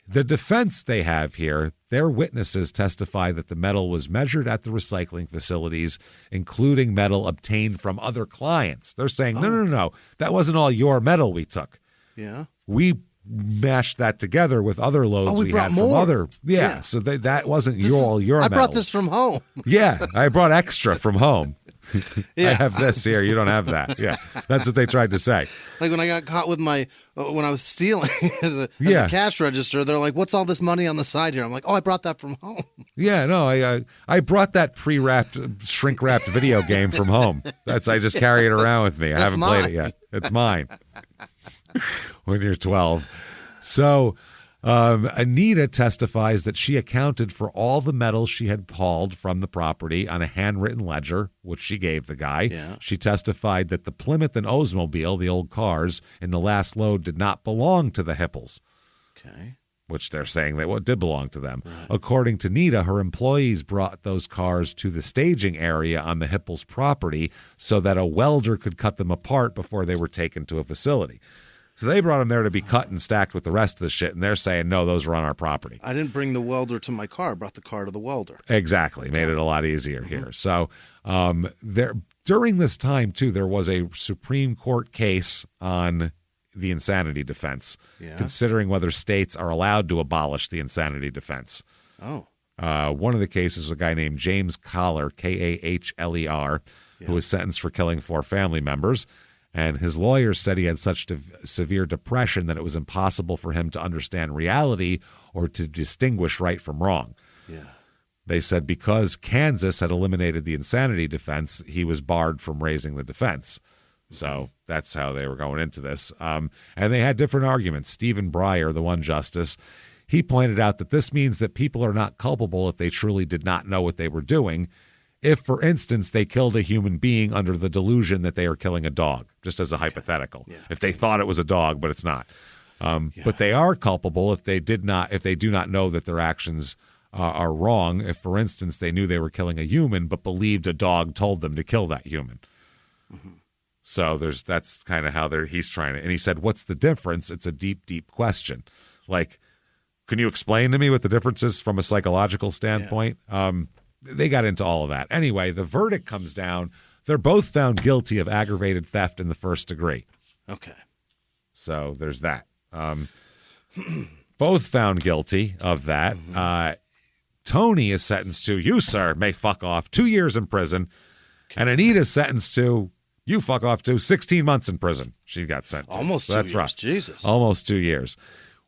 The defense they have here, their witnesses testify that the metal was measured at the recycling facilities, including metal obtained from other clients. They're saying, no, that wasn't all your metal we took. Yeah. We mashed that together with other loads we had from other. Yeah. So that wasn't your metal. I brought this from home. Yeah. I brought extra from home. I have this here. You don't have that. Yeah. That's what they tried to say. Like when I got caught with when I was stealing as a cash register, they're like, what's all this money on the side here? I'm like, I brought that from home. Yeah, no, I brought that pre-wrapped, shrink-wrapped video game from home. I just carry it around with me. I haven't played it yet. It's mine. When you're 12. So Anita testifies that she accounted for all the metal she had hauled from the property on a handwritten ledger, which she gave the guy. Yeah. She testified that the Plymouth and Oldsmobile, the old cars, in the last load did not belong to the Hipples. Okay. Which they're saying that did belong to them. Right. According to Nita, her employees brought those cars to the staging area on the Hipples property so that a welder could cut them apart before they were taken to a facility. So they brought them there to be cut and stacked with the rest of the shit, and they're saying, no, those were on our property. I didn't bring the welder to my car. I brought the car to the welder. Exactly. Made it a lot easier here. So during this time, too, there was a Supreme Court case on the insanity defense, considering whether states are allowed to abolish the insanity defense. Oh. One of the cases was a guy named James Kahler, Kahler, who was sentenced for killing 4 family members. And his lawyers said he had such severe depression that it was impossible for him to understand reality or to distinguish right from wrong. Yeah. They said because Kansas had eliminated the insanity defense, he was barred from raising the defense. So that's how they were going into this. And they had different arguments. Stephen Breyer, the one justice, he pointed out that this means that people are not culpable if they truly did not know what they were doing. If, for instance, they killed a human being under the delusion that they are killing a dog, just as a hypothetical. Yeah. If they thought it was a dog, but it's not. But they are culpable if they do not know that their actions are wrong. If, for instance, they knew they were killing a human, but believed a dog told them to kill that human. Mm-hmm. So that's kind of how he's trying to. And he said, what's the difference? It's a deep, deep question. Like, can you explain to me what the difference is from a psychological standpoint? Yeah. They got into all of that. Anyway, the verdict comes down. They're both found guilty of aggravated theft in the first degree. Okay. So there's that. Both found guilty of that. Mm-hmm. Tony is sentenced to, you, sir, may fuck off, 2 years in prison. Okay. And Anita's sentenced to, you fuck off to 16 months in prison. She got sent to. Almost 2 years. That's right. Jesus. Almost 2 years.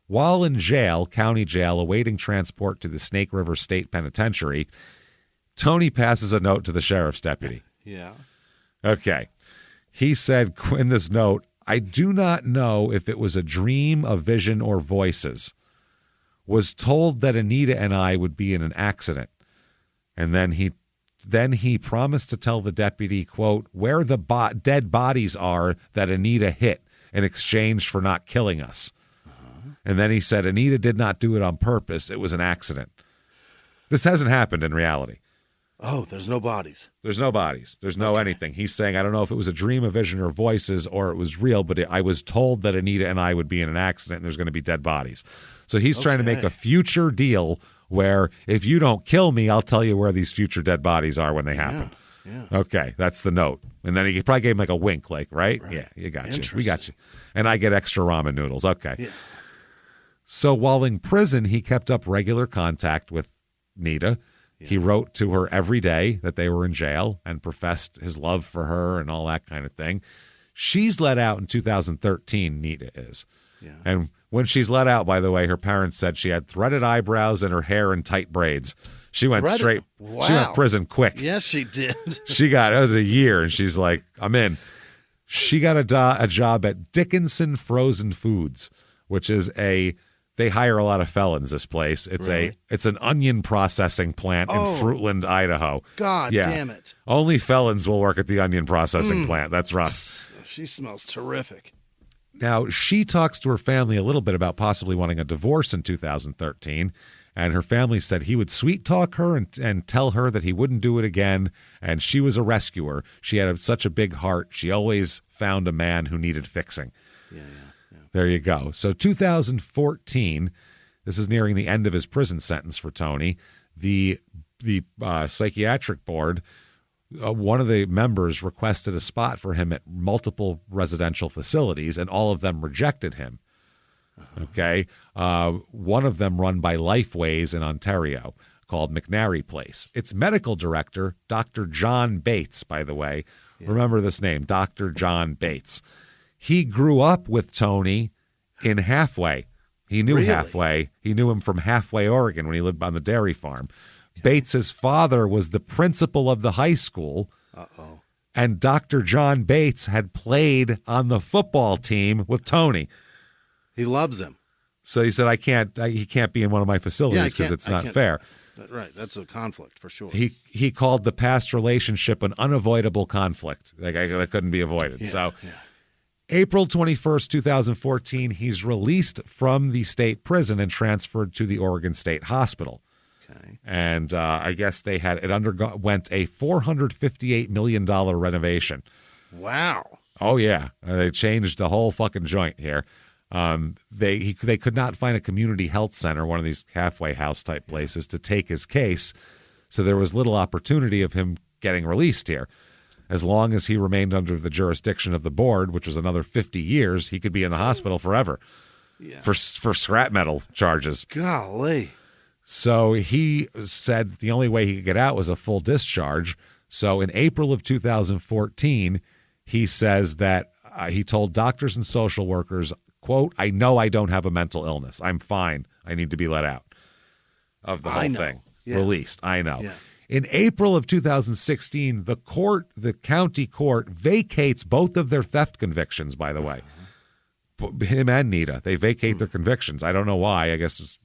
While in jail, county jail, awaiting transport to the Snake River State Penitentiary, Tony passes a note to the sheriff's deputy. Yeah. Okay. He said in this note, I do not know if it was a dream, a vision, or voices. Was told that Anita and I would be in an accident. And then he promised to tell the deputy, quote, where the dead bodies are that Anita hit in exchange for not killing us. Uh-huh. And then he said, Anita did not do it on purpose. It was an accident. This hasn't happened in reality. Oh, there's no bodies. There's no bodies. There's no anything. He's saying, I don't know if it was a dream, a vision, or voices, or it was real, but I was told that Anita and I would be in an accident and there's going to be dead bodies. So he's trying to make a future deal where if you don't kill me, I'll tell you where these future dead bodies are when they happen. Yeah. Okay, that's the note. And then he probably gave him like a wink, like, right? Yeah, you got you. We got you. And I get extra ramen noodles. Okay. Yeah. So while in prison, he kept up regular contact with Nita. Yeah. He wrote to her every day that they were in jail and professed his love for her and all that kind of thing. She's let out in 2013, Nita is. Yeah. And when she's let out, by the way, her parents said she had threaded eyebrows and her hair in tight braids. She went straight. Wow. She went to prison quick. Yes, she did. It was a year, and she's like, I'm in. She got a job at Dickinson Frozen Foods, which is they hire a lot of felons, this place. It's it's an onion processing plant in Fruitland, Idaho. God damn it. Only felons will work at the onion processing plant. That's rough. She smells terrific. Now, she talks to her family a little bit about possibly wanting a divorce in 2013, and her family said he would sweet-talk her and tell her that he wouldn't do it again, and she was a rescuer. She had such a big heart. She always found a man who needed fixing. Yeah. There you go. So 2014, this is nearing the end of his prison sentence for Tony. The psychiatric board, one of the members requested a spot for him at multiple residential facilities, and all of them rejected him. Okay. One of them run by Lifeways in Ontario called McNary Place. Its medical director, Dr. John Bates, by the way. Yeah. Remember this name, Dr. John Bates. He grew up with Tony in Halfway. He knew Halfway. He knew him from Halfway, Oregon, when he lived on the dairy farm. Bates's father was the principal of the high school. Uh-oh. And Dr. John Bates had played on the football team with Tony. He loves him. So he said, he can't be in one of my facilities because it's not fair. Right. That's a conflict for sure. He called the past relationship an unavoidable conflict. Like that couldn't be avoided. April 21st, 2014, he's released from the state prison and transferred to the Oregon State Hospital. Okay. And I guess it underwent a $458 million renovation. Wow. Oh, yeah. They changed the whole fucking joint here. They could not find a community health center, one of these halfway house type places, to take his case. So there was little opportunity of him getting released here. As long as he remained under the jurisdiction of the board, which was another 50 years, he could be in the hospital forever for scrap metal charges. Golly. So he said the only way he could get out was a full discharge. So in April of 2014, he says that he told doctors and social workers, quote, I know I don't have a mental illness. I'm fine. I need to be let out of the whole thing. Yeah. Released. I know. Yeah. In April of 2016, the county court vacates both of their theft convictions, by the way. Him and Nita. They vacate their convictions. I don't know why. I guess it's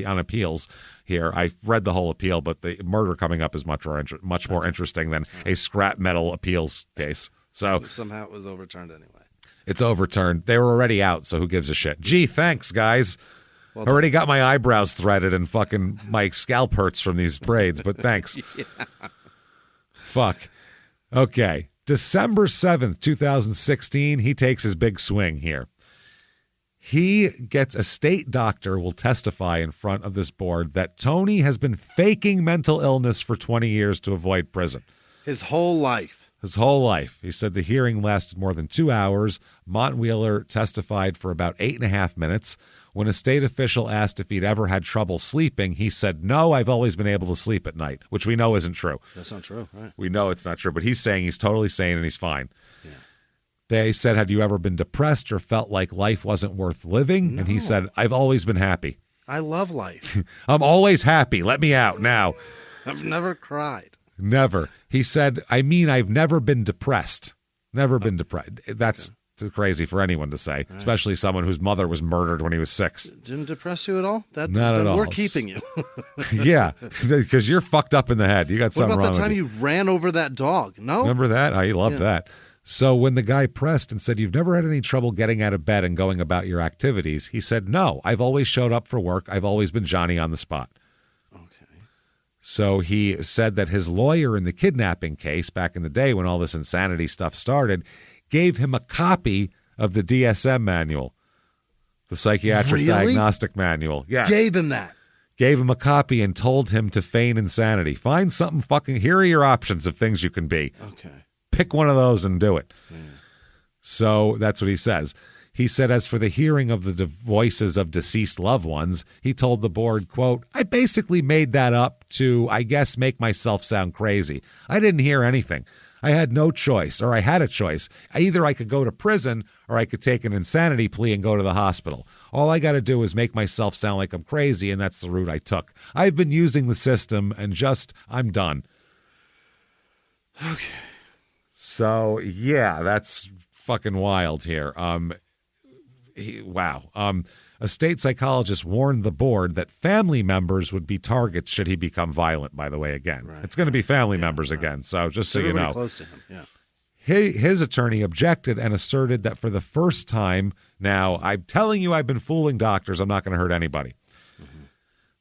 on appeals here. I read the whole appeal, but the murder coming up is much more interesting than a scrap metal appeals case. So somehow it was overturned anyway. It's overturned. They were already out, so who gives a shit? Gee, thanks, guys. Well, already got my eyebrows threaded and fucking my scalp hurts from these braids, but thanks. Yeah. Fuck. Okay. December 7th, 2016, he takes his big swing here. He gets a state doctor will testify in front of this board that Tony has been faking mental illness for 20 years to avoid prison. His whole life. His whole life. He said the hearing lasted more than 2 hours. Montwheeler testified for about 8.5 minutes. When a state official asked if he'd ever had trouble sleeping, he said, no, I've always been able to sleep at night, which we know isn't true. That's not true, right? We know it's not true, but he's saying he's totally sane and he's fine. Yeah. They said, had you ever been depressed or felt like life wasn't worth living? No. And he said, I've always been happy. I love life. I'm always happy. Let me out now. I've never cried. Never. He said, I've never been depressed. Never been depressed. That's crazy for anyone to say, especially someone whose mother was murdered when he was 6. Didn't depress you at all? Not at all. We're keeping you. Yeah, because you're fucked up in the head. You got something wrong with you. What about the time you ran over that dog? No? Remember that? Oh, you loved that. So when the guy pressed and said, you've never had any trouble getting out of bed and going about your activities, he said, no, I've always showed up for work. I've always been Johnny on the spot. So he said that his lawyer in the kidnapping case back in the day when all this insanity stuff started gave him a copy of the DSM manual, the psychiatric diagnostic manual. Yeah. Gave him that. Gave him a copy and told him to feign insanity. Find something fucking, here are your options of things you can be. Okay. Pick one of those and do it. Yeah. So that's what he says. He said, as for the hearing of the voices of deceased loved ones, he told the board, quote, I basically made that up to, I guess, make myself sound crazy. I didn't hear anything. I had no choice, or I had a choice. Either I could go to prison or I could take an insanity plea and go to the hospital. All I got to do is make myself sound like I'm crazy, and that's the route I took. I've been using the system and I'm done. Okay. So, yeah, that's fucking wild here. A state psychologist warned the board that family members would be targets should he become violent, by the way, again. Right. It's going to be family members again, so just so you know. Close to him, yeah. His attorney objected and asserted that for the first time, now, I'm telling you I've been fooling doctors, I'm not going to hurt anybody. Mm-hmm.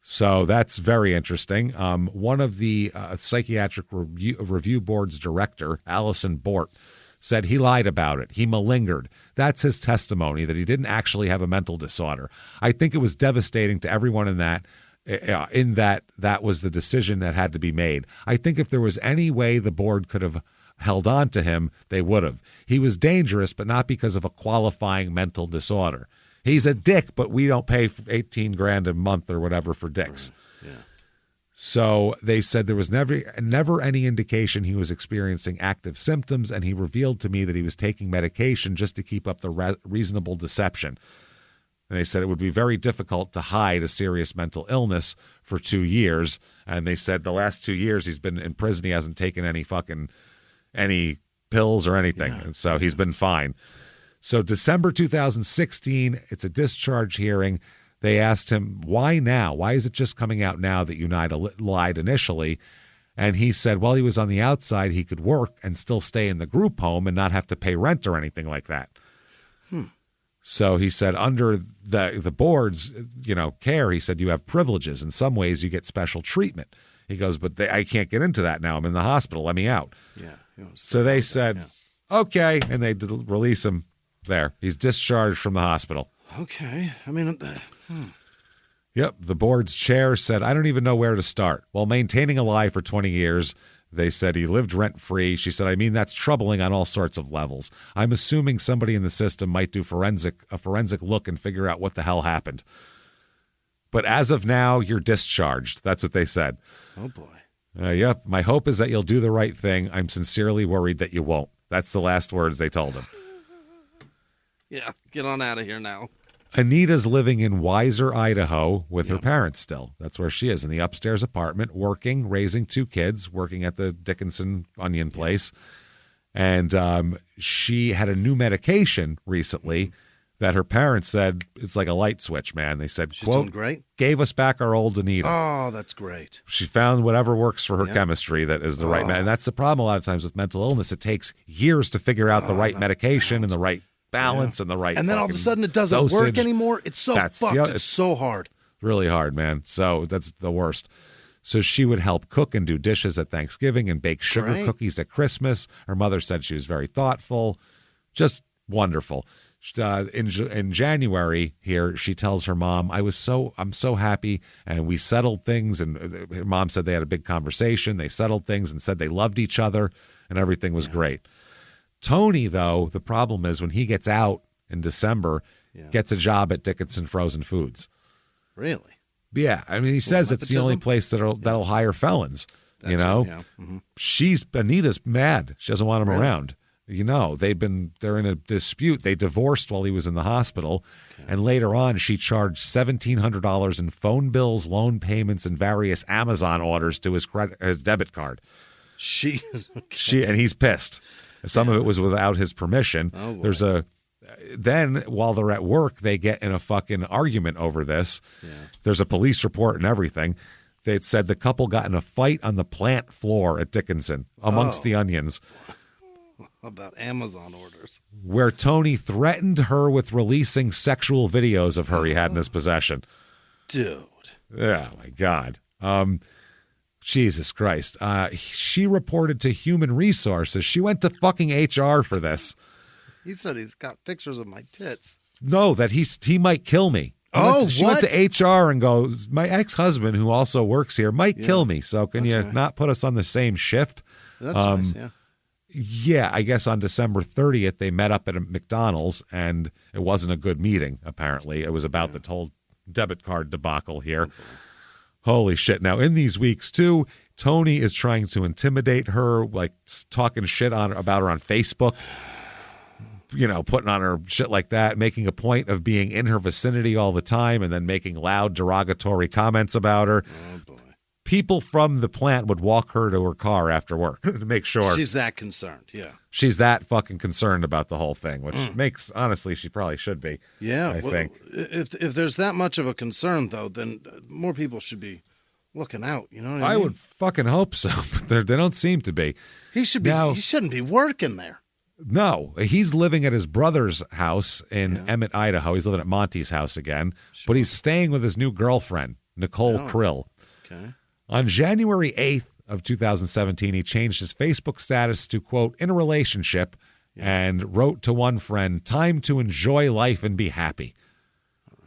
So that's very interesting. One of the psychiatric review board's director, Allison Bort, said he lied about it. He malingered. That's his testimony, that he didn't actually have a mental disorder. I think it was devastating to everyone in that was the decision that had to be made. I think if there was any way the board could have held on to him, they would have. He was dangerous, but not because of a qualifying mental disorder. He's a dick, but we don't pay $18,000 a month or whatever for dicks. Right. Yeah. So they said there was never any indication he was experiencing active symptoms, and he revealed to me that he was taking medication just to keep up the reasonable deception. And they said it would be very difficult to hide a serious mental illness for 2 years. And they said the last 2 years he's been in prison. He hasn't taken any pills or anything. Yeah. And so he's been fine. So December 2016, it's a discharge hearing. They asked him, why now? Why is it just coming out now that you lied initially? And he said, well, he was on the outside. He could work and still stay in the group home and not have to pay rent or anything like that. So he said, under the board's, care, he said, you have privileges. In some ways, you get special treatment. He goes, but I can't get into that now. I'm in the hospital. Let me out. Yeah. So they said, okay. And they release him there. He's discharged from the hospital. Okay. I mean, Yep. The board's chair said, I don't even know where to start. While maintaining a lie for 20 years, they said he lived rent-free. She said, I mean, that's troubling on all sorts of levels. I'm assuming somebody in the system might do a forensic look and figure out what the hell happened. But as of now, you're discharged. That's what they said. Oh, boy. Yep. My hope is that you'll do the right thing. I'm sincerely worried that you won't. That's the last words they told him. Yeah, get on out of here now. Anita's living in Weiser, Idaho with her parents still. That's where she is, in the upstairs apartment, working, raising 2 kids, working at the Dickinson Onion place. And she had a new medication recently that her parents said it's like a light switch, man. They said, She's quote, doing great. Gave us back our old Anita. Oh, that's great. She found whatever works for her chemistry that is the right And that's the problem a lot of times with mental illness. It takes years to figure out the right medication and the right balance and the right, and then all of a sudden it doesn't work anymore. It's so fucked. It's so hard. Really hard, man. So that's the worst. So she would help cook and do dishes at Thanksgiving and bake sugar cookies at Christmas. Her mother said she was very thoughtful, just wonderful. In January here, she tells her mom, I'm so happy, and we settled things. And her mom said they had a big conversation. They settled things and said they loved each other, and everything was great. Tony, though, the problem is when he gets out in December, gets a job at Dickinson Frozen Foods. Really? Yeah. I mean, he says it's the only place that'll hire felons. Anita's mad. She doesn't want him around. They're in a dispute. They divorced while he was in the hospital. Okay. And later on, she charged $1,700 in phone bills, loan payments, and various Amazon orders to his debit card. And he's pissed. Some of it was without his permission. Oh, boy. Then while they're at work, they get in a fucking argument over this. Yeah. There's a police report and everything. They said the couple got in a fight on the plant floor at Dickinson amongst the onions. About Amazon orders. Where Tony threatened her with releasing sexual videos of her he had in his possession. Dude. Oh, my God. Jesus Christ. She reported to Human Resources. She went to fucking HR for this. He said he's got pictures of my tits. No, that he might kill me. She went to HR and goes, my ex-husband, who also works here, might kill me. So can you not put us on the same shift? That's nice, yeah. Yeah, I guess on December 30th, they met up at a McDonald's, and it wasn't a good meeting, apparently. It was about the whole debit card debacle here. Okay. Holy shit. Now, in these weeks, too, Tony is trying to intimidate her, like talking shit about her on Facebook, putting on her shit like that, making a point of being in her vicinity all the time, and then making loud, derogatory comments about her. Oh, boy. People from the plant would walk her to her car after work to make sure. She's that concerned, yeah. She's that fucking concerned about the whole thing, which makes, honestly, she probably should be. Yeah, I think. If there's that much of a concern, though, then more people should be looking out, you know what I mean? I would fucking hope so, but they don't seem to be. He shouldn't be working there. No, he's living at his brother's house in Emmett, Idaho. He's living at Monty's house again, but he's staying with his new girlfriend, Nicole Krill. Okay. On January 8th of 2017, he changed his Facebook status to, quote, in a relationship, and wrote to one friend, time to enjoy life and be happy. All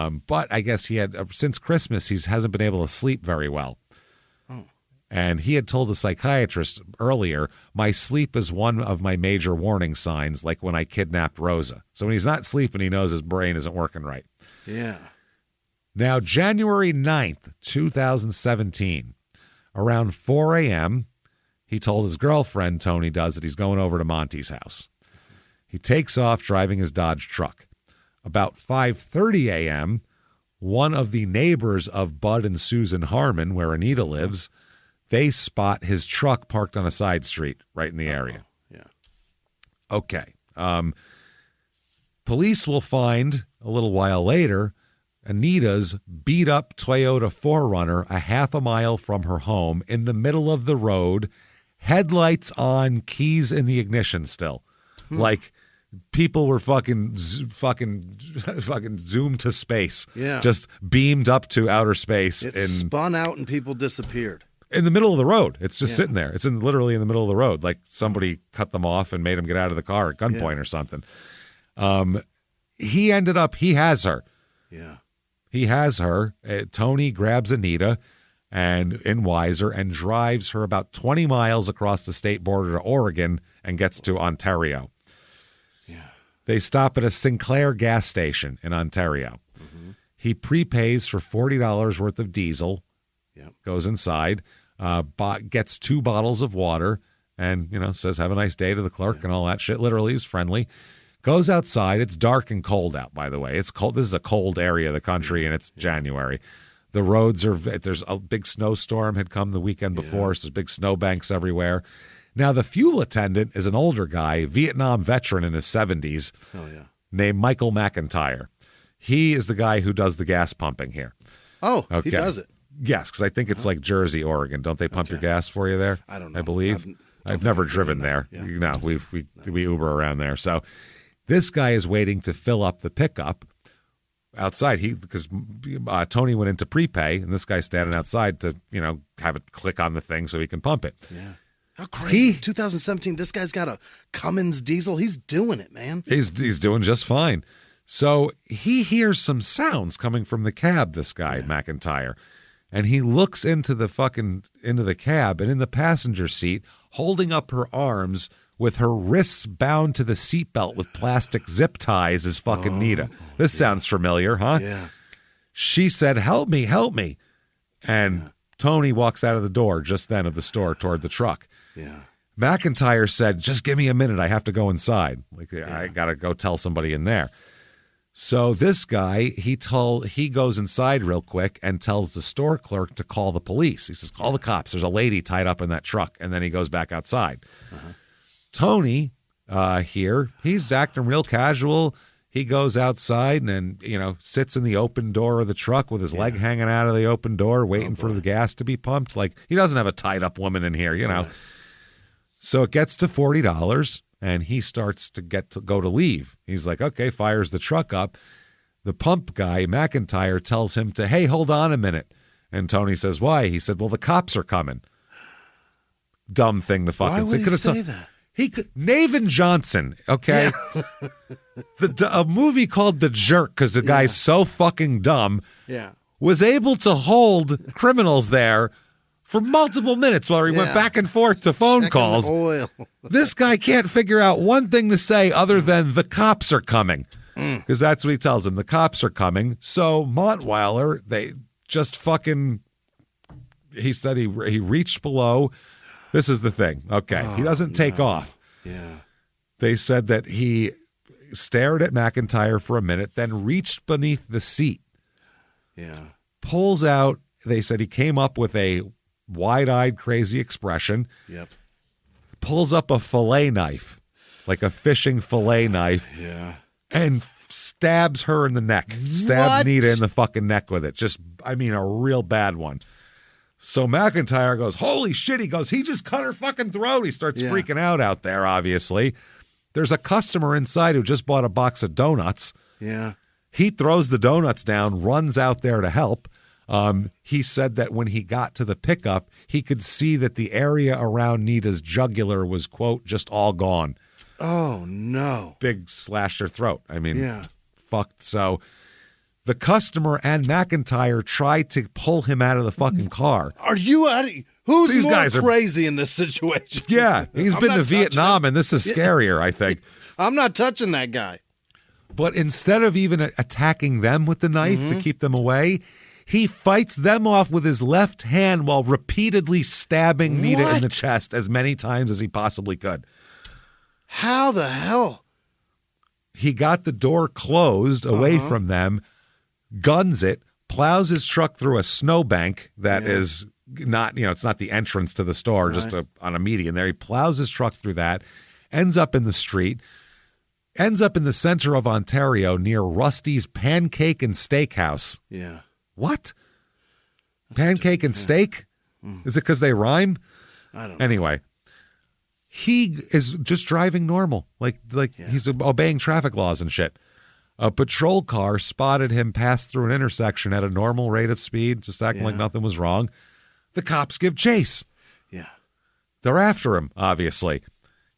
right. But I guess he had, since Christmas, he hasn't been able to sleep very well. Oh. And he had told a psychiatrist earlier, my sleep is one of my major warning signs, like when I kidnapped Rosa. So when he's not sleeping, he knows his brain isn't working right. Yeah. Now, January 9th, 2017, around 4 a.m., he told his girlfriend, Tony does, that he's going over to Monty's house. He takes off driving his Dodge truck. About 5:30 a.m., one of the neighbors of Bud and Susan Harmon, where Anita lives, they spot his truck parked on a side street right in the area. Yeah. Okay. Police will find, a little while later, Anita's beat-up Toyota 4Runner a half a mile from her home in the middle of the road, headlights on, keys in the ignition still. Like people were fucking zoomed to space. Yeah. Just beamed up to outer space. It spun out and people disappeared. In the middle of the road. It's just sitting there. It's literally in the middle of the road. Like somebody cut them off and made them get out of the car at gunpoint or something. He has her. Yeah. He has her. Tony grabs Anita and in Weiser and drives her about 20 miles across the state border to Oregon and gets to Ontario. Yeah. They stop at a Sinclair gas station in Ontario. Mm-hmm. He prepays for $40 worth of diesel, goes inside, gets 2 bottles of water, and, says, have a nice day to the clerk and all that shit. Literally, he's friendly. Goes outside. It's dark and cold out, by the way. It's cold. This is a cold area of the country, and it's January. The roads there's a big snowstorm had come the weekend before, so there's big snowbanks everywhere. Now, the fuel attendant is an older guy, Vietnam veteran in his 70s, named Michael McIntyre. He is the guy who does the gas pumping here. Oh, okay. He does it? Yes, because I think it's like Jersey, Oregon. Don't they pump your gas for you there? I don't know. I believe. I've never driven there. Yeah. No, we Uber around there. So this guy is waiting to fill up the pickup outside. Because Tony went into prepay, and this guy's standing outside to have it click on the thing so he can pump it. Yeah. How crazy! 2017. This guy's got a Cummins diesel. He's doing it, man. He's doing just fine. So he hears some sounds coming from the cab. This guy McIntyre, and he looks into the cab, and in the passenger seat, holding up her arms with her wrists bound to the seatbelt with plastic zip ties, is fucking Nita. This sounds familiar, huh? Yeah. She said, "Help me, help me," and Tony walks out of the door just then of the store toward the truck. Yeah. McIntyre said, "Just give me a minute. I have to go inside. I got to go tell somebody in there." So this guy, he goes inside real quick and tells the store clerk to call the police. He says, "Call the cops. There's a lady tied up in that truck." And then he goes back outside. Tony here, he's acting real casual. He goes outside and sits in the open door of the truck with his leg hanging out of the open door, waiting for the gas to be pumped. Like, he doesn't have a tied up woman in here, Right. So it gets to $40, and he starts to go to leave. He's like, okay, fires the truck up. The pump guy, McIntyre, tells him to, hey, hold on a minute. And Tony says, why? He said, well, the cops are coming. Dumb thing to fucking say. Why would he say that? Navin Johnson, okay? A movie called The Jerk, because the guy's so fucking dumb, was able to hold criminals there for multiple minutes while he went back and forth to phone calls. Oil. This guy can't figure out one thing to say other than the cops are coming, because that's what he tells him. The cops are coming. So Montweiler, they just fucking, he said he reached below. This is the thing. Okay. He doesn't take off. Yeah. They said that he stared at McIntyre for a minute, then reached beneath the seat. Yeah. Pulls out, they said he came up with a wide-eyed, crazy expression. Yep. Pulls up a fillet knife, like a fishing fillet knife. Yeah. And stabs her in the neck. Stabs Nita in the fucking neck with it. Just, a real bad one. So McIntyre goes, holy shit. He goes, he just cut her fucking throat. He starts freaking out there, obviously. There's a customer inside who just bought a box of donuts. Yeah. He throws the donuts down, runs out there to help. He said that when he got to the pickup, he could see that the area around Nita's jugular was, quote, just all gone. Oh, no. Big slashed her throat. Fucked. So the customer and McIntyre tried to pull him out of the fucking car. Are you out of... Who's These more guys crazy in this situation? Yeah, he's been to Vietnam, and this is scarier, I think. I'm not touching that guy. But instead of even attacking them with the knife to keep them away, he fights them off with his left hand while repeatedly stabbing Nita in the chest as many times as he possibly could. How the hell? He got the door closed away from them, guns it, plows his truck through a snowbank that is not, it's not the entrance to the store, just on a median there. He plows his truck through that, ends up in the street. Ends up in the center of Ontario near Rusty's Pancake and Steakhouse. Yeah. What? Pancake and steak? Is it because they rhyme? I don't know. Anyway, he is just driving normal. Like he's obeying traffic laws and shit. A patrol car spotted him pass through an intersection at a normal rate of speed, just acting like nothing was wrong. The cops give chase. Yeah. They're after him, obviously.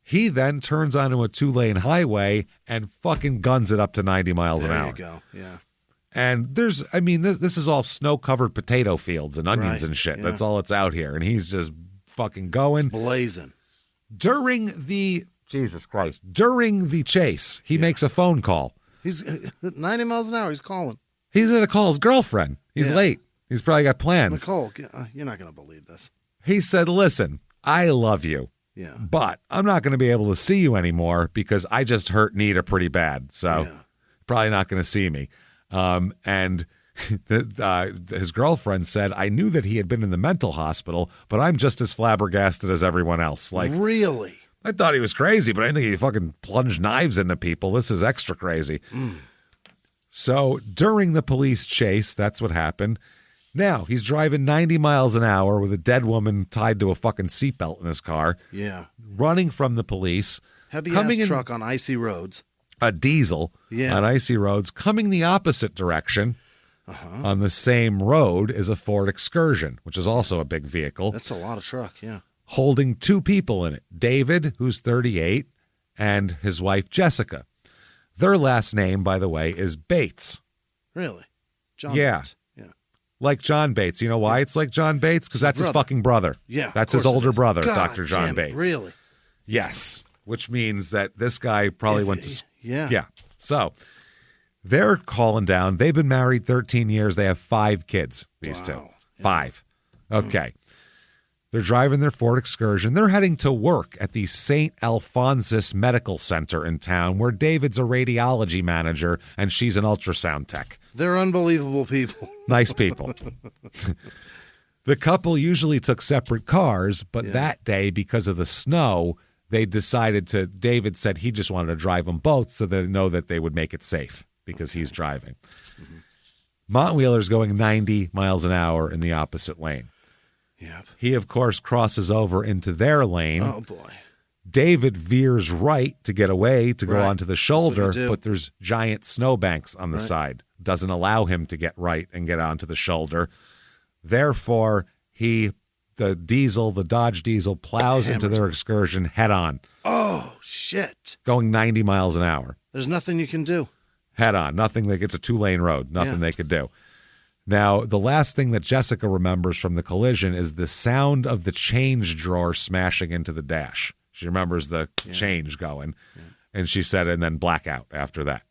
He then turns onto a 2-lane highway and fucking guns it up to 90 miles an hour. There you go, yeah. And this is all snow-covered potato fields and onions and shit. Yeah. That's all it's out here. And he's just fucking going. Blazing. During the chase, he makes a phone call. He's 90 miles an hour. He's calling. He's going to call his girlfriend. He's late. He's probably got plans. Nicole, you're not going to believe this. He said, listen, I love you. Yeah. But I'm not going to be able to see you anymore because I just hurt Nita pretty bad. So probably not going to see me. And his girlfriend said, I knew that he had been in the mental hospital, but I'm just as flabbergasted as everyone else. Like, really? I thought he was crazy, but I didn't think he fucking plunged knives into people. This is extra crazy. So during the police chase, that's what happened. Now he's driving 90 miles an hour with a dead woman tied to a fucking seatbelt in his car. Yeah. Running from the police. Heavy-ass truck on icy roads. A diesel on icy roads. Coming the opposite direction on the same road is a Ford Excursion, which is also a big vehicle. That's a lot of truck, yeah. Holding 2 people in it. David, who's 38, and his wife, Jessica. Their last name, by the way, is Bates. Really? John Bates. Yeah. Like John Bates. You know why it's like John Bates? Because that's his fucking brother. Yeah. That's his older brother, God, Dr. John Bates. Really? Yes. Which means that this guy probably went to school. Yeah. Yeah. So they're calling down. They've been married 13 years. They have 5 kids, these two. Yeah. 5. Okay. They're driving their Ford Excursion. They're heading to work at the St. Alphonsus Medical Center in town, where David's a radiology manager and she's an ultrasound tech. They're unbelievable people. Nice people. The couple usually took separate cars, but that day, because of the snow, they decided to, David said he just wanted to drive them both so they know that they would make it safe because he's driving. Montwheeler's going 90 miles an hour in the opposite lane. Yep. He, of course, crosses over into their lane. Oh, boy. David veers right to get away to go onto the shoulder, but there's giant snowbanks on the side. Doesn't allow him to get right and get onto the shoulder. Therefore, the Dodge Diesel plows into their Excursion head on. Oh, shit. Going 90 miles an hour. There's nothing you can do. Head on. Nothing. Like, it's a 2-lane road. Nothing they could do. Now, the last thing that Jessica remembers from the collision is the sound of the change drawer smashing into the dash. She remembers the change going. Yeah. And she said, and then blackout after that.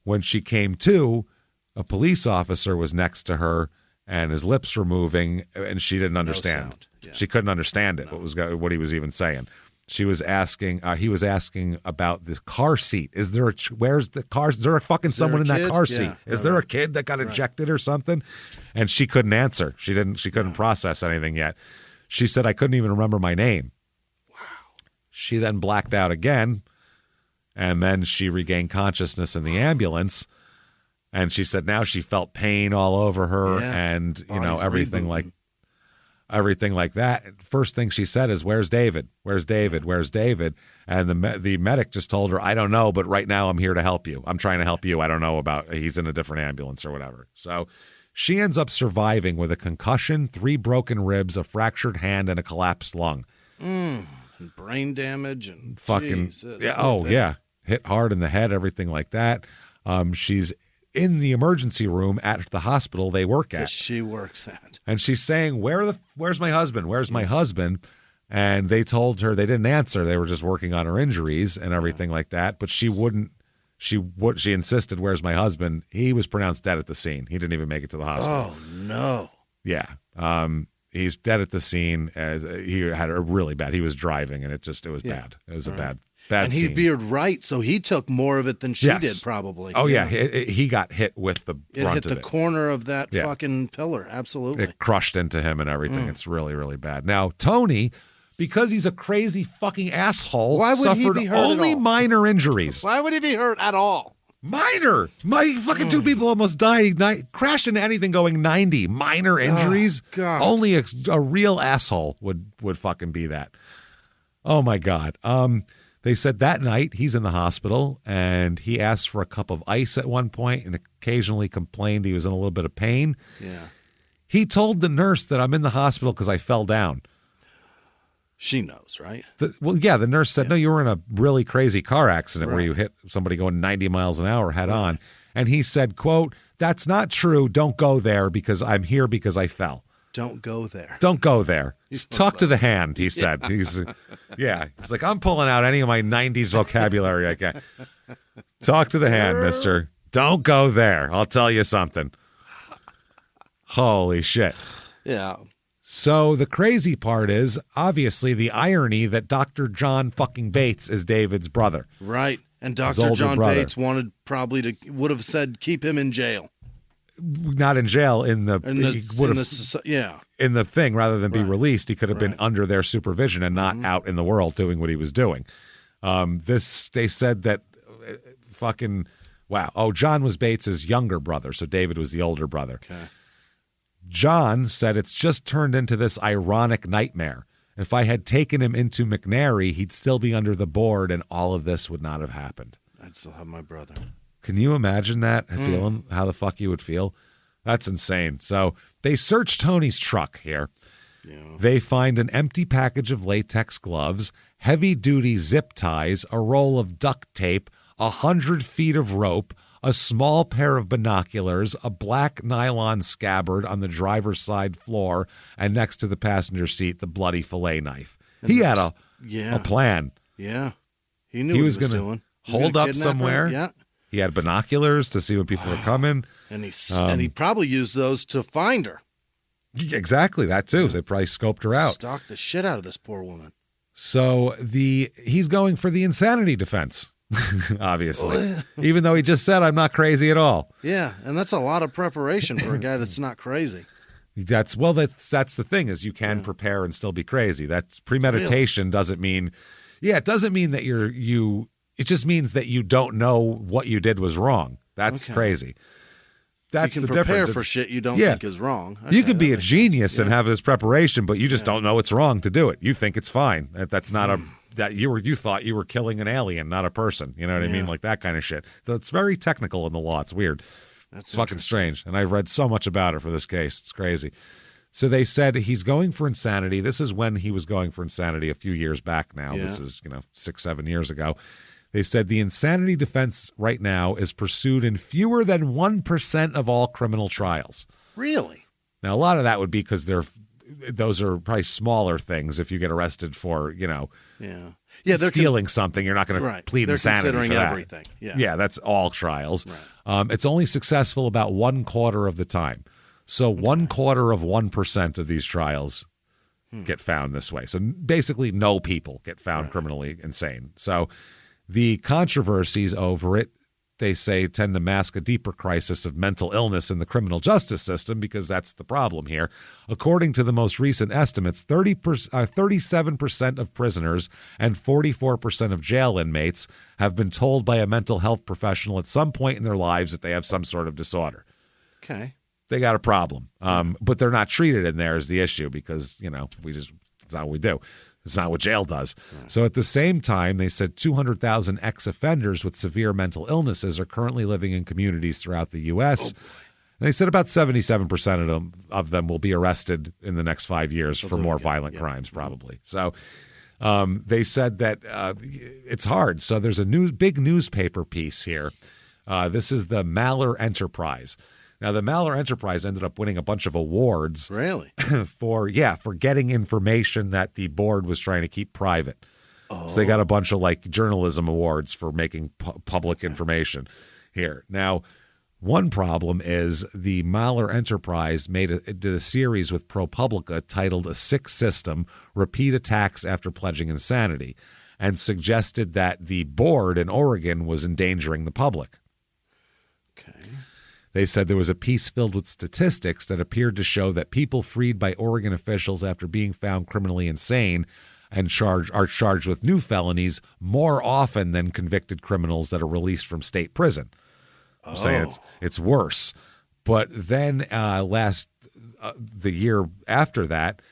When she came to, a police officer was next to her and his lips were moving and she didn't understand. No sound. Yeah. She couldn't understand it, what he was even saying. He was asking about this car seat. Where's the car? Is there someone in that car seat? Is there a kid that got ejected or something? And she couldn't answer. She couldn't process anything yet. She said, I couldn't even remember my name. Wow. She then blacked out again. And then she regained consciousness in the ambulance. And she said now she felt pain all over her and, everything like that. First thing she said is, where's David? Where's David? Where's David? And the medic just told her, I don't know, but right now I'm here to help you. I'm trying to help you. I don't know he's in a different ambulance or whatever. So she ends up surviving with a concussion, 3 broken ribs, a fractured hand, and a collapsed lung. Brain damage and fucking, hit hard in the head, everything like that. She's in the emergency room at the hospital they work at. That she works at. And she's saying, where's my husband? Where's my husband? And they told her they didn't answer. They were just working on her injuries and everything like that. But she insisted, where's my husband? He was pronounced dead at the scene. He didn't even make it to the hospital. Oh, no. Yeah. He's dead at the scene. He had a really bad, he was driving and it was bad. It was a bad and he scene. veered right, so he took more of it than she did, probably. Oh, yeah. He got hit with the brunt of it. It hit the corner of that fucking pillar, absolutely. It crushed into him and everything. It's really, really bad. Now, Tony because he's a crazy fucking asshole, Why would suffered he be hurt only at all? minor injuries. Why would he be hurt at all? Minor. My fucking two people almost died. Crashed into anything going 90. Minor injuries. God. Only a real asshole would fucking be that. Oh, my God. They said that night he's in the hospital, and he asked for a cup of ice at one point and occasionally complained he was in a little bit of pain. Yeah. He told the nurse that I'm in the hospital because I fell down. She knows, right? The nurse said, no, you were in a really crazy car accident where you hit somebody going 90 miles an hour head on. And he said, quote, that's not true. Don't go there because I'm here because I fell. Don't go there. Don't go there. Talk to the hand, he said. He's like, I'm pulling out any of my 90s vocabulary I can. Talk to the hand, mister. Don't go there. I'll tell you something. Holy shit. Yeah. So the crazy part is, obviously, the irony that Dr. John fucking Bates is David's brother. Right. And His Dr. older John brother. Bates would have said, keep him in jail. Not in jail, in the thing, rather than be released. He could have been under their supervision and not out in the world doing what he was doing. They said that fucking, wow. Oh, John was Bates's younger brother, so David was the older brother. Okay. John said it's just turned into this ironic nightmare. If I had taken him into McNary, he'd still be under the board and all of this would not have happened. I'd still have my brother. Can you imagine that? Feeling how the fuck you would feel? That's insane. So they search Tony's truck here. Yeah. They find an empty package of latex gloves, heavy-duty zip ties, a roll of duct tape, 100 feet of rope, a small pair of binoculars, a black nylon scabbard on the driver's side floor, and next to the passenger seat, the bloody fillet knife. And he had a plan. Yeah. He knew what he was going doing. to hold up somewhere. Yeah. He had binoculars to see when people were coming. And he probably used those to find her. Exactly, that too. They probably scoped her out. Stalked the shit out of this poor woman. So he's going for the insanity defense. Obviously, even though he just said I'm not crazy at all. Yeah, and that's a lot of preparation for a guy that's not crazy. That's the thing is you can prepare and still be crazy. That's premeditation doesn't mean, it doesn't mean that it just means that you don't know what you did was wrong. That's crazy. That's you can the prepare difference. for shit you don't think is wrong. You could be a genius and have this preparation, but you just don't know it's wrong to do it. You think it's fine. That's not you thought you were killing an alien, not a person. You know what I mean? Like that kind of shit. So it's very technical in the law. It's weird. That's fucking strange. And I've read so much about it for this case. It's crazy. So they said he's going for insanity. This is when he was going for insanity a few years back now. Yeah. This is, 6-7 years ago. They said the insanity defense right now is pursued in fewer than 1% of all criminal trials. Really? Now, a lot of that would be because those are probably smaller things. If you get arrested for, they're stealing something, you're not going to plead insanity considering for that. Everything. Yeah, that's all trials. Right. It's only successful about 1/4 of the time. So 1/4 of 1% of these trials get found this way. So basically no people get found criminally insane. So the controversies over it, they say, tend to mask a deeper crisis of mental illness in the criminal justice system because that's the problem here. According to the most recent estimates, 37% of prisoners and 44% of jail inmates have been told by a mental health professional at some point in their lives that they have some sort of disorder. Okay. They got a problem. But they're not treated in there is the issue because, it's not what we do. It's not what jail does. Right. So at the same time, they said 200,000 ex-offenders with severe mental illnesses are currently living in communities throughout the U.S. And they said about 77% of them will be arrested in the next 5 years for more violent crimes, probably. So they said that it's hard. So there's a big newspaper piece here. This is the Maller Enterprise. Now, the Maller Enterprise ended up winning a bunch of awards. Really? for getting information that the board was trying to keep private. Oh. So they got a bunch of journalism awards for making public information here. Now, one problem is the Maller Enterprise did a series with ProPublica titled A Sick System, Repeat Attacks After Pledging Insanity, and suggested that the board in Oregon was endangering the public. Okay. They said there was a piece filled with statistics that appeared to show that people freed by Oregon officials after being found criminally insane and are charged with new felonies more often than convicted criminals that are released from state prison. I'm saying it's worse. But then the year after that,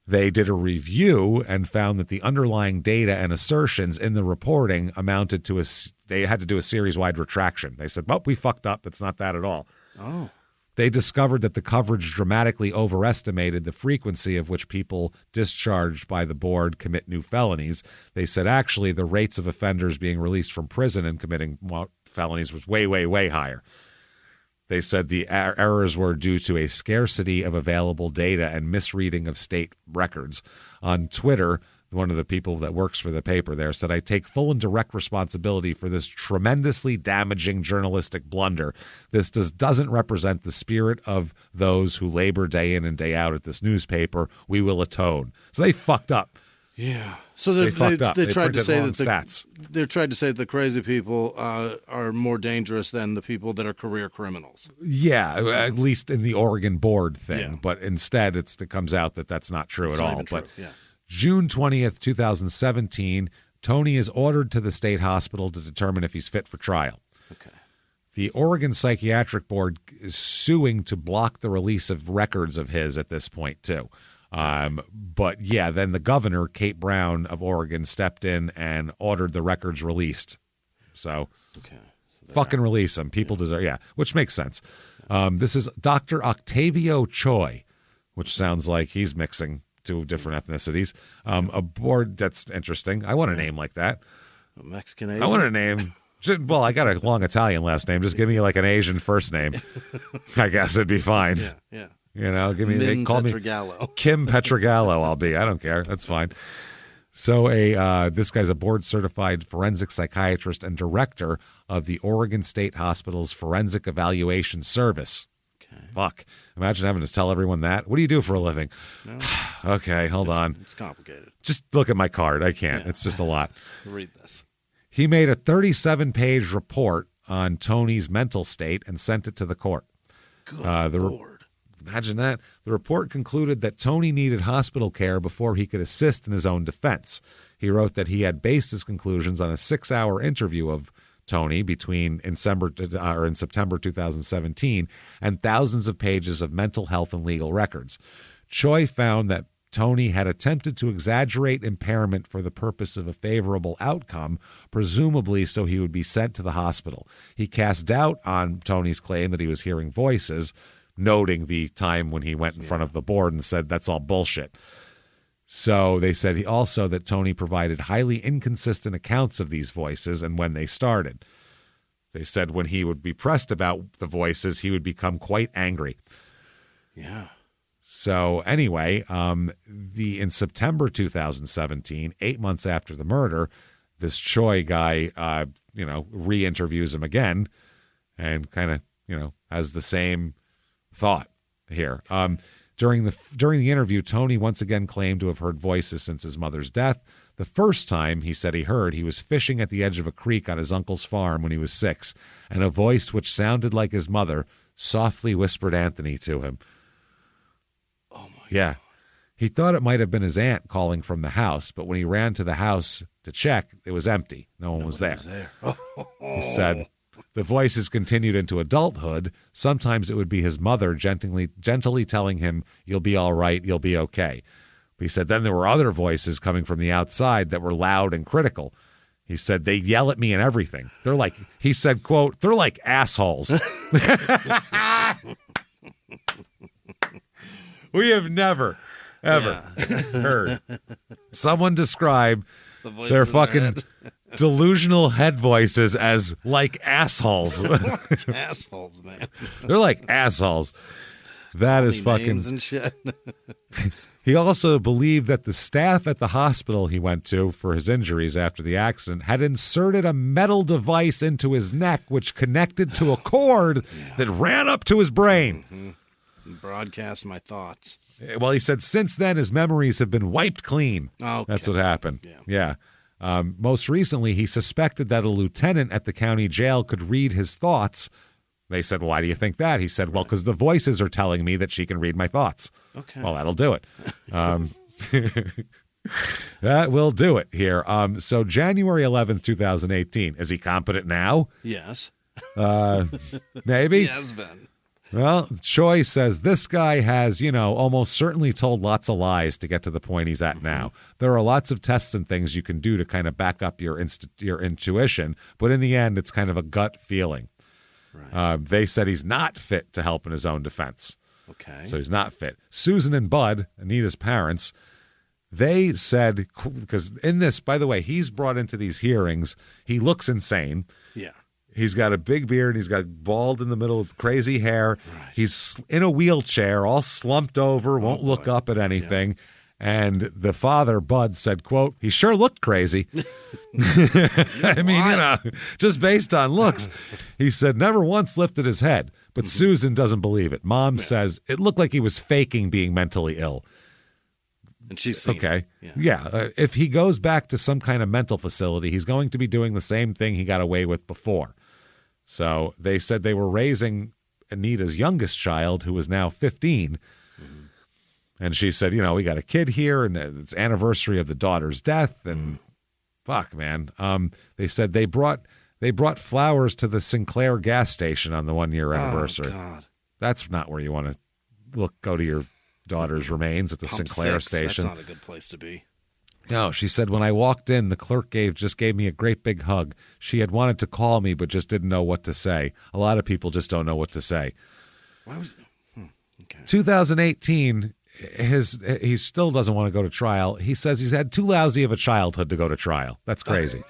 they did a review and found that the underlying data and assertions in the reporting amounted to they had to do a series-wide retraction. They said, well, we fucked up. It's not that at all. Oh. They discovered that the coverage dramatically overestimated the frequency of which people discharged by the board commit new felonies. They said, actually, the rates of offenders being released from prison and committing felonies was way, way, way higher. They said the errors were due to a scarcity of available data and misreading of state records. On Twitter, one of the people that works for the paper there said, I take full and direct responsibility for this tremendously damaging journalistic blunder. This doesn't represent the spirit of those who labor day in and day out at this newspaper. We will atone. So they fucked up. Yeah. So they tried to say that they tried to say that the crazy people are more dangerous than the people that are career criminals. Yeah, at least in the Oregon board thing. Yeah. But instead, it comes out that that's not true at all. But yeah. June 20th, 2017, Tony is ordered to the state hospital to determine if he's fit for trial. Okay. The Oregon Psychiatric Board is suing to block the release of records of his at this point, too. But yeah, then the governor, Kate Brown of Oregon, stepped in and ordered the records released. So, fucking release them. People deserve, which makes sense. This is Dr. Octavio Choi, which sounds like he's mixing two different ethnicities. A board that's interesting. I want a name like that. Mexican Asian? I want a name. Well, I got a long Italian last name. Just give me like an Asian first name. I guess it'd be fine. Yeah. You know, give me. They call Pietragallo. me Kim Pietragallo. I'll be. I don't care. That's fine. So this guy's a board-certified forensic psychiatrist and director of the Oregon State Hospital's Forensic Evaluation Service. Okay. Fuck. Imagine having to tell everyone that. What do you do for a living? No. Okay, hold on. It's complicated. Just look at my card. I can't. Yeah. It's just a lot. Read this. He made a 37-page report on Tony's mental state and sent it to the court. Good Lord. Imagine that. The report concluded that Tony needed hospital care before he could assist in his own defense. He wrote that he had based his conclusions on a 6-hour interview of Tony in September 2017 and thousands of pages of mental health and legal records. Choi found that Tony had attempted to exaggerate impairment for the purpose of a favorable outcome, presumably so he would be sent to the hospital. He cast doubt on Tony's claim that he was hearing voices, noting the time when he went in front of the board and said that's all bullshit. So they said that Tony provided highly inconsistent accounts of these voices and when they started. They said when he would be pressed about the voices, he would become quite angry. Yeah. So anyway, in September 2017, 8 months after the murder, this Choi guy, re-interviews him again and kind of, has the same thought here. During the interview, Tony once again claimed to have heard voices since his mother's death. The first time he said he was fishing at the edge of a creek on his uncle's farm when he was 6, and a voice which sounded like his mother softly whispered Anthony to him. Oh my God. He thought it might have been his aunt calling from the house, but when he ran to the house to check, it was empty. No one was there. He said the voices continued into adulthood. Sometimes it would be his mother gently telling him, "You'll be all right, you'll be okay." But he said then there were other voices coming from the outside that were loud and critical. He said they yell at me and everything. They're like, he said, quote, "They're like assholes." We have never, ever heard someone describe their fucking delusional head voices as like assholes. Assholes, man. They're like assholes. That is fucking names and shit. He also believed that the staff at the hospital he went to for his injuries after the accident had inserted a metal device into his neck which connected to a cord that ran up to his brain. Mm-hmm. Broadcast my thoughts. Well, he said since then his memories have been wiped clean. Okay. That's what happened. Yeah. Most recently, he suspected that a lieutenant at the county jail could read his thoughts. They said, "Why do you think that?" He said, "Well, because the voices are telling me that she can read my thoughts." Okay. Well, that'll do it. That will do it here. So January 11th, 2018. Is he competent now? Yes. Maybe? He has been. Well, Choi says this guy has, almost certainly told lots of lies to get to the point he's at now. There are lots of tests and things you can do to kind of back up your intuition, but in the end, it's kind of a gut feeling. Right. They said he's not fit to help in his own defense. Okay. So he's not fit. Susan and Bud, Anita's parents, they said, because in this, by the way, he's brought into these hearings, he looks insane. Yeah. He's got a big beard. He's got bald in the middle with crazy hair. Right. He's in a wheelchair, all slumped over, won't look up at anything. Yeah. And the father, Bud, said, quote, he sure looked crazy. I mean, just based on looks. He said never once lifted his head. But Susan doesn't believe it. Mom says it looked like he was faking being mentally ill. And she's seen okay. It. Yeah. If he goes back to some kind of mental facility, he's going to be doing the same thing he got away with before. So they said they were raising Anita's youngest child, who is now 15. And she said, we got a kid here, and it's anniversary of the daughter's death. And fuck, man. They said they brought flowers to the Sinclair gas station on the 1-year anniversary. Oh, God. That's not where you want to go to your daughter's remains, at the Pump Sinclair 6. station. That's not a good place to be. No, she said, when I walked in, the clerk just gave me a great big hug. She had wanted to call me, but just didn't know what to say. A lot of people just don't know what to say. Why was okay. 2018, he still doesn't want to go to trial. He says he's had too lousy of a childhood to go to trial. That's crazy.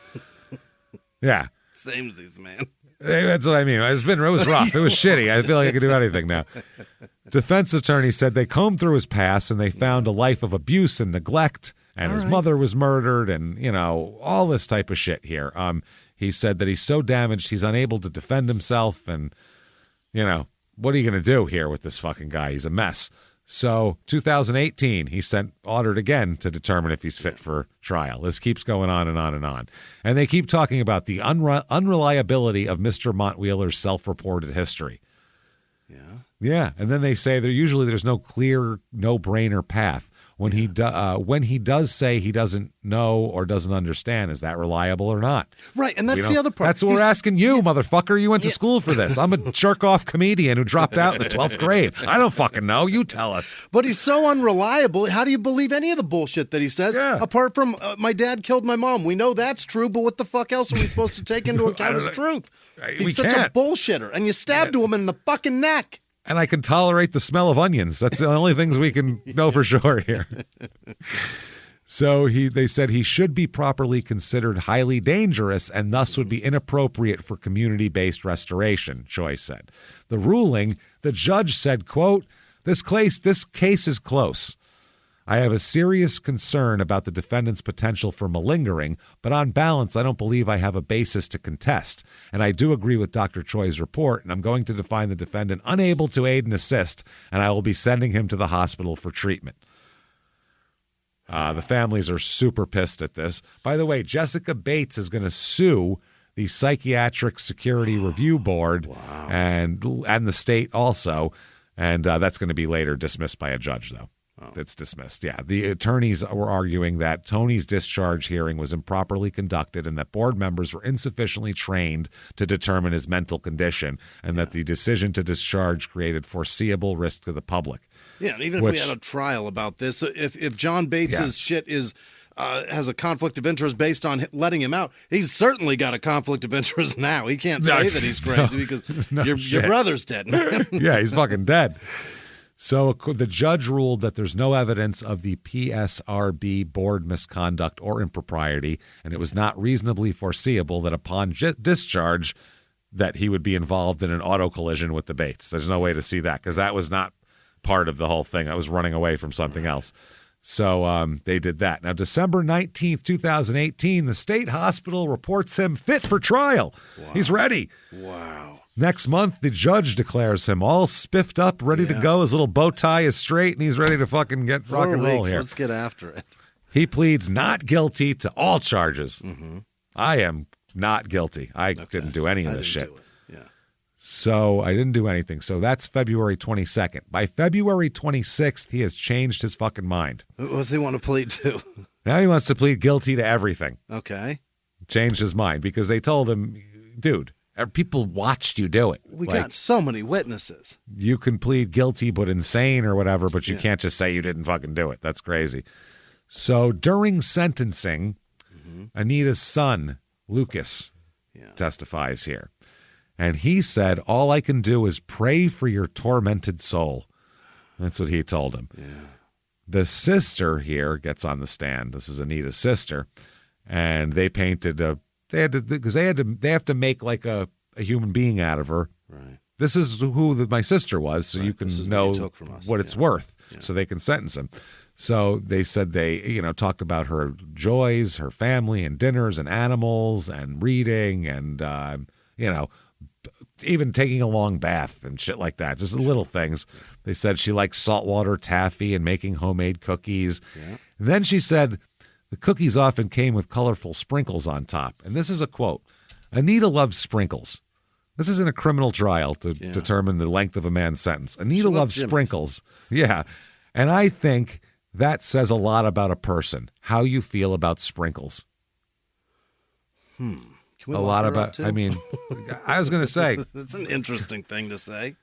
Yeah. Samesies, man. That's what I mean. It was rough. It was shitty. I feel like I could do anything now. Defense attorney said they combed through his past and they found a life of abuse and neglect, and his mother was murdered, and all this type of shit here. He said that he's so damaged he's unable to defend himself, and what are you going to do here with this fucking guy? He's a mess. So 2018, he ordered again to determine if he's fit for trial. This keeps going on and on and on. And they keep talking about the unreliability of Mr. Montwheeler's self-reported history. Yeah. Yeah, and then they say there's no clear, no-brainer path. When he does say he doesn't know or doesn't understand, is that reliable or not? Right, and that's the other part. That's what we're asking you, motherfucker. You went to school for this. I'm a jerk-off comedian who dropped out in the 12th grade. I don't fucking know. You tell us. But he's so unreliable. How do you believe any of the bullshit that he says? Yeah. Apart from, my dad killed my mom. We know that's true, but what the fuck else are we supposed to take into account as truth? He's such a bullshitter. And you stabbed him in the fucking neck. And I can tolerate the smell of onions. That's the only things we can know for sure here. So they said he should be properly considered highly dangerous and thus would be inappropriate for community-based restoration, Choi said. The ruling, the judge said, quote, this case is close. I have a serious concern about the defendant's potential for malingering, but on balance, I don't believe I have a basis to contest. And I do agree with Dr. Choi's report, and I'm going to define the defendant unable to aid and assist, and I will be sending him to the hospital for treatment. The families are super pissed at this. By the way, Jessica Bates is going to sue the Psychiatric Security Review Board and the state also, and that's going to be later dismissed by a judge, though. It's dismissed. Yeah. The attorneys were arguing that Tony's discharge hearing was improperly conducted and that board members were insufficiently trained to determine his mental condition and that the decision to discharge created foreseeable risk to the public. Yeah, and even if we had a trial about this, if John Bates's shit is has a conflict of interest based on letting him out, he's certainly got a conflict of interest now. He can't say that he's crazy because your brother's dead, man. Yeah, he's fucking dead. So the judge ruled that there's no evidence of the PSRB board misconduct or impropriety, and it was not reasonably foreseeable that upon discharge that he would be involved in an auto collision with the Bates. There's no way to see that because that was not part of the whole thing. I was running away from something else. So they did that. Now, December 19th, 2018, the state hospital reports him fit for trial. Wow. He's ready. Wow. Next month, the judge declares him all spiffed up, ready to go. His little bow tie is straight, and he's ready to fucking get rock and roll here. Let's get after it. He pleads not guilty to all charges. Mm-hmm. I am not guilty. I didn't do any of this shit. So I didn't do anything. So that's February 22nd. By February 26th, he has changed his fucking mind. What does he want to plead to? Now he wants to plead guilty to everything. Okay. Changed his mind because they told him, dude, people watched you do it. We got so many witnesses. You can plead guilty but insane or whatever, but you can't just say you didn't fucking do it. That's crazy. So during sentencing, Anita's son, Lucas, testifies here. And he said, all I can do is pray for your tormented soul. That's what he told him. Yeah. The sister here gets on the stand. This is Anita's sister. And they painted they have to make like a human being out of her. Right. This is who my sister was, so you can know what it's worth, so they can sentence him. So they said they, talked about her joys, her family, and dinners, and animals, and reading, and even taking a long bath and shit like that. Just little things. They said she likes saltwater taffy and making homemade cookies. Yeah. And then she said the cookies often came with colorful sprinkles on top. And this is a quote. Anita loves sprinkles. This isn't a criminal trial to determine the length of a man's sentence. Anita loves sprinkles. Yeah. And I think that says a lot about a person, how you feel about sprinkles. Can we a lot about, I mean, I was going to say. It's an interesting thing to say.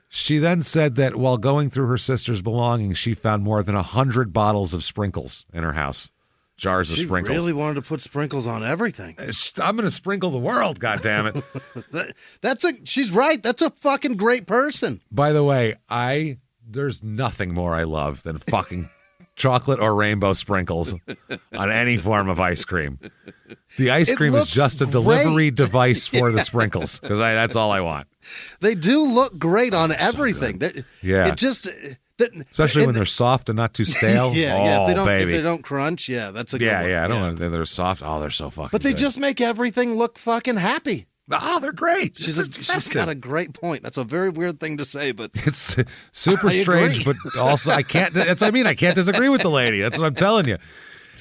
She then said that while going through her sister's belongings, she found more than 100 bottles of sprinkles in her house. Jars of sprinkles. She really wanted to put sprinkles on everything. I'm going to sprinkle the world, goddammit. She's right. That's a fucking great person. By the way, there's nothing more I love than fucking chocolate or rainbow sprinkles on any form of ice cream. The ice cream is just a delivery device for the sprinkles, because that's all I want. They do look great on everything. So it just... Especially when they're soft and not too stale. If they don't crunch, that's a good one. I don't want they're soft. Oh, they're so fucking But they good. Just make everything look fucking happy. Oh, they're great. She's got a great point. That's a very weird thing to say, but it's super strange. But also, I can't disagree with the lady. That's what I'm telling you.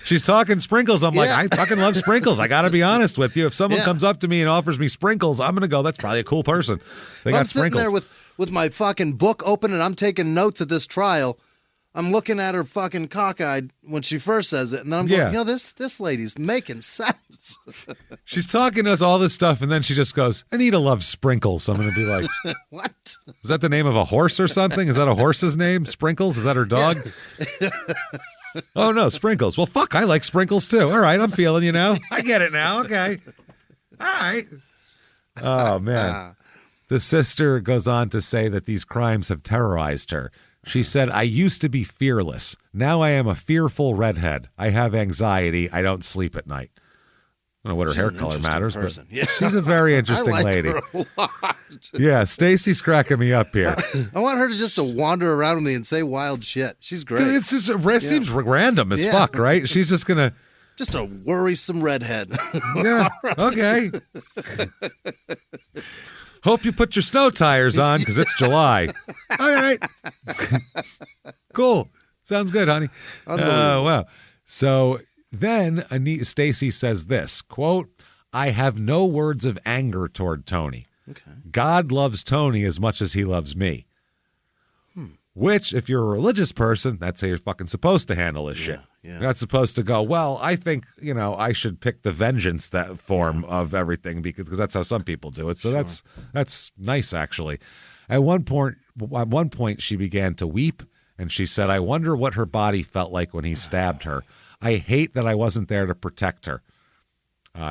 She's talking sprinkles. I'm like, I fucking love sprinkles. I got to be honest with you. If someone comes up to me and offers me sprinkles, I'm going to go, that's probably a cool person. They got sprinkles. I'm sitting there with my fucking book open and I'm taking notes at this trial. I'm looking at her fucking cockeyed when she first says it. And then I'm going, this lady's making sense. She's talking to us all this stuff. And then she just goes, Anita loves sprinkles. So I'm going to be like, what? Is that the name of a horse or something? Is that a horse's name? Sprinkles? Is that her dog? Yeah. Oh, no, sprinkles. Well, fuck, I like sprinkles too. All right, I'm feeling you now. I get it now. Okay. All right. Oh, man. The sister goes on to say that these crimes have terrorized her. She said, I used to be fearless. Now I am a fearful redhead. I have anxiety. I don't sleep at night. I don't know what her hair color matters, but she's a very interesting lady. Her a lot. Yeah, Stacy's cracking me up here. I want her to wander around with me and say wild shit. She's great. It seems random as fuck, right? She's just going to... Just a worrisome redhead. Yeah, okay. Hope you put your snow tires on because it's July. All right. Cool. Sounds good, honey. Oh, wow. So... Then Stacy says this, quote, I have no words of anger toward Tony. Okay. God loves Tony as much as he loves me. Which, if you're a religious person, that's how you're fucking supposed to handle this shit. Yeah. You're not supposed to go, well, I think, I should pick the vengeance that form of everything because that's how some people do it. So that's nice, actually. At one point, she began to weep, and she said, I wonder what her body felt like when he stabbed her. I hate that I wasn't there to protect her.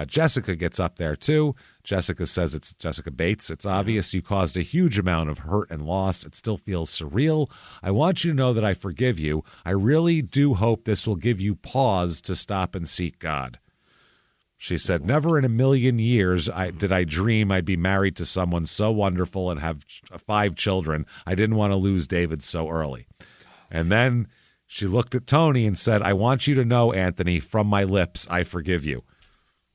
Jessica gets up there, too. Jessica says it's Jessica Bates. It's obvious you caused a huge amount of hurt and loss. It still feels surreal. I want you to know that I forgive you. I really do hope this will give you pause to stop and seek God. She said, never in a million years did I dream I'd be married to someone so wonderful and have 5 children. I didn't want to lose David so early. And then... she looked at Tony and said, I want you to know, Anthony, from my lips, I forgive you.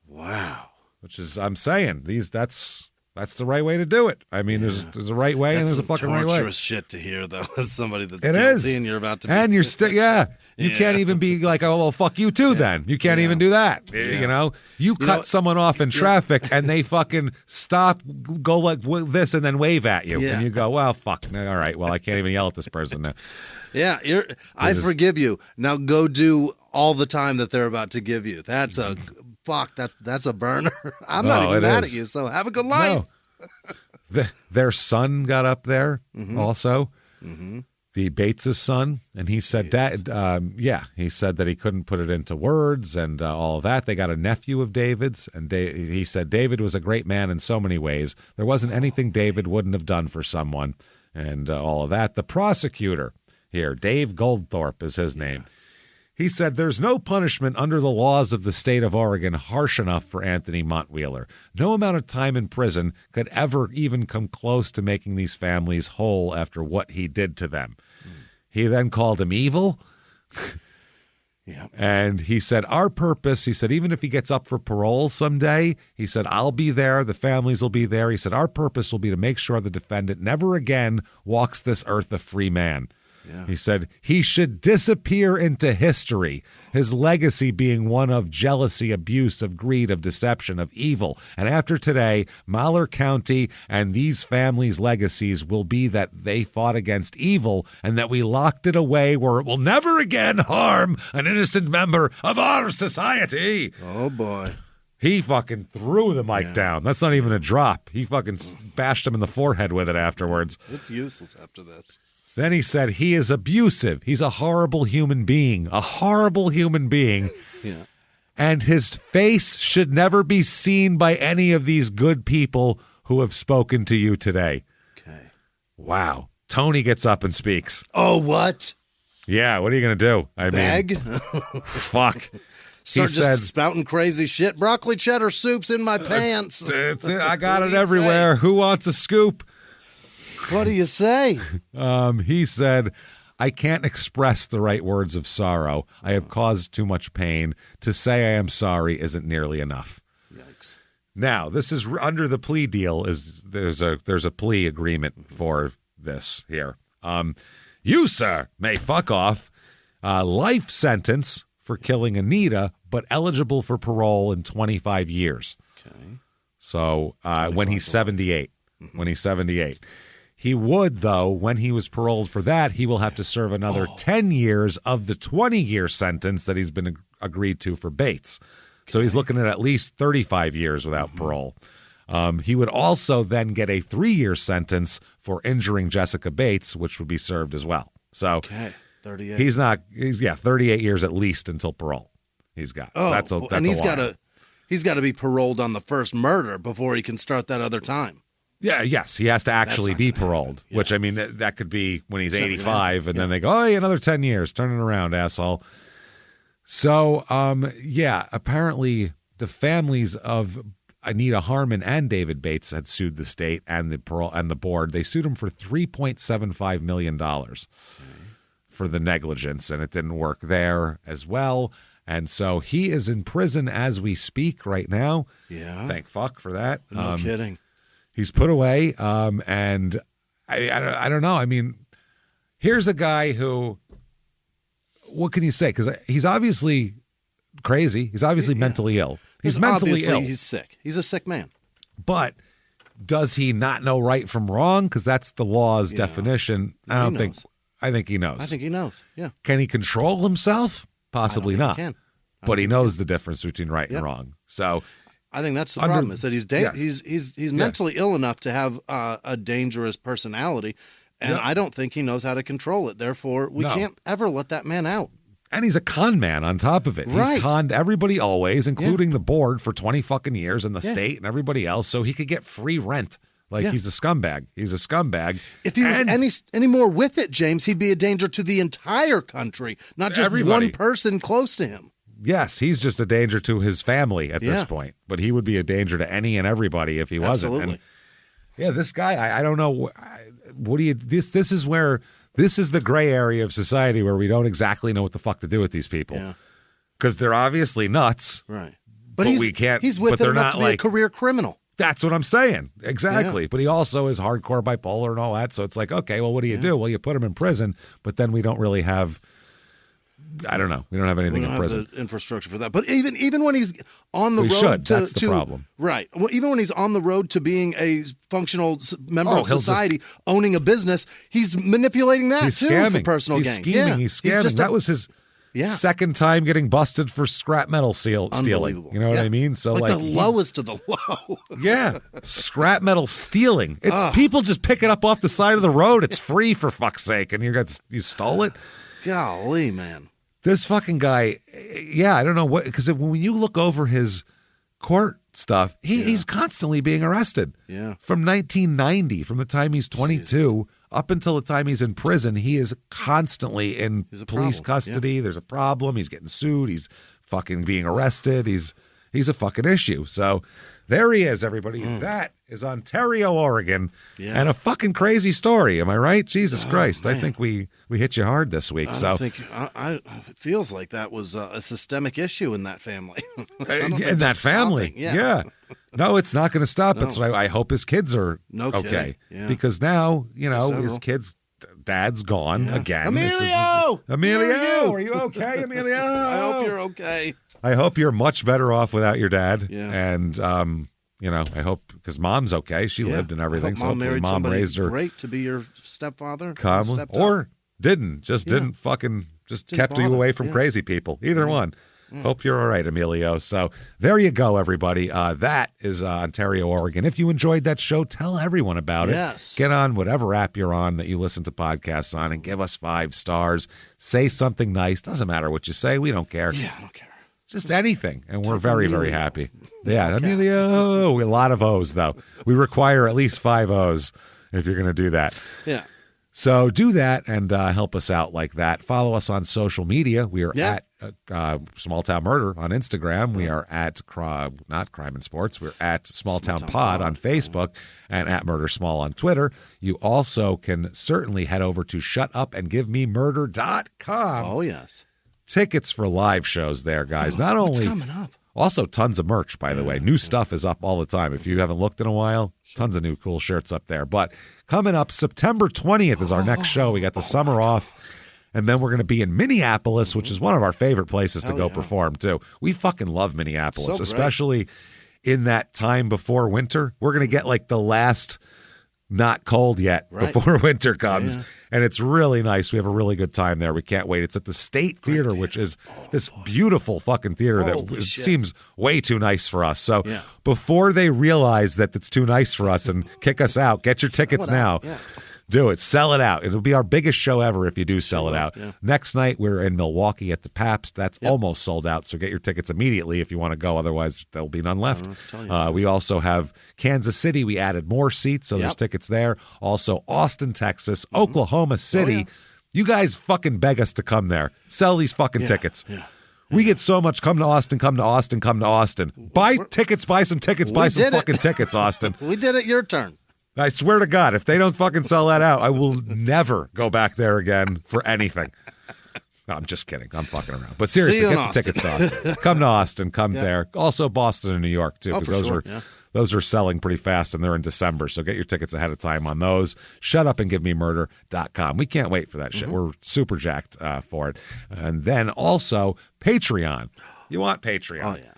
Wow. Which is, I'm saying, that's That's the right way to do it. I mean, there's a right way and there's a fucking right way. That's torturous shit to hear, though, as somebody that's guilty and you're about to be. And you're still, you can't even be like, oh, well, fuck you too then. You can't even do that. You know? You cut someone off in traffic and they fucking stop, go like this and then wave at you. And you go, well, fuck. All right, well, I can't even yell at this person now. Yeah, I forgive you. Now go do all the time that they're about to give you. That's a... Fuck, that's a burner. I'm not even mad at you, so have a good life. No. Their son got up there also, the Bates' son, and he said he said that he couldn't put it into words and all of that. They got a nephew of David's, and he said David was a great man in so many ways. There wasn't anything David wouldn't have done for someone, and all of that. The prosecutor here, Dave Goldthorpe is his name. He said there's no punishment under the laws of the state of Oregon harsh enough for Anthony Montwheeler. No amount of time in prison could ever even come close to making these families whole after what he did to them. He then called him evil. And he said, our purpose, he said, even if he gets up for parole someday, he said, I'll be there. The families will be there. He said, our purpose will be to make sure the defendant never again walks this earth a free man. Yeah. He said he should disappear into history, his legacy being one of jealousy, abuse, of greed, of deception, of evil. And after today, Malheur County and these families' legacies will be that they fought against evil and that we locked it away where it will never again harm an innocent member of our society. Oh, boy. He fucking threw the mic down. That's not even a drop. He fucking bashed him in the forehead with it afterwards. It's useless after this. Then he said he is abusive. He's a horrible human being. A horrible human being. Yeah. And his face should never be seen by any of these good people who have spoken to you today. Okay. Wow. Tony gets up and speaks. Oh, what? Yeah, what are you going to do? I mean, fuck. Start just spouting crazy shit. Broccoli cheddar soup's in my pants. I got it everywhere. Who wants a scoop? What do you say? He said, I can't express the right words of sorrow. I have caused too much pain. To say I am sorry isn't nearly enough. Yikes. Now, this is under the plea deal. There's a plea agreement for this here. You, sir, may fuck off. Life sentence for killing Anita, but eligible for parole in 25 years. Okay. So when he's 78. When he's 78. He would, though, when he was paroled for that, he will have to serve another 10 years of the 20-year sentence that he's been agreed to for Bates. So he's looking at least 35 years without parole. He would also then get a 3-year sentence for injuring Jessica Bates, which would be served as well. So 38. He's 38 years at least until parole. He's got. Oh, so that's and he's got to be paroled on the first murder before he can start that other time. Yeah, yes, he has to actually be paroled, which, I mean, that could be when he's 85, and then they go, oh, yeah, another 10 years, turn it around, asshole. So, apparently the families of Anita Harmon and David Bates had sued the state and the parole and the board. They sued him for $3.75 million for the negligence, and it didn't work there as well. And so he is in prison as we speak right now. Yeah. Thank fuck for that. No kidding. He's put away, and I don't know. I mean, here's a guy who, what can you say? Because he's obviously crazy. He's obviously mentally ill. He's mentally ill. He's sick. He's a sick man. But does he not know right from wrong? Because that's the law's definition. I think he knows. I think he knows, yeah. Can he control himself? Possibly not. He can. But he knows the difference between right and wrong. So I think that's the problem, is that he's mentally ill enough to have a dangerous personality, and I don't think he knows how to control it. Therefore, we can't ever let that man out. And he's a con man on top of it. Right. He's conned everybody always, including the board for 20 fucking years and the state and everybody else, so he could get free rent. He's a scumbag. He's a scumbag. If he was any more with it, James, he'd be a danger to the entire country, not just one person close to him. Yes, he's just a danger to his family at this point, but he would be a danger to any and everybody if he wasn't. Absolutely. And this guy, I don't know. What do you? This is the gray area of society where we don't exactly know what the fuck to do with these people, because they're obviously nuts, right? But we can't. He's with but they're enough not to be a career criminal. That's what I'm saying. Exactly. Yeah. But he also is hardcore bipolar and all that. So it's like, okay, well, what do you do? Well, you put him in prison, but then we don't really have, I don't know. We don't have anything in prison. Have the infrastructure for that. But even when he's on the road should. to... That's the problem. Right. Well, even when he's on the road to being a functional member of society, owning a business, he's manipulating that, he's too, scamming. for personal he's gain. Scheming. He's scamming. That was his... second time getting busted for scrap metal stealing. You know what I mean? So like the lowest of the low. Yeah. Scrap metal stealing. It's people just pick it up off the side of the road. It's free, for fuck's sake. And you stole it? Golly, man. This fucking guy, I don't know what, because when you look over his court stuff, he's constantly being arrested. Yeah. From 1990, from the time he's 22 up until the time he's in prison, he is constantly in police custody. There's a problem. He's getting sued. He's fucking being arrested. He's a fucking issue. So there he is, everybody. That is Ontario, Oregon, and a fucking crazy story. Am I right? Jesus Christ. Man. I think we hit you hard this week. It feels like that was a systemic issue in that family. In that family. Yeah. No, it's not going to stop. That's why I hope his kids are okay. Yeah. Because now, his kids' dad's gone again. Emilio! Are you okay, Emilio? I hope you're okay. I hope you're much better off without your dad. Yeah. And, I hope, because mom's okay. She lived and everything. So hopefully mom raised her. Great to be your stepfather. Or didn't kept you away from crazy people. Either one. Hope you're all right, Emilio. So there you go, everybody. That is Ontario, Oregon. If you enjoyed that show, tell everyone about it. Yes. Get on whatever app you're on that you listen to podcasts on and give us 5 stars. Say something nice. Doesn't matter what you say. We don't care. Yeah, I don't care. Just anything. And we're very, very happy. Yeah, Emilio. A lot of O's, though. We require at least 5 O's if you're going to do that. Yeah. So do that and help us out like that. Follow us on social media. We are at Small Town Murder on Instagram. We are at not Crime and Sports. We're at Small Town Pod on Facebook and at Murder Small on Twitter. You also can certainly head over to shutupandgivememurder.com. Oh, yes. Tickets for live shows there, guys. Not only coming up? Also, tons of merch, by the way. New stuff is up all the time. If you haven't looked in a while, tons of new cool shirts up there. But coming up, September 20th is our next show. We got the summer off. And then we're going to be in Minneapolis, which is one of our favorite places to go perform, too. We fucking love Minneapolis, especially in that time before winter. We're going to get like the last not cold yet before winter comes. Yeah. And it's really nice. We have a really good time there. We can't wait. It's at the State Theater, which is this beautiful fucking theater that seems way too nice for us. So before they realize that it's too nice for us and kick us out, get your tickets now. Yeah. Do it. Sell it out. It'll be our biggest show ever if you do sell it out. Yeah. Next night, we're in Milwaukee at the Pabst. That's almost sold out, so get your tickets immediately if you want to go. Otherwise, there'll be none left. We also have Kansas City. We added more seats, so there's tickets there. Also, Austin, Texas, Oklahoma City. You guys fucking beg us to come there. Sell these fucking tickets. Yeah. We get so much, come to Austin, come to Austin, come to Austin. Buy tickets, buy some tickets, buy some fucking tickets, Austin. We did it, your turn. I swear to God, if they don't fucking sell that out, I will never go back there again for anything. No, I'm just kidding. I'm fucking around. But seriously, get the tickets to Austin. Come to Austin. Come there. Also Boston and New York, too, because those are selling pretty fast, and they're in December. So get your tickets ahead of time on those. Shutupandgivememurder.com. We can't wait for that shit. We're super jacked for it. And then also Patreon. You want Patreon. Oh, yeah.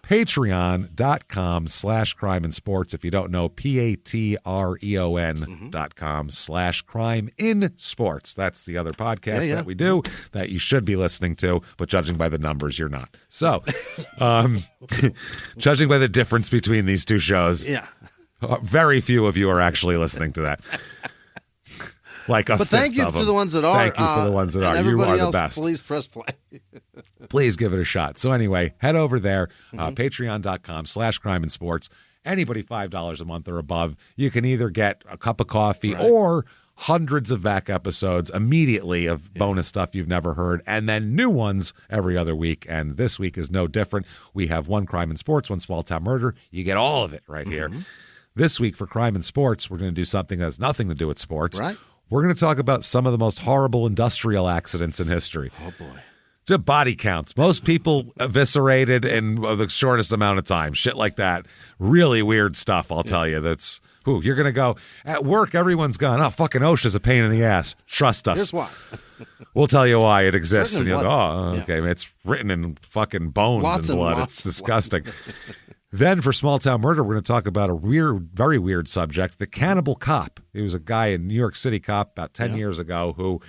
Patreon.com/crime and sports. If you don't know, Patreon.com/crime in sports. That's the other podcast that we do that you should be listening to, but judging by the numbers, you're not. So, judging by the difference between these two shows, very few of you are actually listening to that. But thank you to the ones that are. Thank you for the ones that are. You are the best. Please press play. Please give it a shot. So anyway, head over there, patreon.com/crime and sports. Anybody $5 a month or above, you can either get a cup of coffee or hundreds of back episodes immediately of bonus stuff you've never heard, and then new ones every other week. And this week is no different. We have one Crime and Sports, one Small Town Murder. You get all of it right here. This week for Crime and Sports, we're going to do something that has nothing to do with sports. Right. We're going to talk about some of the most horrible industrial accidents in history. Oh, boy. Just body counts. Most people eviscerated in the shortest amount of time. Shit like that. Really weird stuff, I'll tell you. That's, you're going to go, at work, everyone's gone, oh, fucking OSHA's a pain in the ass. Trust us. Here's why. We'll tell you why it exists. And you'll go, blood. okay. It's written in fucking bones Lots and blood. lots It's disgusting. Then for small town murder, we're going to talk about a weird, very weird subject, the cannibal cop. He was a guy in New York City cop about 10 years ago who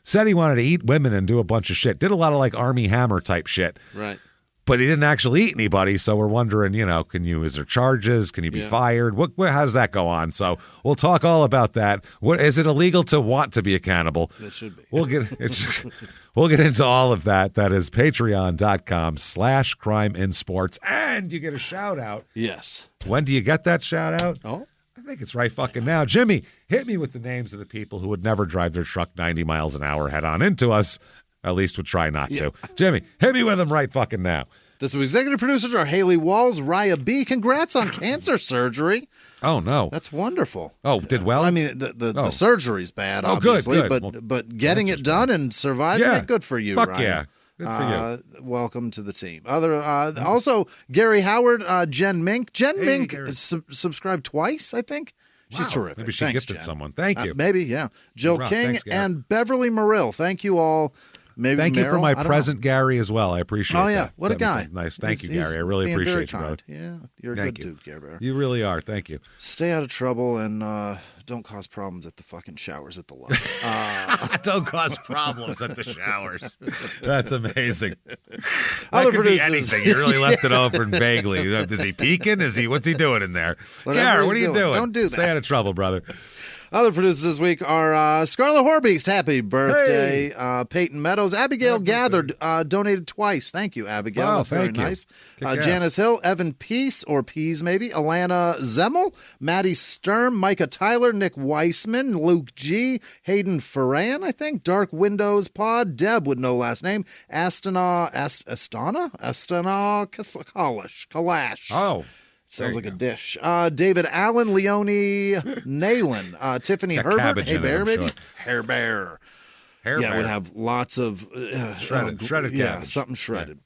said he wanted to eat women and do a bunch of shit. Did a lot of like Army Hammer type shit. Right. But he didn't actually eat anybody, so we're wondering, is there charges? Can you be fired? How does that go on? So we'll talk all about that. What is it illegal to want to be a cannibal? It should be. We'll get into all of that. That is patreon.com/crime in sports. And you get a shout out. Yes. When do you get that shout out? Oh. I think it's right fucking now. Jimmie, hit me with the names of the people who would never drive their truck 90 miles an hour head on into us. At least would try not to. Jimmie, hit me with them right fucking now. This week's executive producers are Haley Walls, Raya B. Congrats on cancer surgery. Oh, no. That's wonderful. Oh, did well? I mean, the surgery's bad, Oh, obviously, good. but getting it done and surviving it, good for you, Fuck Ryan. yeah. Good for you. Welcome to the team. Also, Gary Howard, Jen Mink. Jen Mink subscribed twice, I think. She's terrific. Maybe she gifted Jen. someone. Thank you. Maybe, yeah. Jill King Thanks, Gary. and Beverly Morill. Thank you all. Maybe Thank you Meryl? for my I don't present, Gary, as well. I appreciate Oh, yeah. that. What a That was guy. Nice. Thank you, He's Gary. I really being appreciate very you, kind. bro. Yeah, you're a Thank good you. dude, Gary Bear. You really are. Thank you. Stay out of trouble and don't cause problems at the fucking showers at the Lowe's. Don't cause problems at the showers. That's amazing. Other That could be producers. anything. You really left it open vaguely. Is he peeking? What's he doing in there? Whatever Gary, he's what are you doing. doing? Don't do that. Stay out of trouble, brother. Other producers this week are Scarlett Horbeast, happy birthday. Peyton Meadows, Abigail Gathered, donated twice. Thank you, Abigail. Wow, That's very thank you. nice. Kick ass. Janice Hill, Evan Peace, or Pease maybe, Alana Zemmel, Maddie Sturm, Micah Tyler, Nick Weissman, Luke G, Hayden Ferran, I think, Dark Windows Pod, Deb with no last name, Astana Kalash. Oh. Sounds like a dish. David Allen, Leonie Nayland, Tiffany got Herbert, cabbage Hey in it, Bear, I'm maybe? sure. Hair Bear. Hair Yeah, bear. would have lots of Shredded yeah, cabbage. something shredded.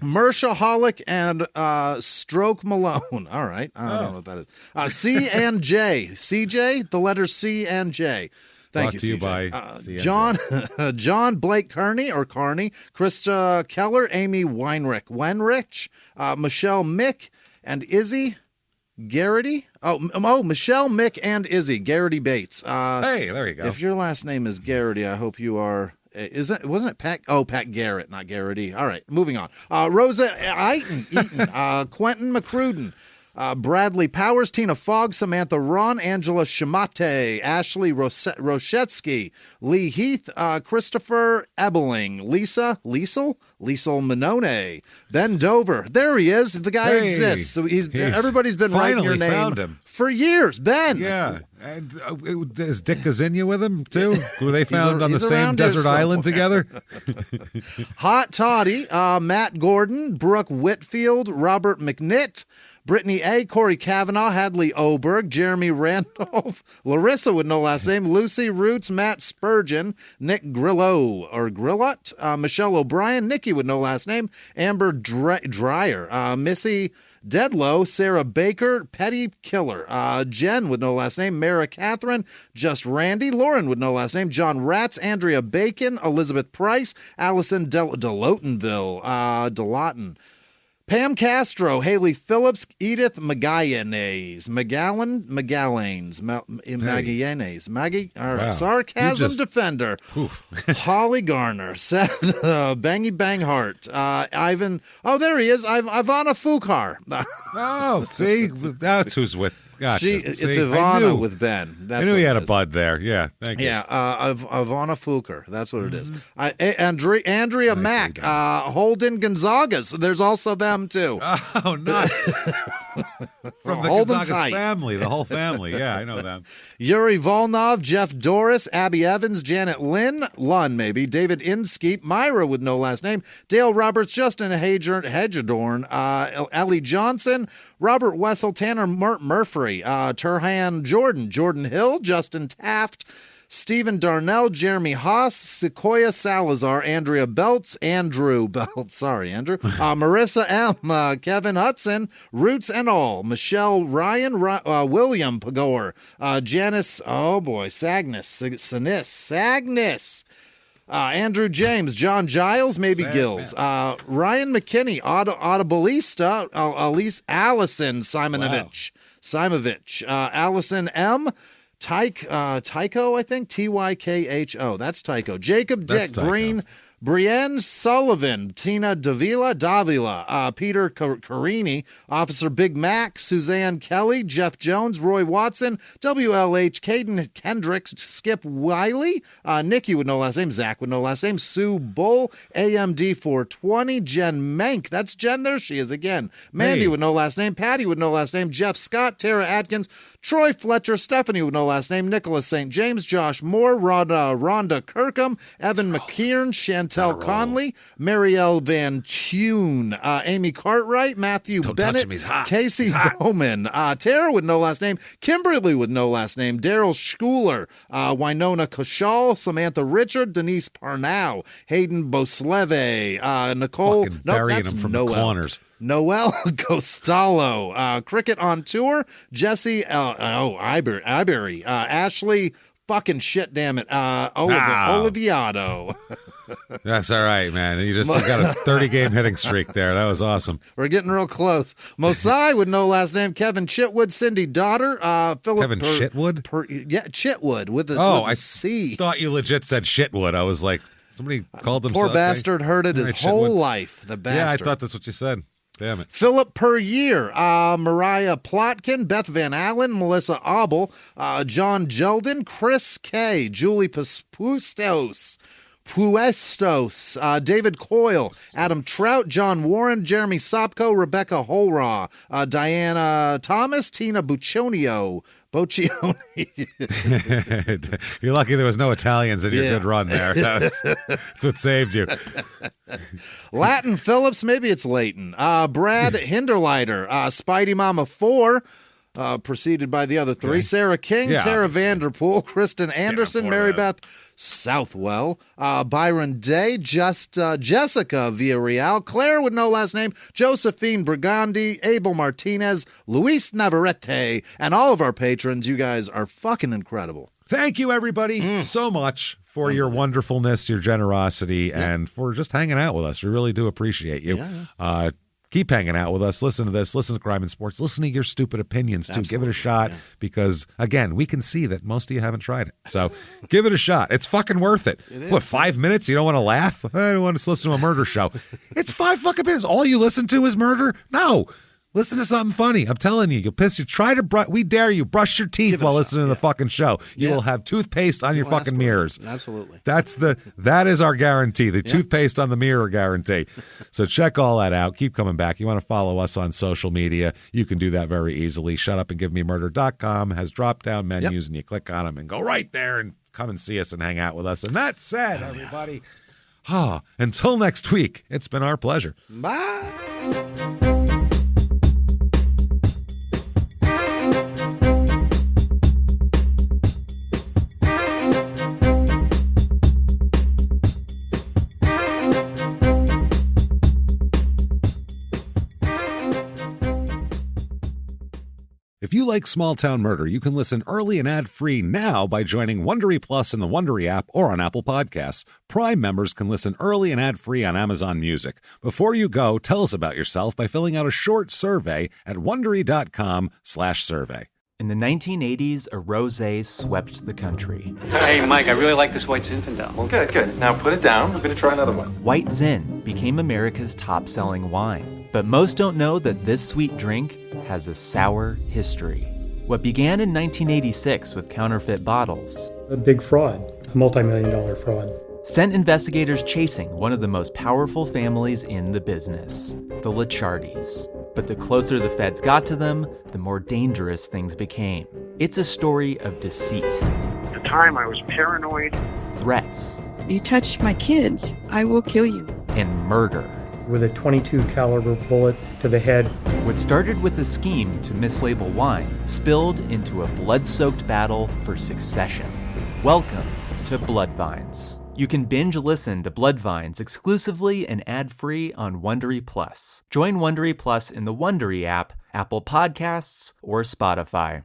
Mershaholic and Stroke Malone. All right. I don't know what that is. C and J. CJ, the letters C and J. Thank Brought you, to you CJ. by C&J. John Blake Kearney, Krista Keller, Amy Weinrich, Michelle Mick, and Izzy Garrity. Oh, Michelle, Mick, and Izzy Garrity Bates. Hey, there you go. If your last name is Garrity, I hope you are. Wasn't it Pat? Oh, Pat Garrett, not Garrity. All right, moving on. Rosa Eaton, Quentin McCruden. Bradley Powers, Tina Fogg, Samantha Ron, Angela Shimate, Ashley Roshetsky, Lee Heath, Christopher Ebeling, Liesel Manone, Ben Dover. There he is. The guy exists. So everybody's been writing your name found him. for years. Ben. Yeah. And is Dick Gazinia with him, too? Were they found on the same around here desert island together? Hot Toddy, Matt Gordon, Brooke Whitfield, Robert McNitt, Brittany A., Corey Kavanaugh, Hadley Oberg, Jeremy Randolph, Larissa with no last name, Lucy Roots, Matt Spurgeon, Nick Grillo or Grillot, Michelle O'Brien, Nikki with no last name, Amber Dreyer, Missy Deadlow, Sarah Baker, Petty Killer, Jen with no last name, Mara Catherine, Just Randy, Lauren with no last name, John Ratz, Andrea Bacon, Elizabeth Price, Allison Delotten, Pam Castro, Haley Phillips, Edith Magallanes, Maggie, all right, Wow. Sarcasm Defender, Holly Garner, Seth, Bangy Banghart, Ivan, oh, there he is, Ivana Fukar. Oh, see? That's who's with. Gotcha. It's See, Ivana with Ben. That's I knew what he it had a is. bud there. Yeah, thank you. Yeah, Ivana Fuker. That's what it is. Andrea Mack, Holden Gonzagas. There's also them, too. Oh, nice. From the Hold them Gonzagas tight. family, the whole family. Yeah, I know them. Yuri Volnov, Jeff Doris, Abby Evans, Janet Lunn, maybe, David Inskeep, Myra with no last name, Dale Roberts, Justin Hedgedorn, Ellie Johnson, Robert Wessel, Tanner Murphy, Turhan Jordan Hill, Justin Taft, Stephen Darnell, Jeremy Haas, Sequoia Salazar, Andrew Belts, sorry, Andrew, Marissa M, Kevin Hudson, Roots and All, Michelle Ryan, William Pagor, Janice, Sagnis, Andrew James, John Giles, maybe Gills, Ryan McKinney, Audibleista, Elise Allison Simonovich, Allison M, Tycho, I think, Tykho. That's Tycho. Jacob Dick, Green, Brienne Sullivan, Tina Davila, Peter Carini, Officer Big Mac, Suzanne Kelly, Jeff Jones, Roy Watson, WLH, Caden Kendricks, Skip Wiley, Nikki with no last name, Zach with no last name, Sue Bull, AMD 420, Jen Mank, that's Jen, there she is again, Mandy with no last name, Patty with no last name, Jeff Scott, Tara Atkins, Troy Fletcher, Stephanie with no last name, Nicholas St. James, Josh Moore, Rhonda Kirkham, Evan McKeern, Chantel Conley, Marielle Van Tune, Amy Cartwright, Matthew Bennett, Casey Bowman, Tara with no last name, Kimberly with no last name, Daryl Schooler, Winona Koshal, Samantha Richard, Denise Parnow, Hayden Bosleve, Nicole, burying them from the corners. Noel Costallo, Cricket on Tour, Jesse, Ibery, Ashley, fucking shit, damn it, Oliviato. That's all right, man. You got a 30-game hitting streak there. That was awesome. We're getting real close. Mosai with no last name, Kevin Chitwood, Cindy Daughter, Philip. Kevin Chitwood? Chitwood with a C. I thought you legit said Shitwood. I was like, somebody called himself. Poor bastard heard it his whole life. The bastard. Yeah, I thought that's what you said. Damn it. Philip per year, Mariah Plotkin, Beth Van Allen, Melissa Abel, John Jeldon, Chris K, Julie Puestos, David Coyle, Adam Trout, John Warren, Jeremy Sopko, Rebecca Holraw, Diana Thomas, Tina Boccioni. You're lucky there was no Italians in your good run there. That's what saved you. Latin Phillips, maybe it's Leighton. Brad Hinderleiter, Spidey Mama 4. Preceded by the other three. Okay. Sarah King, Tara Vanderpool, Kristen Anderson, Mary Beth Southwell, Byron Day, Jessica Villarreal, Claire with no last name, Josephine Brigandi, Abel Martinez, Luis Navarrete, and all of our patrons. You guys are fucking incredible. Thank you, everybody, so much for your wonderfulness, your generosity, and for just hanging out with us. We really do appreciate you. Keep hanging out with us. Listen to this. Listen to Crime and Sports. Listen to your stupid opinions, too. Absolutely. Give it a shot because, again, we can see that most of you haven't tried it. So give it a shot. It's fucking worth it. What, 5 minutes? You don't want to laugh? I don't want to listen to a murder show. It's 5 fucking minutes. All you listen to is murder? No. Listen to something funny. I'm telling you, you'll piss. You try to we dare you, brush your teeth while listening to the fucking show. You will have toothpaste on your fucking mirrors. Absolutely. That is our guarantee. The toothpaste on the mirror guarantee. So check all that out. Keep coming back. You want to follow us on social media? You can do that very easily. ShutUpAndGiveMeMurder.com has drop-down menus, and you click on them and go right there and come and see us and hang out with us. And that said, everybody, until next week, it's been our pleasure. Bye. If you like Small Town Murder, you can listen early and ad-free now by joining Wondery Plus in the Wondery app or on Apple Podcasts. Prime members can listen early and ad-free on Amazon Music. Before you go, tell us about yourself by filling out a short survey at Wondery.com/survey. In the 1980s, a rosé swept the country. Hey, Mike, I really like this White Zinfandel. Well, good. Now put it down. I'm going to try another one. White Zin became America's top-selling wine. But most don't know that this sweet drink has a sour history. What began in 1986 with counterfeit bottles, a big fraud, a multi-million-dollar fraud, sent investigators chasing one of the most powerful families in the business, the Licciardis. But the closer the feds got to them, the more dangerous things became. It's a story of deceit. At the time, I was paranoid. Threats. You touch my kids, I will kill you. And murder. With a .22 caliber bullet to the head. What started with a scheme to mislabel wine spilled into a blood-soaked battle for succession. Welcome to Bloodvines. You can binge listen to Bloodvines exclusively and ad-free on Wondery Plus. Join Wondery Plus in the Wondery app, Apple Podcasts, or Spotify.